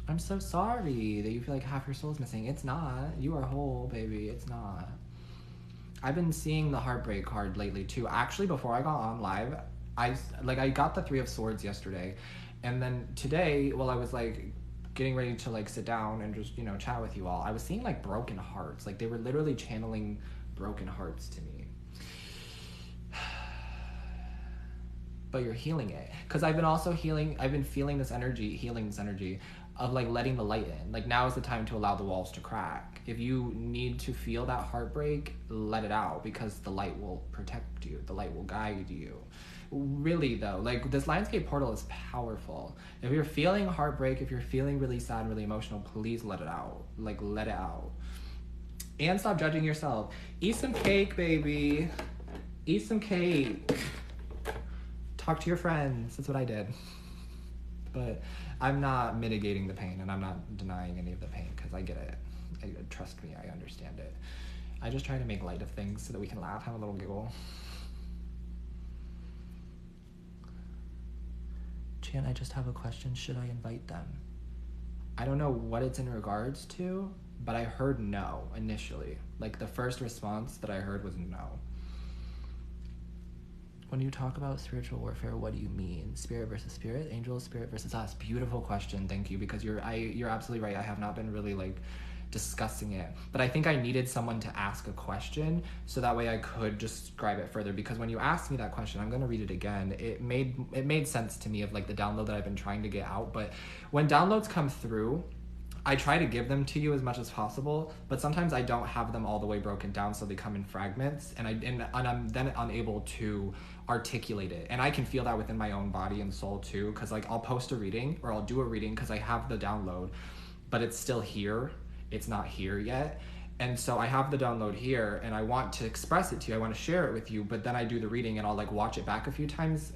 I'm so sorry that you feel like half your soul is missing. It's not. You are whole, baby. It's not. I've been seeing the heartbreak card lately too. Actually, before I got on live, I got the Three of Swords yesterday, and then today, while I was like getting ready to like sit down and just, you know, chat with you all, I was seeing like broken hearts. Like they were literally channeling broken hearts to me. But you're healing it, because I've been feeling this energy, healing this energy of like letting the light in. Like now is the time to allow the walls to crack. If you need to feel that heartbreak, let it out, because the light will protect you. The light will guide you. Really though, like this Lionsgate portal is powerful. If you're feeling heartbreak, if you're feeling really sad, really emotional, please let it out. Like let it out. And stop judging yourself. Eat some cake, baby. Eat some cake. Talk to your friends. That's what I did. But I'm not mitigating the pain, and I'm not denying any of the pain, because I get it. Trust me, I understand it. I just try to make light of things so that we can laugh, have a little giggle. Chan, I just have a question. Should I invite them? I don't know what it's in regards to, but I heard no initially. Like the first response that I heard was no. When you talk about spiritual warfare, what do you mean? Spirit versus spirit, angels, spirit versus us? Beautiful question, thank you, because you're absolutely right. I have not been really like discussing it, but I think I needed someone to ask a question so that way I could describe it further, because when you asked me that question, I'm going to read it again, it made sense to me of like the download that I've been trying to get out. But when downloads come through, I try to give them to you as much as possible, but sometimes I don't have them all the way broken down, so they come in fragments, and I'm then unable to articulate it. And I can feel that within my own body and soul too, because like I'll post a reading or I'll do a reading because I have the download, but it's still here. It's not here yet. And so I have the download here and I want to express it to you. I want to share it with you, but then I do the reading and I'll like watch it back a few times.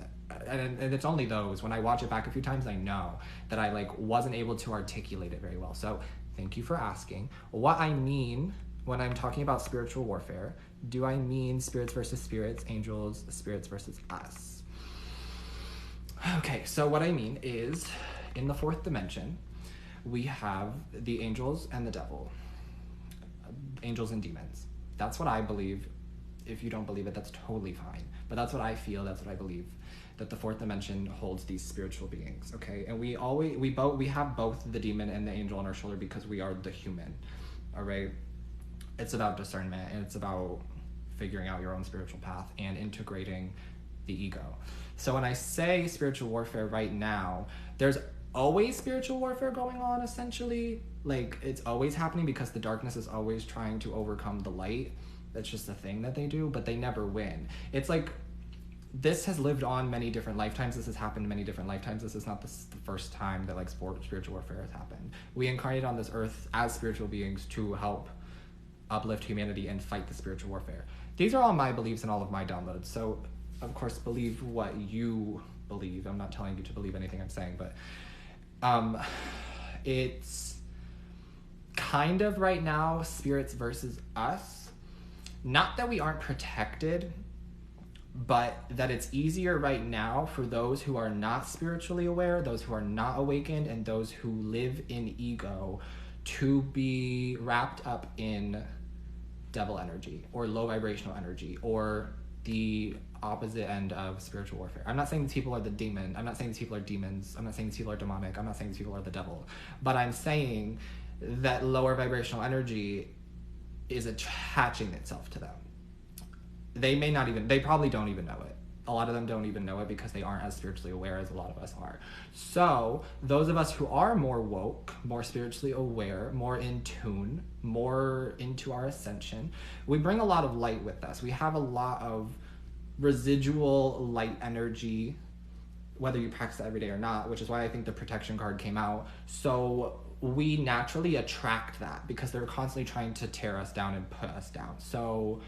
And it's only those, when I watch it back a few times, I know that I like wasn't able to articulate it very well. So thank you for asking. What I mean when I'm talking about spiritual warfare, do I mean spirits versus spirits, angels, spirits versus us? Okay, so what I mean is, in the fourth dimension, we have the angels and the devil. Angels and demons. That's what I believe. If you don't believe it, that's totally fine. But that's what I feel, that's what I believe, that the fourth dimension holds these spiritual beings, okay? And we have both the demon and the angel on our shoulder because we are the human, all right? It's about discernment, and it's about figuring out your own spiritual path and integrating the ego. So when I say spiritual warfare right now, there's always spiritual warfare going on, essentially. Like, it's always happening because the darkness is always trying to overcome the light. That's just a thing that they do, but they never win. It's like, this has lived on many different lifetimes. This has happened many different lifetimes. This is not the first time that like spiritual warfare has happened. We incarnate on this earth as spiritual beings to help uplift humanity and fight the spiritual warfare. These are all my beliefs and all of my downloads. So, of course, believe what you believe. I'm not telling you to believe anything I'm saying, but it's kind of right now, spirits versus us. Not that we aren't protected, but that it's easier right now for those who are not spiritually aware, those who are not awakened, and those who live in ego to be wrapped up in devil energy or low vibrational energy or the opposite end of spiritual warfare. I'm not saying these people are the demon. I'm not saying these people are demons. I'm not saying these people are demonic. I'm not saying these people are the devil. But I'm saying that lower vibrational energy is attaching itself to them. They probably don't even know it. A lot of them don't even know it because they aren't as spiritually aware as a lot of us are. So those of us who are more woke, more spiritually aware, more in tune, more into our ascension, we bring a lot of light with us. We have a lot of residual light energy, whether you practice it every day or not, which is why I think the protection card came out. So we naturally attract that because they're constantly trying to tear us down and put us down. So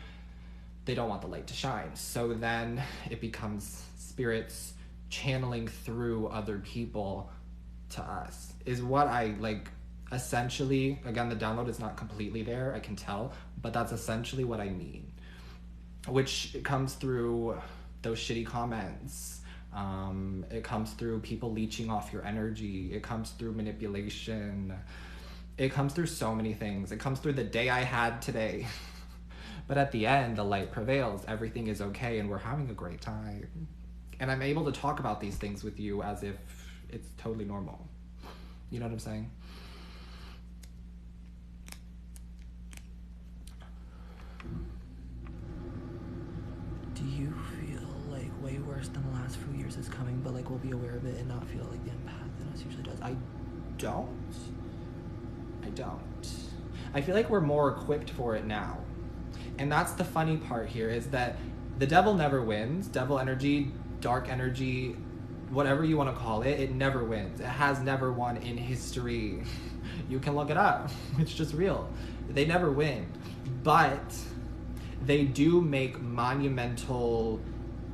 they don't want the light to shine. So then it becomes spirits channeling through other people to us, is what I like. Essentially, again, the download is not completely there, I can tell, but that's essentially what I mean. Which comes through those shitty comments. It comes through people leeching off your energy. It comes through manipulation. It comes through so many things. It comes through the day I had today. But at the end, the light prevails. Everything is okay, and we're having a great time. And I'm able to talk about these things with you as if it's totally normal. You know what I'm saying? Do you feel like way worse than the last few years is coming, but like we'll be aware of it and not feel like the empath in us usually does? I don't. I feel like we're more equipped for it now. And that's the funny part here, is that the devil never wins. Devil energy, dark energy, whatever you want to call it, it never wins. It has never won in history. You can look it up. It's just real. They never win. But they do make monumental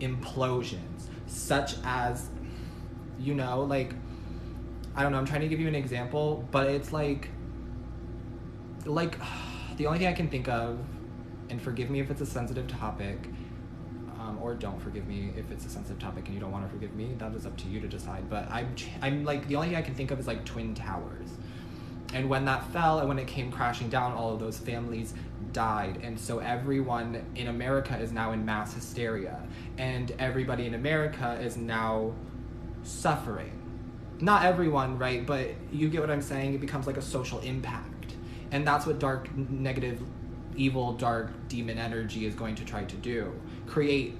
implosions, such as, you know, like, I don't know, I'm trying to give you an example, but it's like the only thing I can think of, and forgive me if it's a sensitive topic, or don't forgive me if it's a sensitive topic and you don't want to forgive me, that is up to you to decide, but I'm like, the only thing I can think of is like Twin Towers. And when that fell and when it came crashing down, all of those families died. And so everyone in America is now in mass hysteria. And everybody in America is now suffering. Not everyone, right? But you get what I'm saying? It becomes like a social impact. And that's what dark, negative, evil, dark, demon energy is going to try to do. Create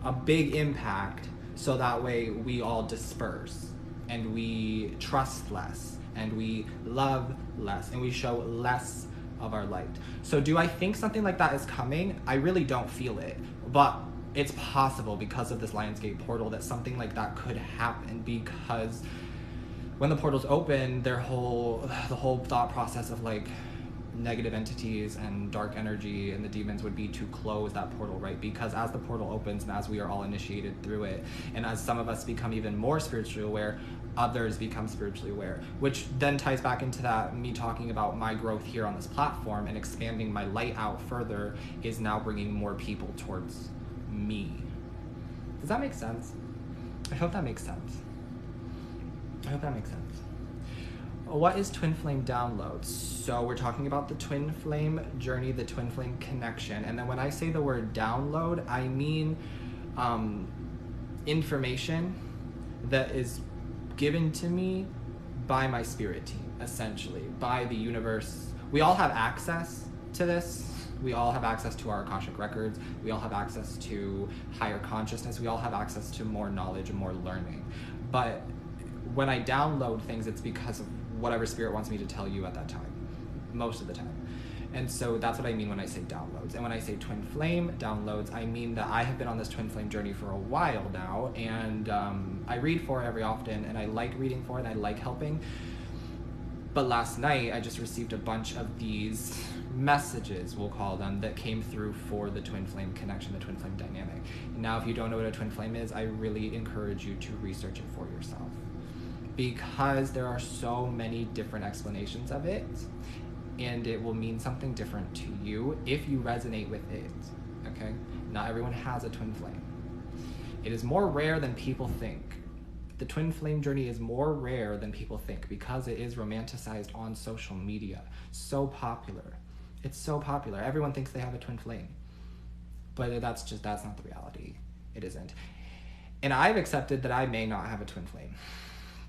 a big impact so that way we all disperse. And we trust less. And we love less. And we show less of our light. So do I think something like that is coming? I really don't feel it. But it's possible because of this Lionsgate portal that something like that could happen, because when the portals open, the whole thought process of like negative entities and dark energy and the demons would be to close that portal, right? Because as the portal opens and as we are all initiated through it, and as some of us become even more spiritually aware, others become spiritually aware, which then ties back into that me talking about my growth here on this platform and expanding my light out further is now bringing more people towards me. Does that make sense? I hope that makes sense. What is Twinflame downloads? So we're talking about the Twinflame journey, the Twinflame connection. And then when I say the word download, I mean information that is given to me by my spirit team, essentially, by the universe. We all have access to this. We all have access to our Akashic records. We all have access to higher consciousness. We all have access to more knowledge and more learning. But when I download things, it's because of whatever spirit wants me to tell you at that time, most of the time. And so that's what I mean when I say downloads. And when I say twin flame downloads, I mean that I have been on this twin flame journey for a while now, and I read for it every often, and I like reading for it, and I like helping. But last night, I just received a bunch of these messages, we'll call them, that came through for the twin flame connection, the twin flame dynamic. Now, if you don't know what a twin flame is, I really encourage you to research it for yourself, because there are so many different explanations of it. and it will mean something different to you if you resonate with it, okay? Not everyone has a twin flame. It is more rare than people think. The twin flame journey is more rare than people think because it is romanticized on social media. So popular. It's so popular. Everyone thinks they have a twin flame. But that's not the reality. It isn't. And I've accepted that I may not have a twin flame.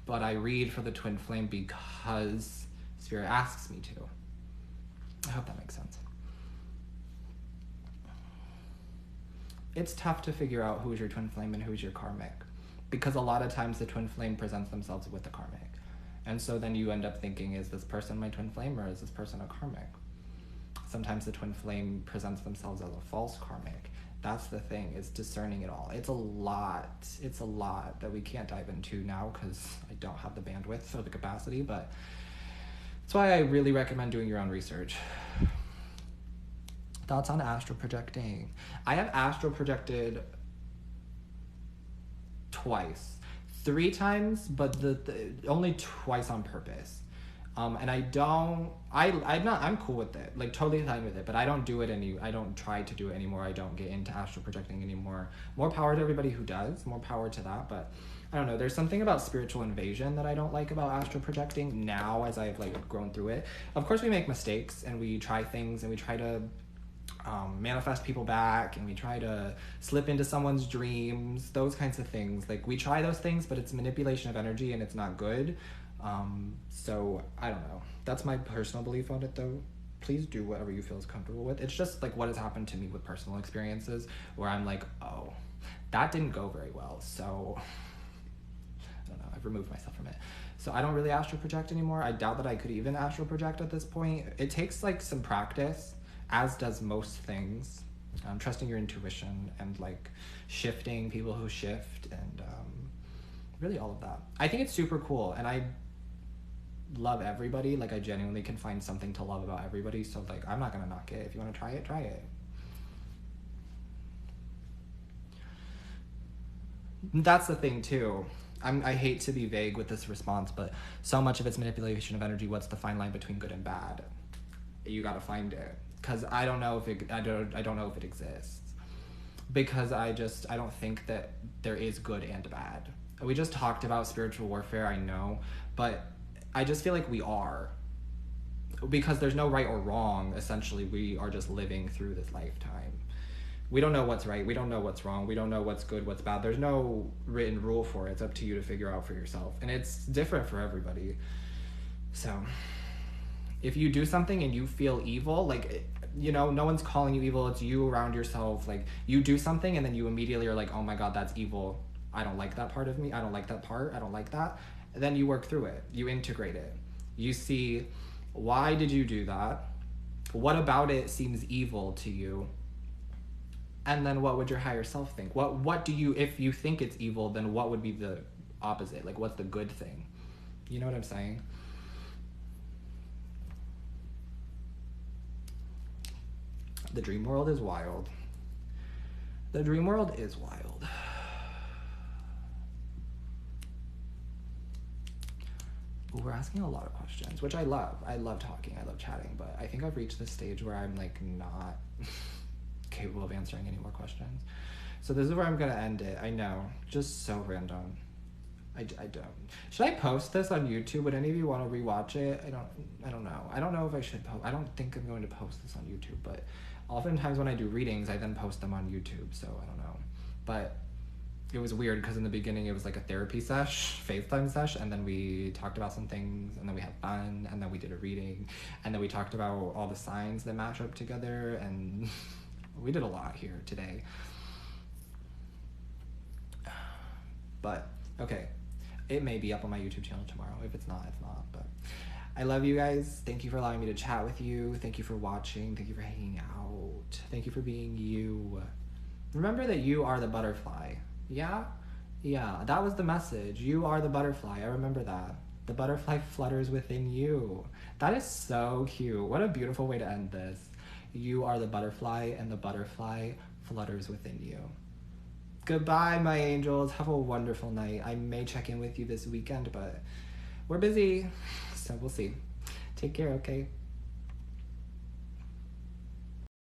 But I read for the twin flame because Spirit asks me to. I hope that makes sense. It's tough to figure out who's your twin flame and who's your karmic, because a lot of times the twin flame presents themselves with the karmic. And so then you end up thinking, is this person my twin flame or is this person a karmic? Sometimes the twin flame presents themselves as a false karmic. That's the thing, is discerning it all. It's a lot that we can't dive into now because I don't have the bandwidth or the capacity, but that's why I really recommend doing your own research. Thoughts on astral projecting? I have astral projected twice. 3 times, but the only twice on purpose. And I'm cool with it, like totally fine with it, but I don't do it I don't try to do it anymore. I don't get into astral projecting anymore. More power to everybody who does, more power to that, but I don't know, there's something about spiritual invasion that I don't like about astral projecting now as I've like grown through it. Of course we make mistakes and we try things and we try to manifest people back and we try to slip into someone's dreams, those kinds of things. Like we try those things, but it's manipulation of energy and it's not good. So I don't know. That's my personal belief on it though. Please do whatever you feel is comfortable with. It's just like what has happened to me with personal experiences where I'm like, oh, that didn't go very well. So I don't know. I've removed myself from it. So I don't really astral project anymore. I doubt that I could even astral project at this point. It takes like some practice, as does most things. Trusting your intuition and like shifting people who shift and really all of that. I think it's super cool and I love everybody. Like I genuinely can find something to love about everybody. So like I'm not gonna knock it. If you want to try it, try it. That's the thing too. I hate to be vague with this response, but so much of it's manipulation of energy. What's the fine line between good and bad? You gotta find it. Because I don't know if it exists. Because I don't think that there is good and bad. We just talked about spiritual warfare, I know, but I just feel like we are. Because there's no right or wrong, essentially, we are just living through this lifetime. We don't know what's right, we don't know what's wrong, we don't know what's good, what's bad. There's no written rule for it. It's up to you to figure out for yourself. And it's different for everybody. So if you do something and you feel evil, like, you know, no one's calling you evil, it's you around yourself. Like, you do something and then you immediately are like, oh my God, that's evil. I don't like that part of me. I don't like that part. I don't like that. And then you work through it. You integrate it. You see, why did you do that? What about it seems evil to you? And then what would your higher self think? What do you, if you think it's evil, then what would be the opposite? Like, what's the good thing? You know what I'm saying? The dream world is wild. The dream world is wild. Ooh, we're asking a lot of questions, which I love. I love talking, I love chatting, but I think I've reached this stage where I'm like not capable of answering any more questions. So this is where I'm gonna end it. I know, just so random. I don't. Should I post this on YouTube? Would any of you want to rewatch it? I don't know. I don't know if I should post. I don't think I'm going to post this on YouTube, but oftentimes when I do readings, I then post them on YouTube, so I don't know. But it was weird because in the beginning it was like a therapy sesh, FaceTime sesh, and then we talked about some things, and then we had fun, and then we did a reading, and then we talked about all the signs that match up together, and we did a lot here today. But, okay. It may be up on my YouTube channel tomorrow. If it's not, it's not. But I love you guys. Thank you for allowing me to chat with you. Thank you for watching. Thank you for hanging out. Thank you for being you. Remember that you are the butterfly. Yeah? Yeah, that was the message. You are the butterfly. I remember that. The butterfly flutters within you. That is so cute. What a beautiful way to end this. You are the butterfly, and the butterfly flutters within you. Goodbye, my angels. Have a wonderful night. I may check in with you this weekend, but we're busy, so we'll see. Take care, okay?